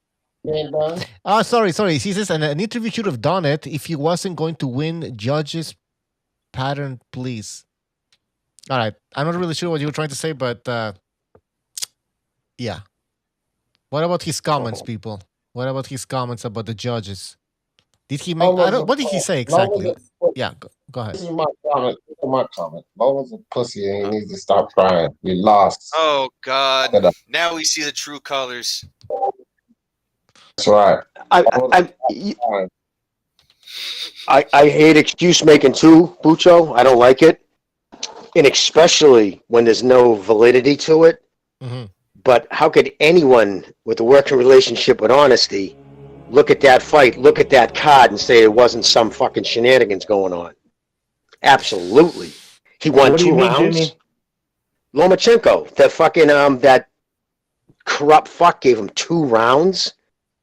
Sorry. He says an interview should have done it if he wasn't going to win judges pattern, please. All right. I'm not really sure what you were trying to say, but yeah. What about his comments, people? What about his comments about the judges? Did he make? What did he say exactly? Yeah, go ahead. This is my comment. Loma's a pussy and he needs to stop crying. We lost. Oh God! Now we see the true colors. That's right. I hate excuse making too, Bucho. I don't like it, and especially when there's no validity to it. Mm-hmm. But how could anyone with a working relationship with honesty look at that fight, look at that card, and say it wasn't some fucking shenanigans going on? Absolutely. He won 2 rounds. Jimmy? Lomachenko, that fucking that corrupt fuck gave him 2 rounds.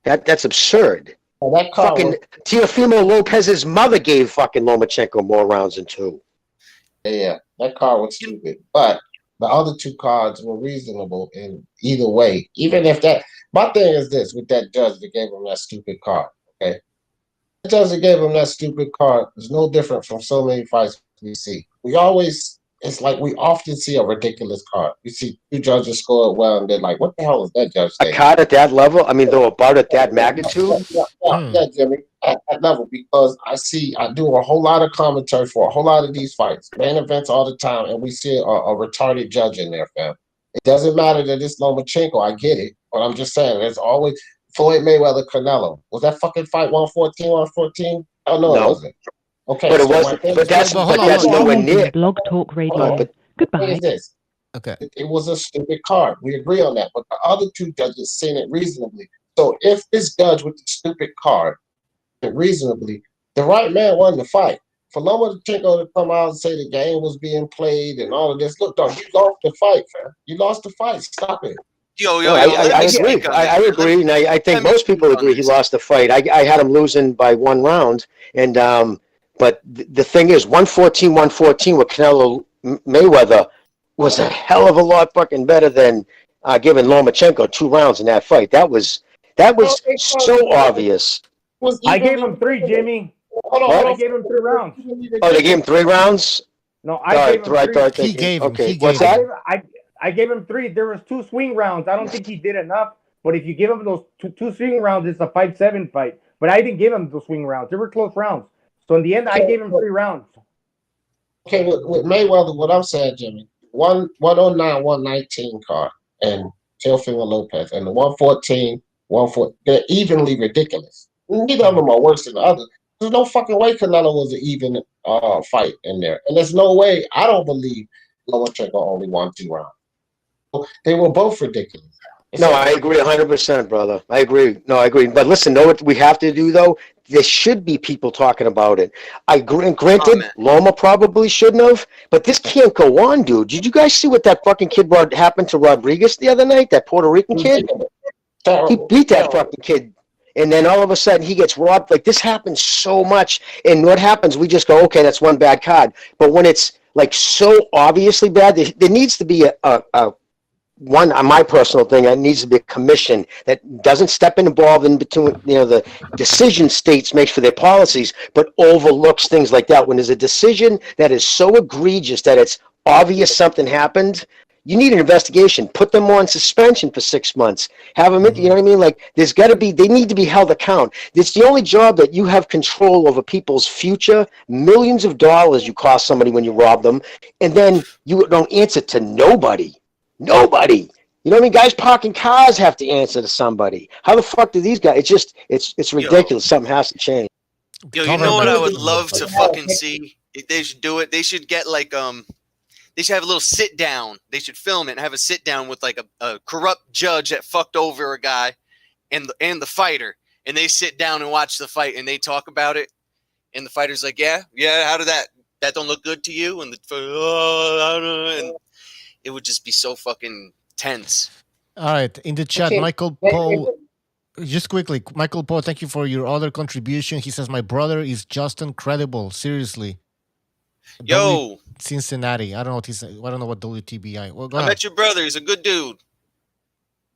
That's absurd. Well, that fucking Teofimo Lopez's mother gave fucking Lomachenko more rounds than 2. Yeah, that card was stupid. But the other 2 cards were reasonable in either way. Even if that, my thing is this with that judge that gave him that stupid card. Okay, the judge that gave him that stupid card is no different from so many fights we see. It's like we often see a ridiculous card. We see 2 judges score it well, and they're like, "What the hell is that judge saying?" A card at that level? I mean, though, about at that magnitude? Yeah, Jimmy, at that level, because I do a whole lot of commentary for a whole lot of these fights, main events all the time, and we see a retarded judge in there, fam. It doesn't matter that it's Lomachenko. I get it, but I'm just saying, there's always Floyd Mayweather, Canelo. Was that fucking fight 114? Oh no, it wasn't. Okay, but it wasn't. But that's nowhere near. Blog Talk Radio. Goodbye. This. Okay. It was a stupid card. We agree on that. But the other 2 judges seen it reasonably. So if this judge with the stupid card reasonably, the right man won the fight. For Lomachenko to come out and say the game was being played and all of this, look, dog, you lost the fight, fam. You lost the fight. Stop it. I agree. I agree, and I think most people agree he lost the fight. I had him losing by 1 round, and but the thing is, 114 with Canelo Mayweather was a hell of a lot fucking better than giving Lomachenko 2 rounds in that fight. That was so obvious. I gave him 3, Jimmy. Hold on. I gave him 3 rounds. Oh, they gave him 3 rounds? No, I gave him 3. He gave him. Okay, what's that? I gave him 3. There was 2 swing rounds. I don't think he did enough. But if you give him those two swing rounds, it's a 5-7 fight. But I didn't give him those swing rounds. They were close rounds. So in the end, I gave him 3 rounds. Okay, with Mayweather, what I'm saying, Jimmy, 109, 119 card, and Teofimo Lopez, and the 114, 114, they're evenly ridiculous. Neither of them are worse than the other. There's no fucking way Canelo was an even fight in there. And there's no way, I don't believe Lomachenko only won 2 rounds. They were both ridiculous. No, I agree 100%, brother. I agree. No, I agree. But listen, know what we have to do, though? There should be people talking about it. I agree. Granted, Loma probably shouldn't have, but this can't go on, dude. Did you guys see what that fucking kid happened to Rodriguez the other night? That Puerto Rican kid? He beat that fucking kid. And then all of a sudden he gets robbed. Like, this happens so much. And what happens, we just go, okay, that's one bad card. But when it's like so obviously bad, there needs to be a one, on my personal thing, it needs to be a commission that doesn't step involved in between, the decision states makes for their policies, but overlooks things like that. When there's a decision that is so egregious that it's obvious something happened, You need an investigation. Put them on suspension for 6 months. Have them, you know what I mean? Like, there's got to be, they need to be held account. It's the only job that you have control over people's future. Millions of dollars you cost somebody when you rob them, and then you don't answer to nobody. Nobody. You know what I mean? Guys parking cars have to answer to somebody. How the fuck do these guys? It's just, it's ridiculous. Something has to change. Yo, you know what I would love to fucking see? If they should do it. They should get like they should have a little sit down. They should film it and have a sit down with like a corrupt judge that fucked over a guy and the fighter, and they sit down and watch the fight and they talk about it. And the fighter's like, yeah, how did that don't look good to you? And and it would just be so fucking tense. All right, in the chat, Michael Paul. Just quickly, Michael Paul, thank you for your other contribution. He says, my brother is just incredible. Seriously. Yo. Cincinnati. I don't know what he said. I don't know what WTBI. Well, I met your brother. He's a good dude.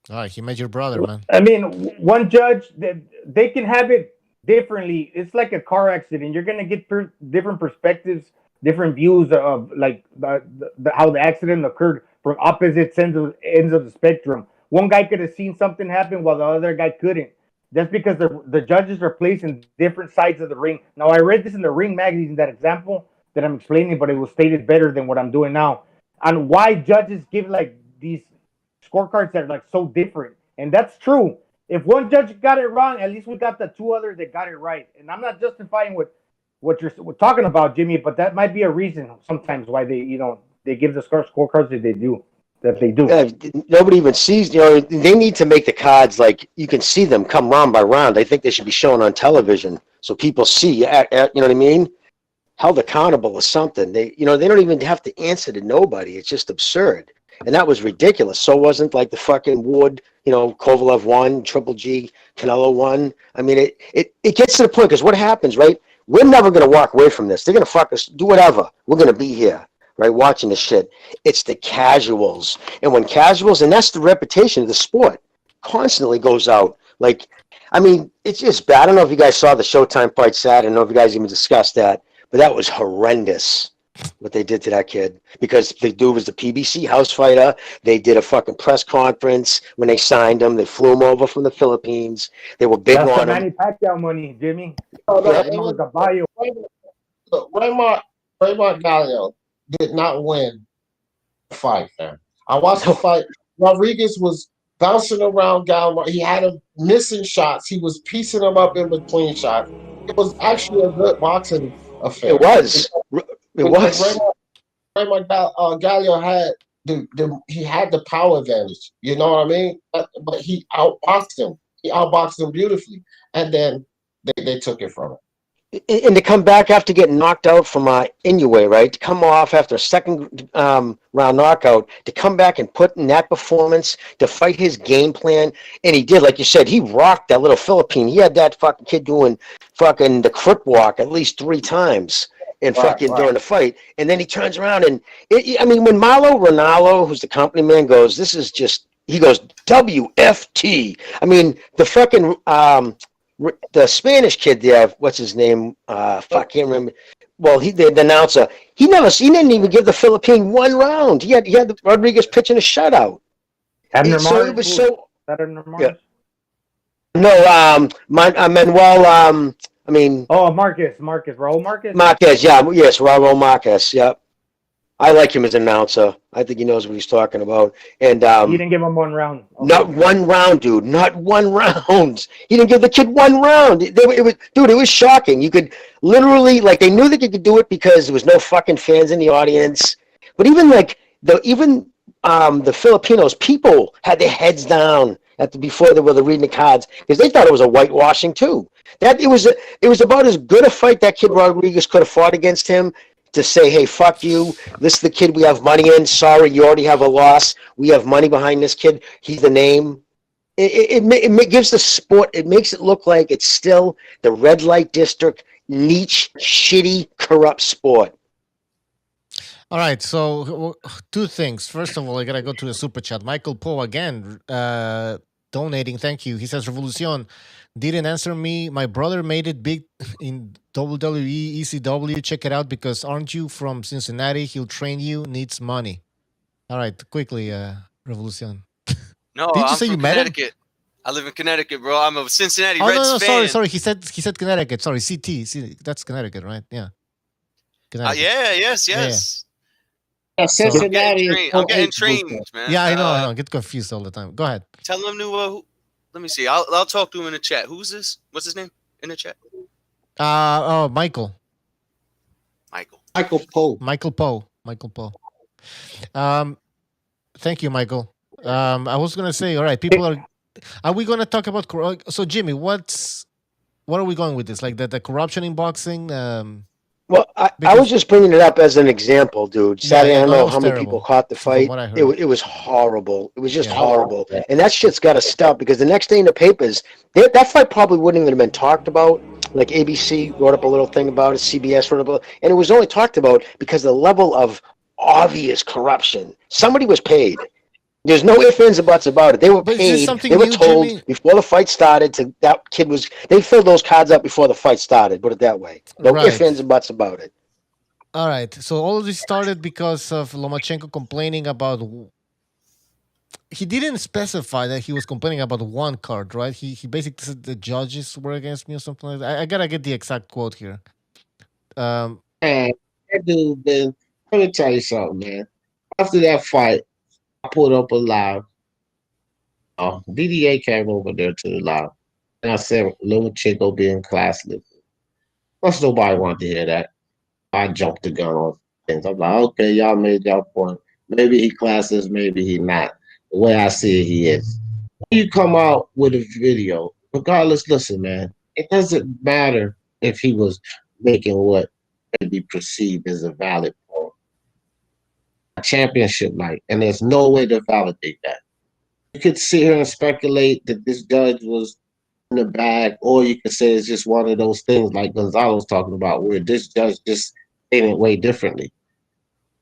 All right, he met your brother, man. I mean, one judge, they can have it differently. It's like a car accident. You're going to get different perspectives, different views of like how the accident occurred from opposite ends of the spectrum. One guy could have seen something happen while the other guy couldn't. That's because the judges are placed in different sides of the ring. Now, I read this in the Ring magazine, that example that I'm explaining, but it was stated better than what I'm doing now. On why judges give like these scorecards that are like so different. And that's true. If one judge got it wrong, at least we got the two others that got it right. And I'm not justifying what you're talking about, Jimmy, but that might be a reason sometimes why they give the scorecards that they do. Nobody even sees, they need to make the cards like you can see them come round by round. I think they should be shown on television so people see, you know what I mean? Held accountable or something. They don't even have to answer to nobody. It's just absurd. And that was ridiculous. So wasn't like the fucking Wood, Kovalev won, Triple G, Canelo won. I mean, it gets to the point because what happens, right? We're never going to walk away from this. They're going to fuck us, do whatever. We're going to be here, right, watching this shit. It's the casuals. And when casuals, and that's the reputation of the sport, constantly goes out. Like, I mean, it's just bad. I don't know if you guys saw the Showtime fight Saturday. I don't know if you guys even discussed that, but that was horrendous what they did to that kid, because the dude was the PBC house fighter. They did a fucking press conference when they signed him. They flew him over from the Philippines. They were big on him. Manny Pacquiao money, Jimmy. Raymond Gallo did not win the fight, man. I watched the fight. Rodriguez was bouncing around Gallo. He had him missing shots. He was piecing them up in between shots. It was actually a good boxing affair. It was. It was. Raymond Gallo had he had the power advantage. You know what I mean? But he outboxed him. He outboxed him beautifully, and then they took it from him. And to come back after getting knocked out from Inoue, right? To come off after a second round knockout, to come back and put in that performance, to fight his game plan, and he did, like you said, he rocked that little Philippine. He had that fucking kid doing fucking the crip walk at least 3 times. And during the fight, and then he turns around and when Marlo Ronaldo, who's the company man, goes, this is just, he goes WFT. I mean, the fucking the Spanish kid there, what's his name? Can't remember. Well, the announcer, he didn't even give the Philippine 1 round. He had the Rodriguez pitching a shutout. So it was so. Yeah. No, Manuel. Marquez, Raul Marquez. Marquez, yes, Raul Marquez, yep. I like him as an announcer. I think he knows what he's talking about. And he didn't give him 1 round. Okay. Not 1 round, dude. Not 1 round. He didn't give the kid 1 round. It was shocking. You could literally, like, they knew that they could do it because there was no fucking fans in the audience. But even like the Filipinos, people had their heads down before they were reading the cards because they thought it was a whitewashing too. It was about as good a fight that kid Rodriguez could have fought against him, to say, hey, fuck you. This is the kid we have money in. Sorry, you already have a loss. We have money behind this kid. He's the name. It gives the sport, it makes it look like it's still the red light district, niche, shitty, corrupt sport. All right, so 2 things. First of all, I gotta go to the super chat. Michael Poe again, donating. Thank you. He says, Revolucion didn't answer me. My brother made it big in WWE, ECW. Check it out because aren't you from Cincinnati? He'll train you. Needs money. All right, quickly, Revolucion. No, Did you I'm say you from met him? Connecticut. I live in Connecticut, bro. I'm a Cincinnati Oh Reds no, fan. sorry. He said Connecticut. Sorry, CT. That's Connecticut, right? Yeah, Connecticut. Yes. Yeah. Yeah, So Cincinnati is I'm 0-8 getting this trained, year. man. yeah, I know. I get confused all the time. Go ahead. Tell him to. Let me see. I'll talk to him in the chat. Who's this? What's his name in the chat? Michael. Michael Poe. Michael Poe. Thank you, Michael. I was gonna say, all right, people are we gonna talk about so Jimmy, what are we going with this? Like the corruption in boxing? Well, I because was just bringing it up as an example, dude. Saturday, I don't no, that know was how many people terrible caught the from fight. what I It, heard. it was horrible. It was just Yeah. horrible. And that shit's got to stop because the next day in the papers, that fight probably wouldn't even have been talked about. Like ABC wrote up a little thing about it, CBS wrote up, and it was only talked about because the level of obvious corruption. Somebody was paid. There's no ifs, ands, or buts about it. They were But is this paid. something They were new, told Jimmy? before the fight started that kid was. They filled those cards up before the fight started. Put it that way. No ifs, Right. ands, and buts about it. All right. So all of this started because of Lomachenko complaining about. He didn't specify that he was complaining about one card, right? He basically said the judges were against me or something like that. I gotta get the exact quote here. Man, that dude, man, let me tell you something, man. After that fight, I pulled up a live. BDA came over there to the live. And I said, little Chico being classless. Plus, nobody wanted to hear that. I jumped the gun on things. I'm like, okay, y'all made y'all point. Maybe he classless, maybe he not. The way I see it, he is. When you come out with a video, regardless, listen, man, it doesn't matter if he was making what may be perceived as a valid point. A championship night, and there's no way to validate that. You could sit here and speculate that this judge was in the bag, or you could say it's just one of those things like Gonzalo was talking about, where this judge just did it way differently.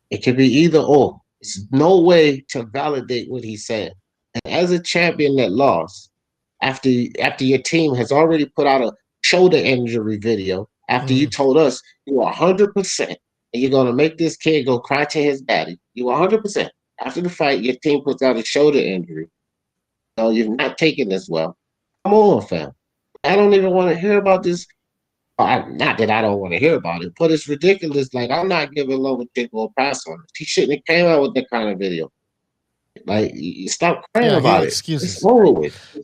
It could be either or. There's no way to validate what he said. And as a champion that lost, after your team has already put out a shoulder injury video, after you told us you were 100% and you're going to make this kid go cry to his daddy, you were 100%. After the fight, your team puts out a shoulder injury. No, you've not taken this well. Come on, fam. I don't even want to hear about this. Not that I don't want to hear about it, but it's ridiculous. Like, I'm not giving Lomachenko a pass on it. He shouldn't have came out with that kind of video. Like, you stop crying about it. It's over with.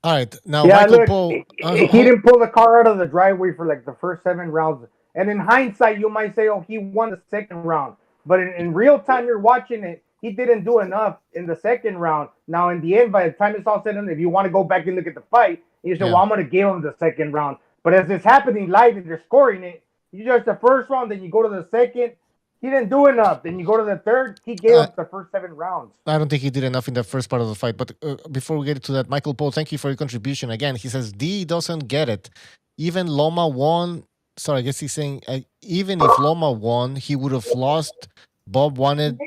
All right, now Yeah, Michael look, Poe. he didn't pull the car out of the driveway for like the first 7 rounds. And in hindsight, you might say, oh, he won the second round. But in real time, you're watching it. He didn't do enough in the second round. Now, in the end, by the time it's all said and done, if you want to go back and look at the fight, you say, well, I'm going to give him the second round. But as it's happening live and they're scoring it, you judge the first round, then you go to the second. He didn't do enough. Then you go to the third. He gave up the first 7 rounds. I don't think he did enough in the first part of the fight. But before we get to that, Michael Poe, thank you for your contribution. Again, he says D doesn't get it. Even Loma won. Sorry, I guess he's saying even if Loma won, he would have lost. Dodd wanted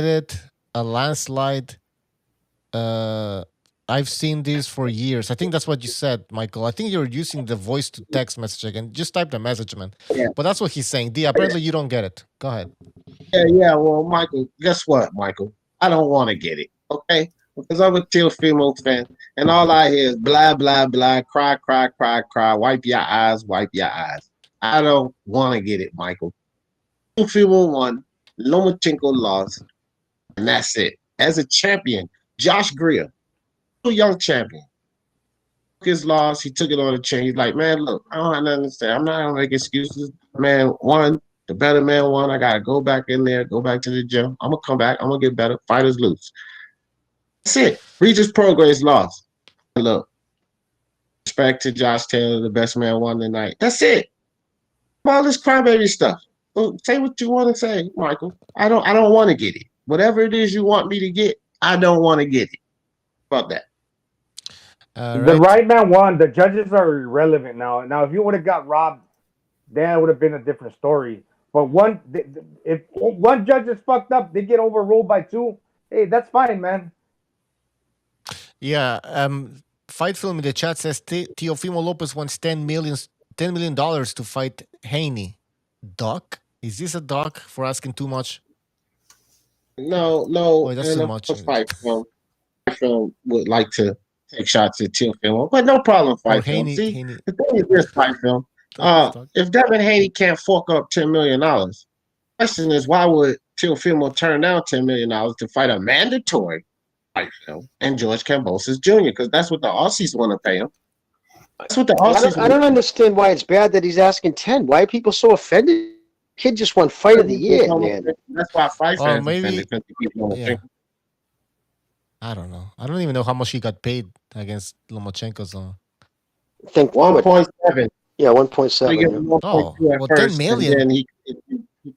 it, a landslide. I've seen this for years. I think that's what you said, Michael. I think you're using the voice to text message again. Just type the message, man. Yeah. But that's what he's saying. D, apparently you don't get it. Go ahead. Yeah. Well, Michael, guess what, Michael? I don't want to get it, okay? Because I'm a Teofimo fan, and all I hear is blah, blah, blah, cry, cry, cry, cry, wipe your eyes, wipe your eyes. I don't want to get it, Michael. Teofimo won, Lomachenko lost, and that's it. As a champion, Josh Greer, young champion, took his loss, he took it on the chin. He's like, man, look, I don't have nothing to say. I'm not going to make excuses. Man, won. The better man won. I got to go back in there, go back to the gym. I'm going to come back. I'm going to get better. Fighters lose. That's it. Regis Progress lost. Look, respect to Josh Taylor, the best man won tonight. That's it. All this crybaby stuff. So say what you want to say, Michael. I don't want to get it. Whatever it is you want me to get, I don't want to get it. How about that? The right man won. The judges are irrelevant now. Now, if you would have got robbed, then it would have been a different story. But if one judge is fucked up, they get overruled by 2. Hey, that's fine, man. Yeah. Fight Film in the chat says Teofimo Lopez wants $10 million to fight Haney. Doc? Is this a doc for asking too much? No, Boy, that's and too of much. course, Fight Film would like to take shots at Teofimo, but no problem, Or Fight Film. See, Haney. the thing is this, Fight Film. If Devin Haney can't fork up $10 million, question is why would Teofimo turn down $10 million to fight a mandatory Fight Film and George Kambosos Jr. because that's what the Aussies want to pay him. That's what the Aussies. I don't understand why it's bad that he's asking 10. Why are people so offended? Kid just won Fight of the Year, man. That's why fight Or fans maybe, offended because people yeah. I don't know. I don't even know how much he got paid against Lomachenko. So I think 1.7. Yeah, 1.7. He got Yeah. 1.2 at well, first, 10 million. and then he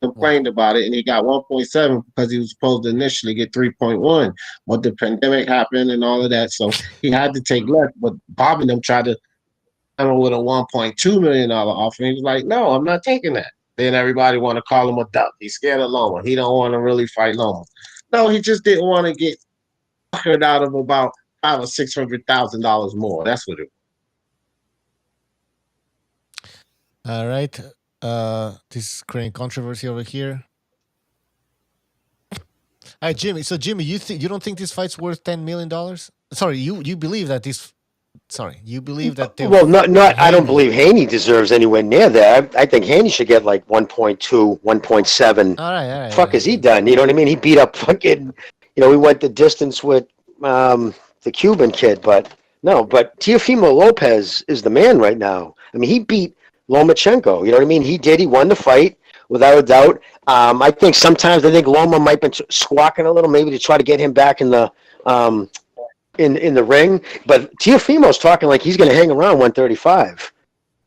complained about it, and he got 1.7 because he was supposed to initially get 3.1, but the pandemic happened and all of that, so he had to take less. But Bob and them tried to come with a $1.2 million offer. And he was like, "No, I'm not taking that." Then everybody want to call him a duck. He's scared of Loma. He don't want to really fight Loma. No, he just didn't want to get suckered out of about $500,000 or $600,000 more. That's what it was. All right. This is creating controversy over here. All right, Jimmy. So, Jimmy, you don't think this fight's worth $10 million? Sorry, you believe that this. Sorry, you believe that. Well, not. I don't believe Haney deserves anywhere near that. I think Haney should get like 1.2, 1.7. All right. Fuck, has he done? You know what I mean? He beat up fucking. We went the distance with the Cuban kid, but no. But Teofimo Lopez is the man right now. I mean, he beat Lomachenko. You know what I mean? He did. He won the fight without a doubt. I think sometimes Loma might be squawking a little, maybe to try to get him back in the in the ring. But Teofimo's talking like he's going to hang around 135.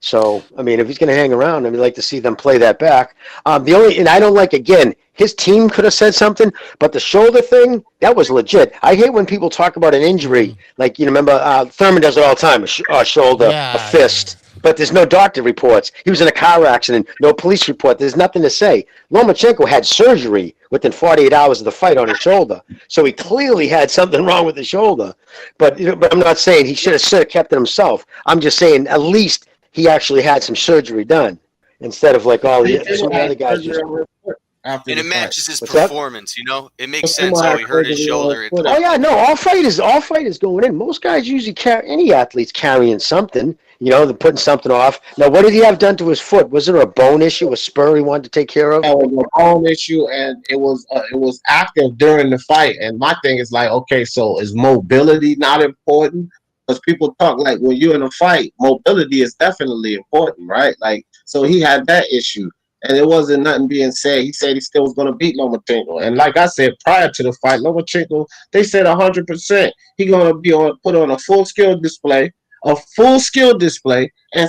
So, I mean, if he's going to hang around, I'd like to see them play that back. And I don't like, again, his team could have said something, but the shoulder thing, that was legit. I hate when people talk about an injury. Like, remember, Thurman does it all the time, a shoulder, a fist. But there's no doctor reports. He was in a car accident, no police report. There's nothing to say. Lomachenko had surgery within 48 hours of the fight on his shoulder. So he clearly had something wrong with the shoulder. But I'm not saying he should have kept it himself. I'm just saying at least he actually had some surgery done instead of like all the other guys just. And it matches his performance, It makes sense how he hurt his shoulder. Oh yeah, no, all fight is going in. Most guys usually any athlete's carrying something. They're putting something off. Now, what did he have done to his foot? Was there a bone issue, a spur he wanted to take care of? It was a bone issue, and it was active during the fight. And my thing is like, okay, so is mobility not important? Because people talk like when you're in a fight, mobility is definitely important, right? Like, so he had that issue. And it wasn't nothing being said. He said he still was going to beat Lomachenko. And like I said, prior to the fight, Lomachenko, they said 100%. He's going to be put on a full skill display, and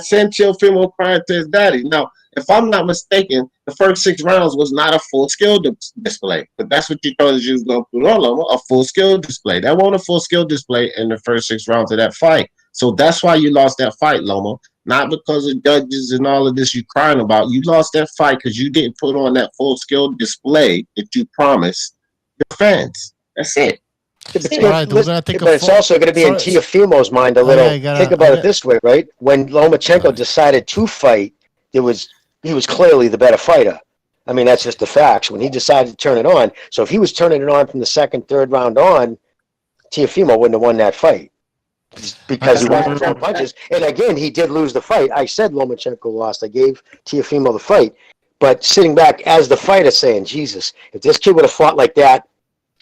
send Teofimo crying to his daddy. Now, if I'm not mistaken, the first 6 rounds was not a full skill display. But that's what you told us you was going to put on, Loma, a full skill display. That wasn't a full skill display in the first 6 rounds of that fight. So that's why you lost that fight, Loma. Not because of judges and all of this you crying about. You lost that fight because you didn't put on that full skill display that you promised your fans. That's it. But it's also going to be in Teofimo's mind a little. Think about it this way, right? When Lomachenko decided to fight, he was clearly the better fighter. I mean, that's just the facts. When he decided to turn it on, so if he was turning it on from the second, third round on, Teofimo wouldn't have won that fight. Because he wasn't throwing punches. And again, he did lose the fight. I said Lomachenko lost. I gave Teofimo the fight. But sitting back as the fighter saying, Jesus, if this kid would have fought like that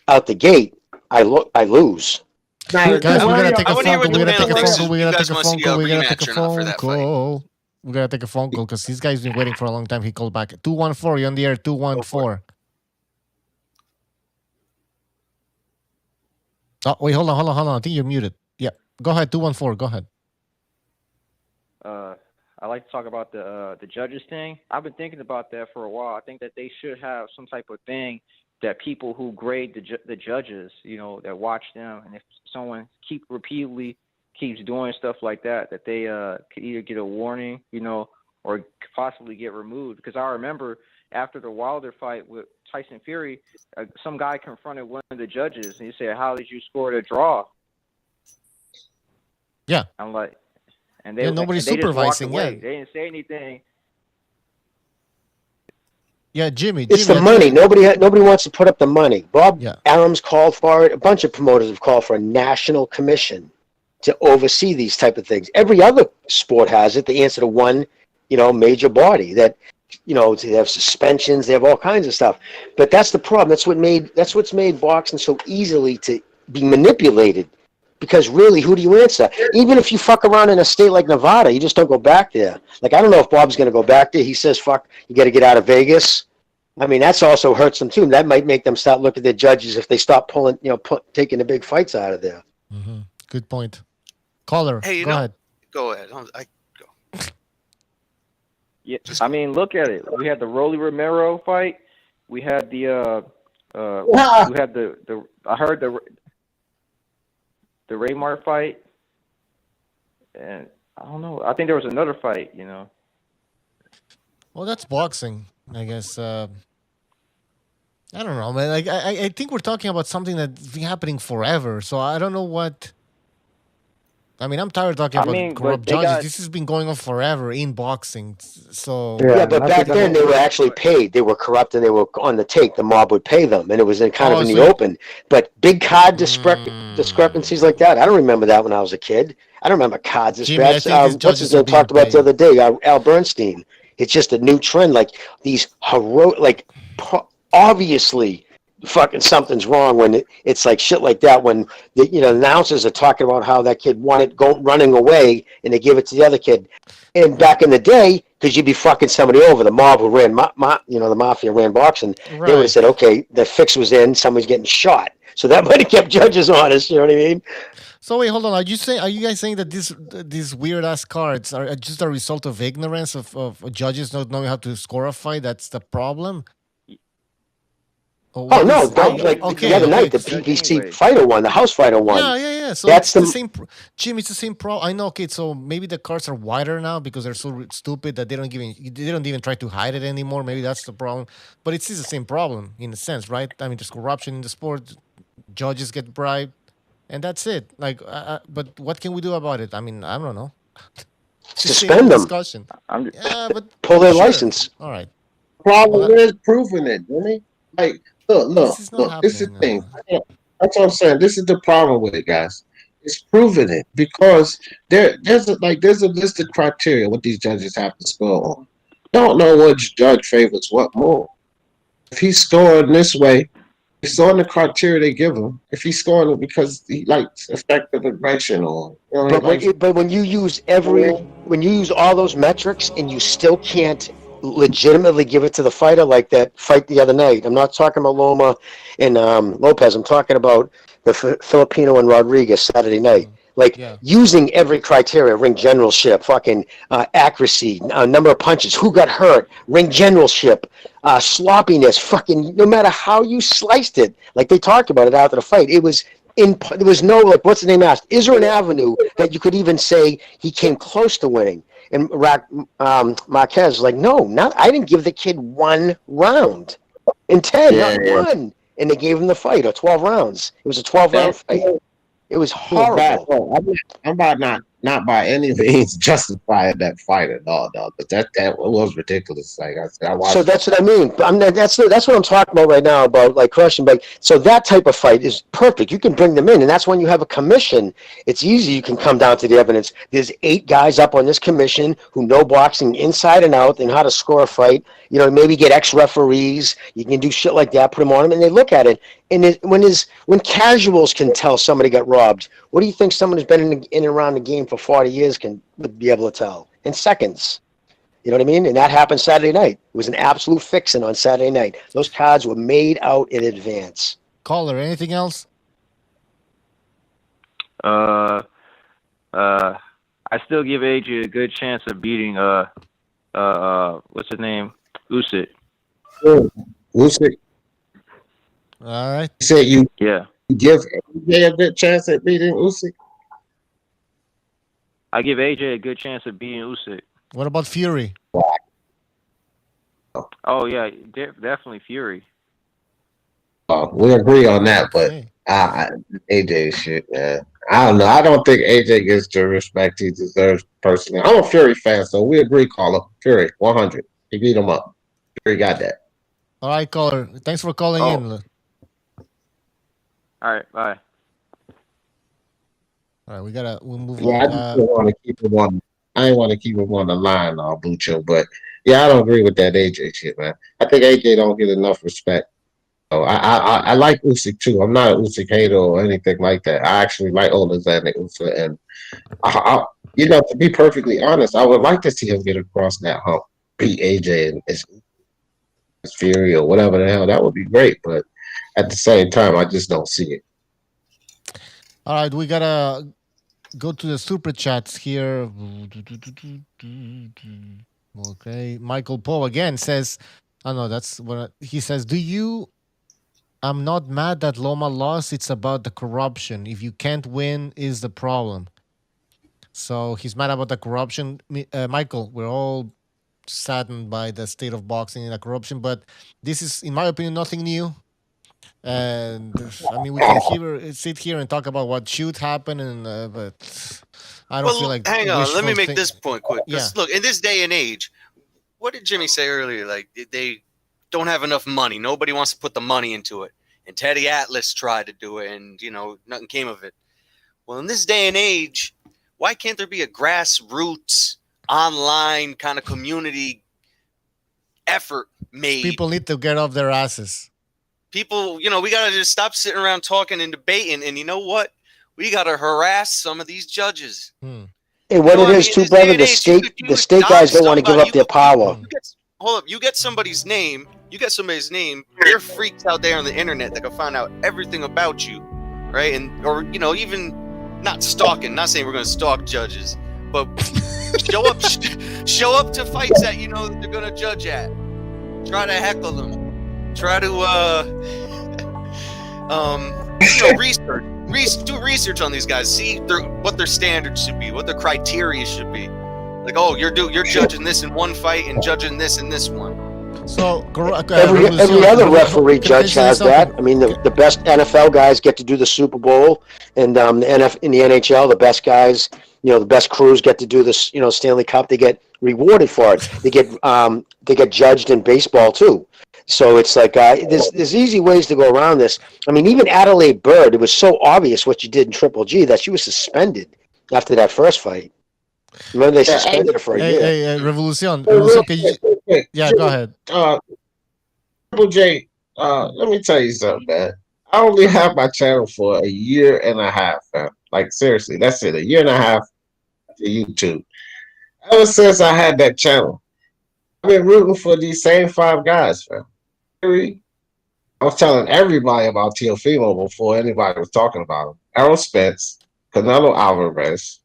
out the gate, I lose. Guys, we're going to take a phone call. We're going to take a phone call. We're going to take a phone call. We're going to take a phone call. We're going to take a phone call because this guy's been waiting for a long time. He called back. 214, you're on the air. 214. Oh, wait, hold on. I think you're muted. Yeah. Go ahead, 214. Go ahead. I like to talk about the judges thing. I've been thinking about that for a while. I think that they should have some type of thing that people who grade the judges, that watch them, and if someone repeatedly keeps doing stuff like that, that they could either get a warning, or possibly get removed. Because I remember after the Wilder fight with Tyson Fury, some guy confronted one of the judges, and he said, "How did you score the draw?" Yeah. I'm like, and nobody's supervising. They didn't say anything. Yeah, Jimmy. It's Jimmy, the I think money. that, Nobody wants to put up the money. Bob yeah. Arum's called for it. A bunch of promoters have called for a national commission to oversee these type of things. Every other sport has it. They answer to one, major body that, they have suspensions. They have all kinds of stuff. But that's the problem. That's what's made boxing so easily to be manipulated. Because really, who do you answer? Even if you fuck around in a state like Nevada, you just don't go back there. Like, I don't know if Bob's going to go back there. He says, fuck, you got to get out of Vegas. I mean, that's also hurts them too. That might make them start looking at their judges if they stop pulling, taking the big fights out of there. Mm-hmm. Good point. Caller, Hey, go ahead. Go ahead. Yeah, I mean, look at it. We had the Rolly Romero fight. We had the we had the I heard the Raymart fight, and I don't know. I think there was another fight. Well, that's boxing, I guess. I don't know, man. Like, I think we're talking about something that's been happening forever. So I don't know what. I mean, I'm tired of talking about corrupt judges. This has been going on forever in boxing. So yeah, but back then they were actually paid. They were corrupt and they were on the take. The mob would pay them, and it was in the open. But big card discrepancies like that, I don't remember that when I was a kid. I don't remember cards this bad. What's his name talked about the other day? Al Bernstein. It's just a new trend. Like these heroic, obviously fucking something's wrong when it's like shit like that when the announcers are talking about how that kid wanted running away and they give it to the other kid. And back in the day, because you'd be fucking somebody over, the mob who ran the mafia ran boxing, they would have said, okay, the fix was in, somebody's getting shot. So that might have kept judges honest, you know what I mean? So wait, hold on. Are you guys saying that these weird ass cards are just a result of ignorance of judges not knowing how to score a fight? That's the problem. The other night the PBC fighter won, the house fighter won. Yeah. So that's the same. Jim, it's the same problem. I know. Okay, so maybe the cards are wider now because they're so stupid that they don't even try to hide it anymore. Maybe that's the problem. But it's the same problem in a sense, right? I mean, there's corruption in the sport. Judges get bribed, and that's it. Like, but what can we do about it? I mean, I don't know. Suspend them. Discussion. But pull their license. All right. Problem is proving it, Jimmy. Like, look. This is the thing. That's what I'm saying. This is the problem with it, guys. It's proving it because there's a list of criteria what these judges have to score on. Don't know which judge favors what more. If he's scoring this way, it's on the criteria they give him. If he's scoring it because he likes effective aggression or but when you use all those metrics and you still can't legitimately give it to the fighter, like that fight the other night. I'm not talking about Loma and Lopez. I'm talking about the Filipino and Rodriguez Saturday night. Using every criteria, ring generalship, fucking accuracy, number of punches, who got hurt, ring generalship, sloppiness, fucking no matter how you sliced it, like they talked about it after the fight, there was no, like, what's the name asked? Is there an avenue that you could even say he came close to winning? And Marquez was like, no, I didn't give the kid 1 round in 10, not one. And they gave him the fight, or 12 rounds. It was a 12-round fight. It was horrible. I'm about not by any means justifying that fight at all, dog. But that was ridiculous. Like I said, I watched. So that's what I mean. That's what I'm talking about right now about like crushing. But so that type of fight is perfect. You can bring them in, and that's when you have a commission. It's easy. You can come down to the evidence. There's 8 guys up on this commission who know boxing inside and out and how to score a fight. Maybe get ex-referees. You can do shit like that. Put them on them, and they look at it. And when casuals can tell somebody got robbed, what do you think someone who's been in and around the game for 40 years would be able to tell in seconds? You know what I mean? And that happened Saturday night. It was an absolute fixing on Saturday night. Those cards were made out in advance. Caller, anything else? I still give AJ a good chance of beating what's his name? Usyk. Usyk. All right. You said you give AJ a good chance at beating Usyk? I give AJ a good chance of beating Usyk. What about Fury? Oh yeah, definitely Fury. We agree on that, but AJ shit, man. I don't know. I don't think AJ gets the respect he deserves personally. I'm a Fury fan, so we agree, caller. Fury, 100. He beat him up. Fury got that. All right, caller. Thanks for calling Oh. in. All right, bye. All right, we'll move Yeah, I on. just don't want to keep it on. I ain't want to keep it on the line, Bucho. But yeah, I don't agree with that AJ shit, man. I think AJ don't get enough respect. So I like Usyk too. I'm not an Usyk hater or anything like that. I actually like Alexander Usyk, and to be perfectly honest, I would like to see him get across that hump, beat AJ and his Fury or whatever the hell. That would be great. But at the same time, I just don't see it. All right, we gotta go to the super chats here. Okay, Michael Poe again says, "Oh no, that's what he says." Do you? I'm not mad that Loma lost. It's about the corruption. If you can't win, is the problem. So he's mad about the corruption. Michael, we're all saddened by the state of boxing and the corruption, but this is, in my opinion, nothing new. And I mean, we can sit here and talk about what should happen, but I don't feel Well, like hang on. Let me wishful make think. this point quick. Yeah. Because look, in this day and age, what did Jimmy say earlier? Like they don't have enough money. Nobody wants to put the money into it. And Teddy Atlas tried to do it, and nothing came of it. Well, in this day and age, why can't there be a grassroots online kind of community effort made? People need to get off their asses. People, we got to just stop sitting around talking and debating. And you know what? We got to harass some of these judges. Hey, what it is, too, brother, the state guys don't want to give up their power. Hold up, you get somebody's name, they're freaks out there on the internet that can find out everything about you, right? And or even not stalking, not saying we're going to stalk judges, but show up to fights that that they're going to judge at. Try to heckle them. Try to do research on these guys. See what their standards should be, what their criteria should be. Like, oh, you're judging this in one fight and judging this in this one. So every other referee judge has that. I mean, the best NFL guys get to do the Super Bowl, and in the NHL, the best guys, the best crews get to do this. Stanley Cup. They get rewarded for it. They get judged in baseball too. So it's like there's easy ways to go around this. I mean, even Adelaide Bird, it was so obvious what you did in Triple G that she was suspended after that first fight. Remember, they suspended her for a year. Hey, Revolucion. Go ahead. Triple J, let me tell you something, man. I only have my channel for a year and a half, man. Like, seriously, that's it. A year and a half to YouTube. Ever since I had that channel, I've been rooting for these same 5 guys, man. I was telling everybody about Teofimo before anybody was talking about him. Errol Spence, Canelo Alvarez,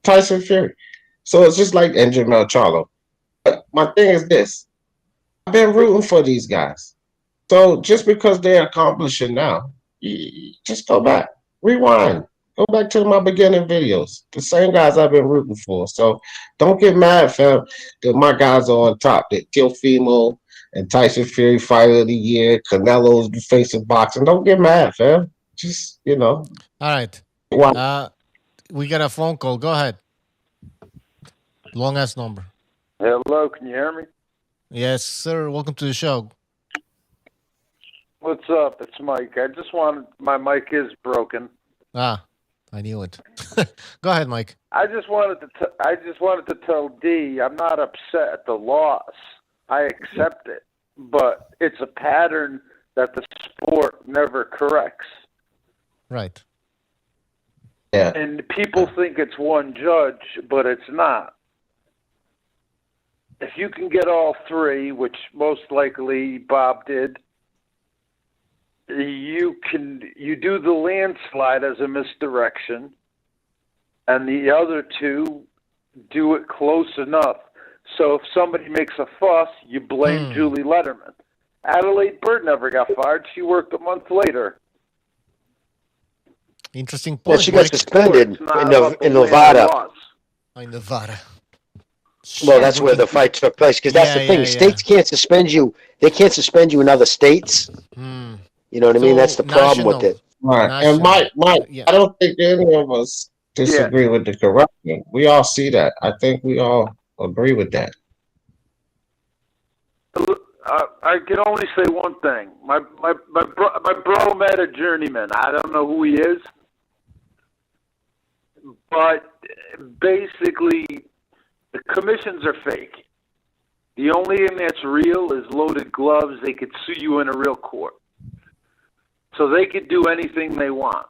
Tyson Fury. So it's just like Jamel Charlo. But my thing is this. I've been rooting for these guys. So just because they're accomplishing now, you just go back, rewind, go back to my beginning videos. The same guys I've been rooting for. So don't get mad, fam, that my guys are on top. That Teofimo and Tyson Fury Fighter of the Year, Canelo's the face of boxing. Don't get mad, fam. Just, All right. We got a phone call. Go ahead. Long ass number. Hello, can you hear me? Yes, sir. Welcome to the show. What's up? It's Mike. My mic is broken. I knew it. Go ahead, Mike. I just wanted to tell D, I'm not upset at the loss. I accept it, but it's a pattern that the sport never corrects. Right. Yeah. And people think it's one judge, but it's not. If you can get all 3, which most likely Bob did, you do the landslide as a misdirection, and the other 2 do it close enough. So if somebody makes a fuss, you blame Julie Letterman. Adelaide Bird never got fired. She worked a month later. Interesting point. Well, she got suspended in Nevada. In Nevada. Well, that's where the fight took place. Because that's the thing. States can't suspend you. They can't suspend you in other states. You know what I mean? That's the problem with it. Right. And Mike, I don't think any of us disagree with the corruption. We all see that. I think we all agree with that. I can only say one thing. My bro met a journeyman. I don't know who he is, but basically the commissions are fake. The only thing that's real is loaded gloves. They could sue you in a real court. So they could do anything they want.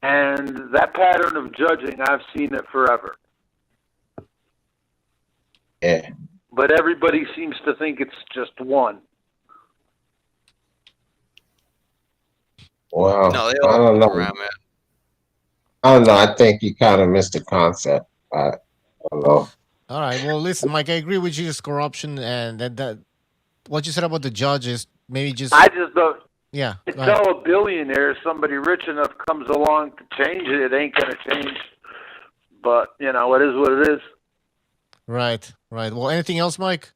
And that pattern of judging, I've seen it forever. Yeah. But everybody seems to think it's just one. Well, No, they I all don't move know. around, man. I don't know. I think you kind of missed the concept. I don't know. All right. Well, listen, Mike, I agree with you. It's corruption, and that what you said about the judges, maybe just I just don't. yeah. You Go ahead. tell a billionaire, somebody rich enough comes along to change it, it ain't going to change. But, you know, it is what it is. Right. Well, anything else, Mike?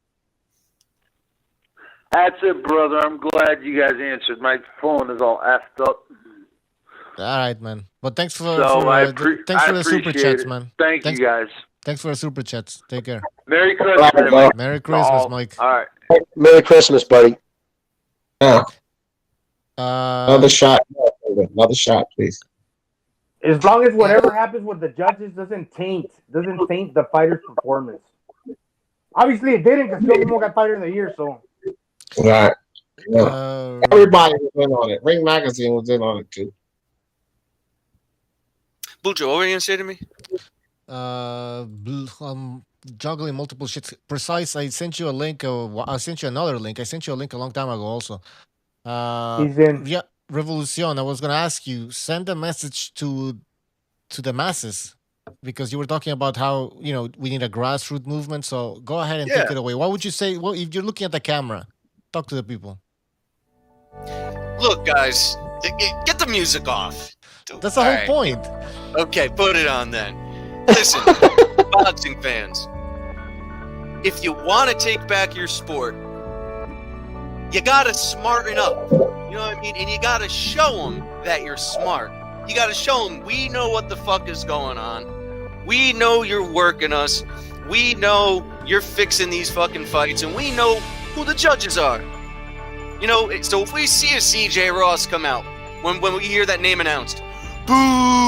That's it, brother. I'm glad you guys answered. My phone is all effed up. All right, man. But thanks for I the super appreciate chats, it. man. Thanks, Thanks, you guys. thanks for the super chats. Take care. Merry Christmas. Merry Christmas, Mike. All right. Merry Christmas, buddy. Yeah. Uh, Another shot. Another shot, please. As long as whatever happens with the judges doesn't taint the fighter's performance. Obviously, it didn't because Silvermo got fighter of the year. So Right. Yeah. Everybody was in on it. Ring Magazine was in on it too. Bujo, what were you gonna say to me? Juggling multiple shits. Precise. I sent you a link. I sent you another link. I sent you a link a long time ago. Also. He's in. Yeah, Revolucion. I was gonna ask you, send a message to the masses because you were talking about how we need a grassroots movement. So go ahead and take it away. What would you say? Well, if you're looking at the camera, talk to the people. Look, guys, get the music off. That's the whole point. Okay, put it on then. Listen, boxing fans, if you want to take back your sport, you gotta smarten up. You know what I mean? And you gotta show them that you're smart. You gotta show them we know what the fuck is going on. We know you're working us. We know you're fixing these fucking fights, and we know who the judges are. So if we see a CJ Ross come out when we hear that name announced, boo!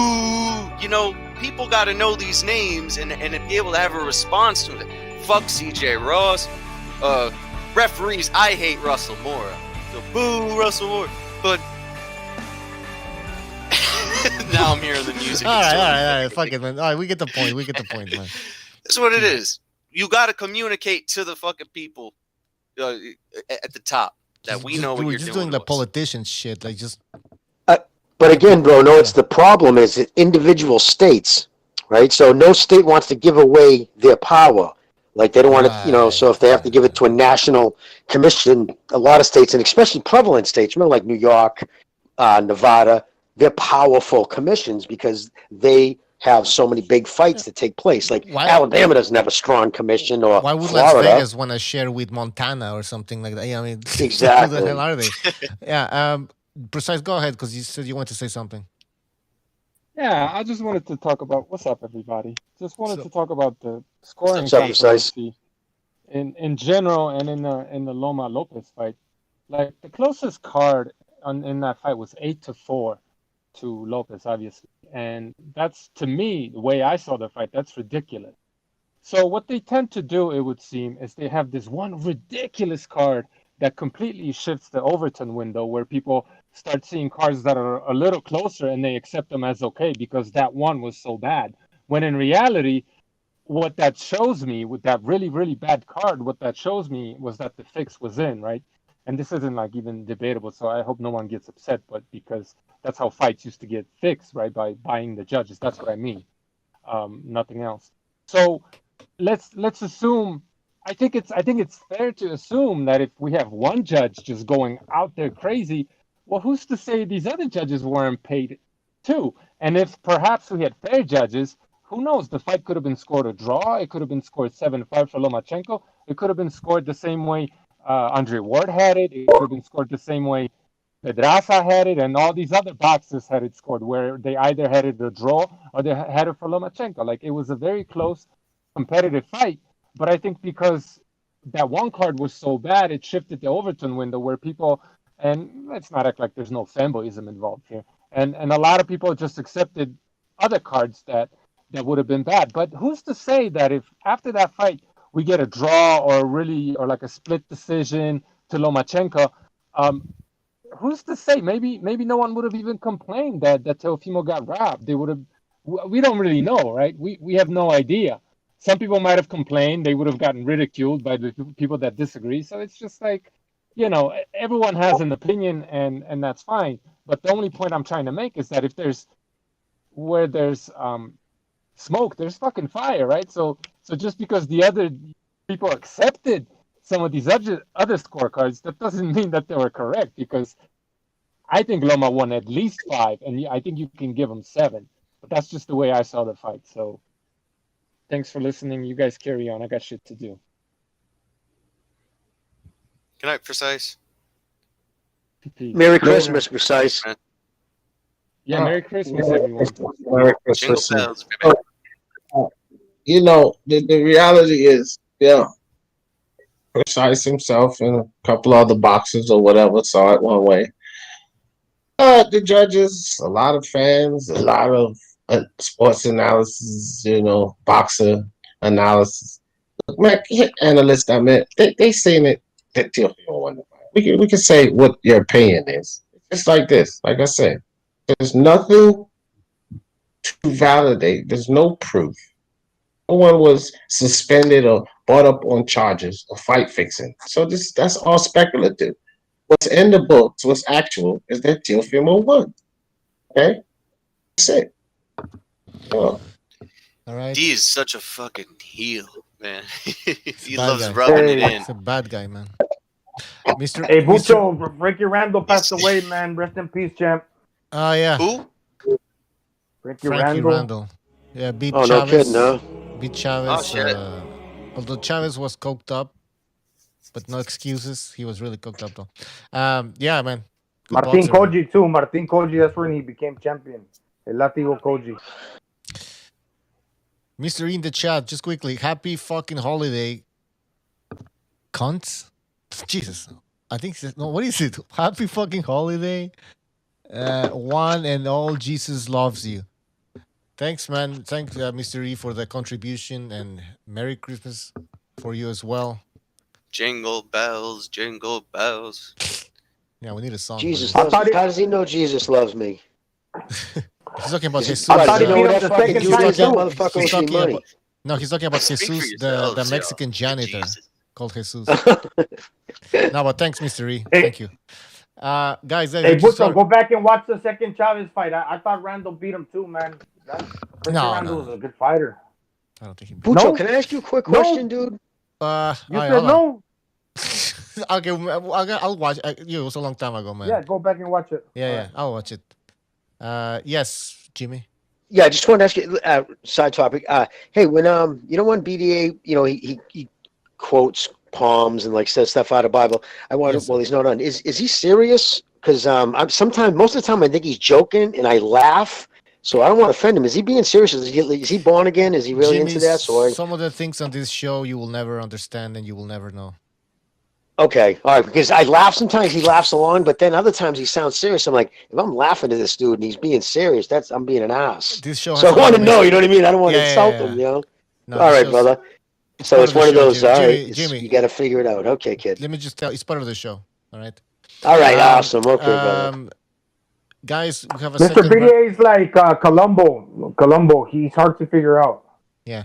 People got to know these names and be able to have a response to it. Fuck CJ Ross. Referees, I hate Russell Moore. So boo, Russell Moore. But now I'm hearing the music. All right. Fuck it, man. All right, we get the point, man. That's what it is. You got to communicate to the fucking people at the top that we know what you're just doing the politician shit. Like just. But again, bro, no, it's the problem is that individual states, right? So no state wants to give away their power. Like they don't want to, so if they have to give it to a national commission, a lot of states, and especially prevalent states, remember like New York, Nevada, they're powerful commissions because they have so many big fights that take place. Like Alabama doesn't have a strong commission, or why would Florida. Las Vegas want to share with Montana or something like that? Yeah, I mean, exactly. Who the hell are they? Yeah. Precise, go ahead, because you said you wanted to say something. Yeah, I just wanted to talk about what's up, everybody. Just wanted to talk about the scoring What's up, Precise? in general and in the Loma Lopez fight. Like the closest card in that fight was 8-4 to Lopez, obviously, and that's to me the way I saw the fight. That's ridiculous. So what they tend to do, it would seem, is they have this one ridiculous card that completely shifts the Overton window, where people start seeing cards that are a little closer and they accept them as okay because that one was so bad. When in reality, what that shows me with that really, really bad card, what that shows me was that the fix was in, right? And this isn't like even debatable, so I hope no one gets upset, but because that's how fights used to get fixed, right? By buying the judges. That's what I mean. Nothing else. So let's assume. I think it's fair to assume that if we have one judge just going out there crazy, well, who's to say these other judges weren't paid too? And if perhaps we had fair judges, who knows? The fight could have been scored a draw. It could have been scored 7-5 for Lomachenko. It could have been scored the same way Andre Ward had it. It could have been scored the same way Pedraza had it, and all these other boxers had it scored, where they either had it a draw or they had it for Lomachenko. Like, it was a very close, competitive fight. But I think because that one card was so bad, it shifted the Overton window where people, and let's not act like there's no fanboyism involved here, and a lot of people just accepted other cards that would have been bad. But who's to say that if after that fight we get a draw or like a split decision to Lomachenko, who's to say? Maybe no one would have even complained that Teofimo got robbed. They would have. We don't really know, right? We have no idea. Some people might have complained. They would have gotten ridiculed by the people that disagree. So it's just like, everyone has an opinion, and that's fine. But the only point I'm trying to make is that if there's smoke, there's fucking fire, right? So just because the other people accepted some of these other scorecards, that doesn't mean that they were correct, because I think Loma won at least 5, and I think you can give him 7. But that's just the way I saw the fight. So thanks for listening. You guys carry on. I got shit to do. Good night, Precise. Peace. Merry Christmas, Precise. Yeah, Merry Christmas, everyone. Merry Jingle Christmas. bells, baby. The reality is, Precise himself and a couple other boxers or whatever saw it one way. The judges, a lot of fans, a lot of sports analysis, boxer analysis. Man, analysts, they saying it that Teofimo won the fight. We can say what your opinion is. It's like this. Like I said, there's nothing to validate. There's no proof. No one was suspended or brought up on charges of fight fixing. So that's all speculative. What's in the books, what's actual, is that Teofimo won. Okay? That's it. All right. D is such a fucking heel, man. He Bad loves guy. rubbing it in. He's a bad guy, man. Mr. Hey, Mr. Bucho, Ricky Randall passed away, man. Rest in peace, champ. Oh, yeah. Who? Ricky Frankie Randall. Randall. Yeah, beat Oh, no Chavez. kidding, huh? Beat Chavez. Oh, shit. Although Chavez was coked up, but no excuses. He was really coked up, though. Yeah, man. Good Martin boxer, man. Koji, too. Martin Koji, that's when he became champion. El Látigo Koji. Mr. E in the chat, just quickly. Happy fucking holiday, cunts. Jesus. I think, no, what is it? Happy fucking holiday. One and all, Jesus loves you. Thanks, man. Thanks, Mr. E, for the contribution, and Merry Christmas for you as well. Jingle bells, jingle bells. Yeah, we need a song. Jesus for loves me. How does he know Jesus loves me? this. He's talking about Jesus. I thought he know beat what him that the fucking second dude time, is? That too. motherfucker He's owes me talking money. about, no, he's talking about Speak for Jesus, the yourselves, Mexican yo. janitor Jesus. called Jesus. No, but thanks, Mr. E. Hey. Thank you. Guys, Hey, just Bucho, go back and watch the second Chavez fight. I thought Randall beat him, too, man. Ricky Randall was a good fighter. I don't think he beat Bucho, No? can I ask you a quick No. question, dude? You alright, said hold on. no? Okay, I'll watch. It was a long time ago, man. Yeah, go back and watch it. Yeah, I'll watch it. Yes, Jimmy. Yeah, I just wanted to ask you, side topic. Hey, when when BDA, he quotes palms and like says stuff out of Bible. I want Yes. well, he's not on. Is he serious? Because I'm sometimes, most of the time, I think he's joking and I laugh. So I don't want to offend him. Is he being serious? Is he born again? Is he really Jimmy, into that? So some of the things on this show you will never understand and you will never know. okay, all right. Because I laugh sometimes. He laughs along, but then other times he sounds serious. I'm like, if I'm laughing to this dude and he's being serious, I'm being an ass. This show has So I a lot want to of know. You know what I mean? I don't want to insult yeah. him. You know. No, All this right, show's- brother. So part it's of the one of show, those. Jimmy. All right, Jimmy, Jimmy. you got to figure it out. Okay, kid. Let me just tell. It's part of the show. All right. All right, awesome. Okay, brother. Guys, we have a Mr. second. BDA is like Columbo. He's hard to figure out. Yeah.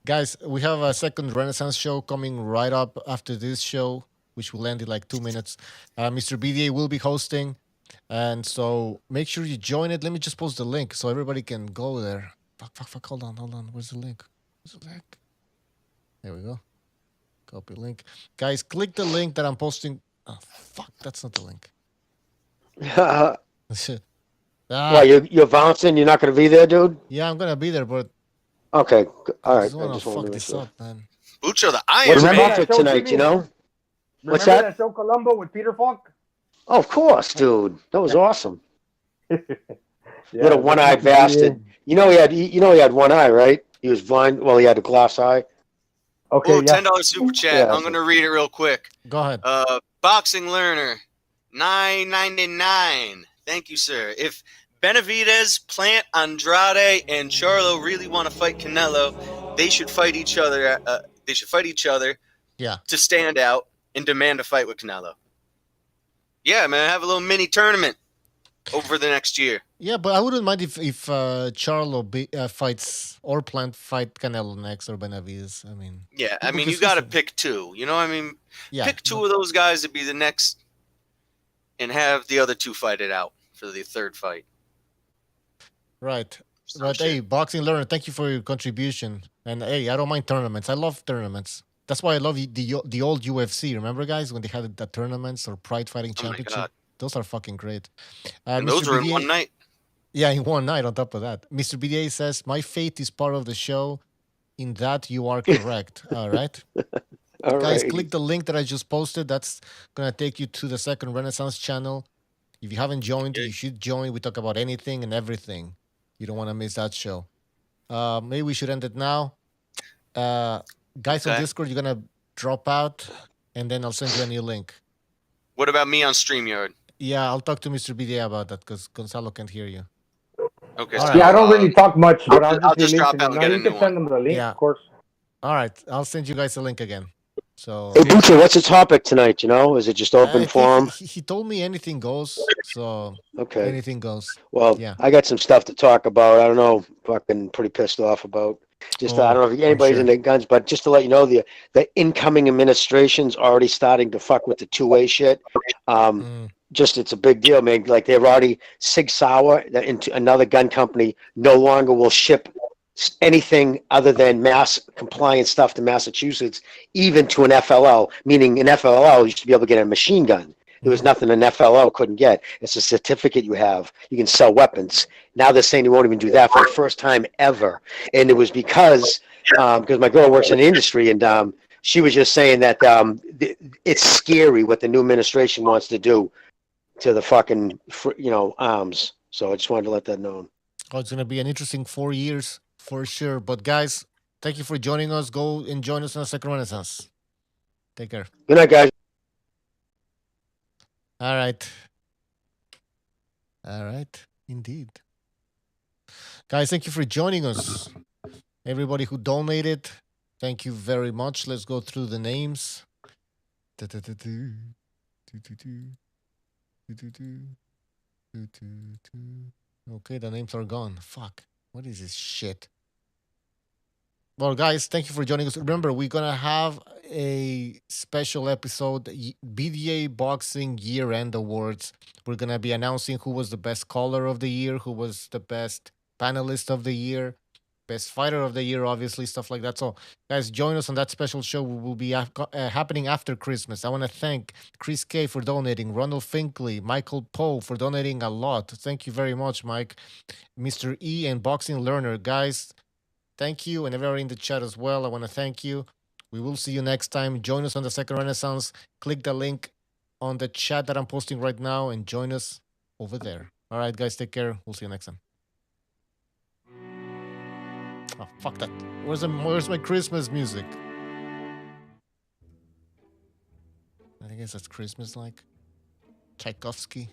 Guys, we have a second Renaissance show coming right up after this show, which will end in like 2 minutes. Mr. BDA will be hosting. And so make sure you join it. Let me just post the link so everybody can go there. Fuck. Hold on. Where's the link? There we go. Copy link. Guys, click the link that I'm posting. Oh, fuck. That's not the link. Why, you're bouncing? You're not going to be there, dude? Yeah, I'm going to be there, but Okay, all I right. just I want to just fuck wanted to make this sure. up, man. Bucho, the Iron What's the Man. Remember topic that show, tonight, Jimmy? you know? What's Remember that? that show Columbo with Peter Falk? Oh, of course, dude. That was awesome. Yeah, Little one-eyed that's what he bastard. You know he had one eye, right? He was blind. Well, he had a glass eye. Okay, Oh, $10 super chat. Yeah. I'm gonna read it real quick. Go ahead. Boxing Learner, $9.99. Thank you, sir. If Benavidez, Plant, Andrade, and Charlo really want to fight Canelo, they should fight each other. Yeah. To stand out and demand a fight with Canelo. Yeah, man, have a little mini tournament over the next year. Yeah, but I wouldn't mind if Charlo fights or Plant fight Canelo next or Benavides. I mean, Yeah, I mean, because you got to he's- pick two. You know, I mean, Yeah, pick two of those guys to be the next, and have the other two fight it out for the third fight. right. Right. Hey, Boxing Learner, thank you for your contribution. And hey, I don't mind tournaments. I love tournaments. That's why I love the old UFC. Remember, guys, when they had the tournaments or Pride Fighting Oh my Championship? God. Those are fucking great. And Mr. those were in BDA one night. Yeah, in one night on top of that. Mr. BDA says, my fate is part of the show. In that, you are correct. All right. All Guys, right. click the link that I just posted. That's going to take you to the Second Renaissance channel. If you haven't joined, you should join. We talk about anything and everything. You don't want to miss that show. Maybe we should end it now. Guys on Okay. Discord, you're going to drop out, and then I'll send you a new link. What about me on StreamYard? Yeah, I'll talk to Mr. BDA about that because Gonzalo can't hear you. Okay. All so, right. Yeah, I don't really talk much, but I'll just drop out and No, get a you new can send one. them the link, Yeah. of course. All right. I'll send you guys a link again. So, Hey, Bucci, what's the topic tonight? You know, is it just I open think forum? he told me anything goes. So, Okay. anything goes. Well, Yeah. I got some stuff to talk about. I don't know, fucking pretty pissed off about. Just I don't know if anybody's into guns, but just to let you know, the incoming administration's already starting to fuck with the two-way shit. Just it's a big deal, man. Like they've already Sig Sauer, into another gun company, no longer will ship anything other than mass compliant stuff to Massachusetts, even to an FLL. Meaning an FLL used to be able to get a machine gun. There was nothing an FLL couldn't get. It's a certificate you have. You can sell weapons. Now they're saying you won't even do that for the first time ever. And it was because my girl works in the industry, and she was just saying that it's scary what the new administration wants to do to the fucking arms. So I just wanted to let that known. Oh, it's going to be an interesting 4 years for sure. But guys, thank you for joining us. Go and join us on the Second Renaissance. Take care. Good night, guys. All right. All right. Indeed. Guys, thank you for joining us. Everybody who donated, thank you very much. Let's go through the names. Okay, the names are gone. Fuck. What is this shit? Well, guys, thank you for joining us. Remember, we're going to have a special episode, BDA Boxing Year-End Awards. We're going to be announcing who was the best caller of the year, who was the best panelist of the year, best fighter of the year, obviously, stuff like that. So, guys, join us on that special show. It will be happening after Christmas. I want to thank Chris K for donating, Ronald Finkley, Michael Poe for donating a lot. Thank you very much, Mike. Mr. E and Boxing Learner. Guys, thank you, and everybody in the chat as well. I want to thank you. We will see you next time. Join us on the Second Renaissance. Click the link on the chat that I'm posting right now and join us over there. All right, guys, take care. We'll see you next time. Oh, fuck that. Where's my Christmas music? I guess that's Christmas like. Tchaikovsky.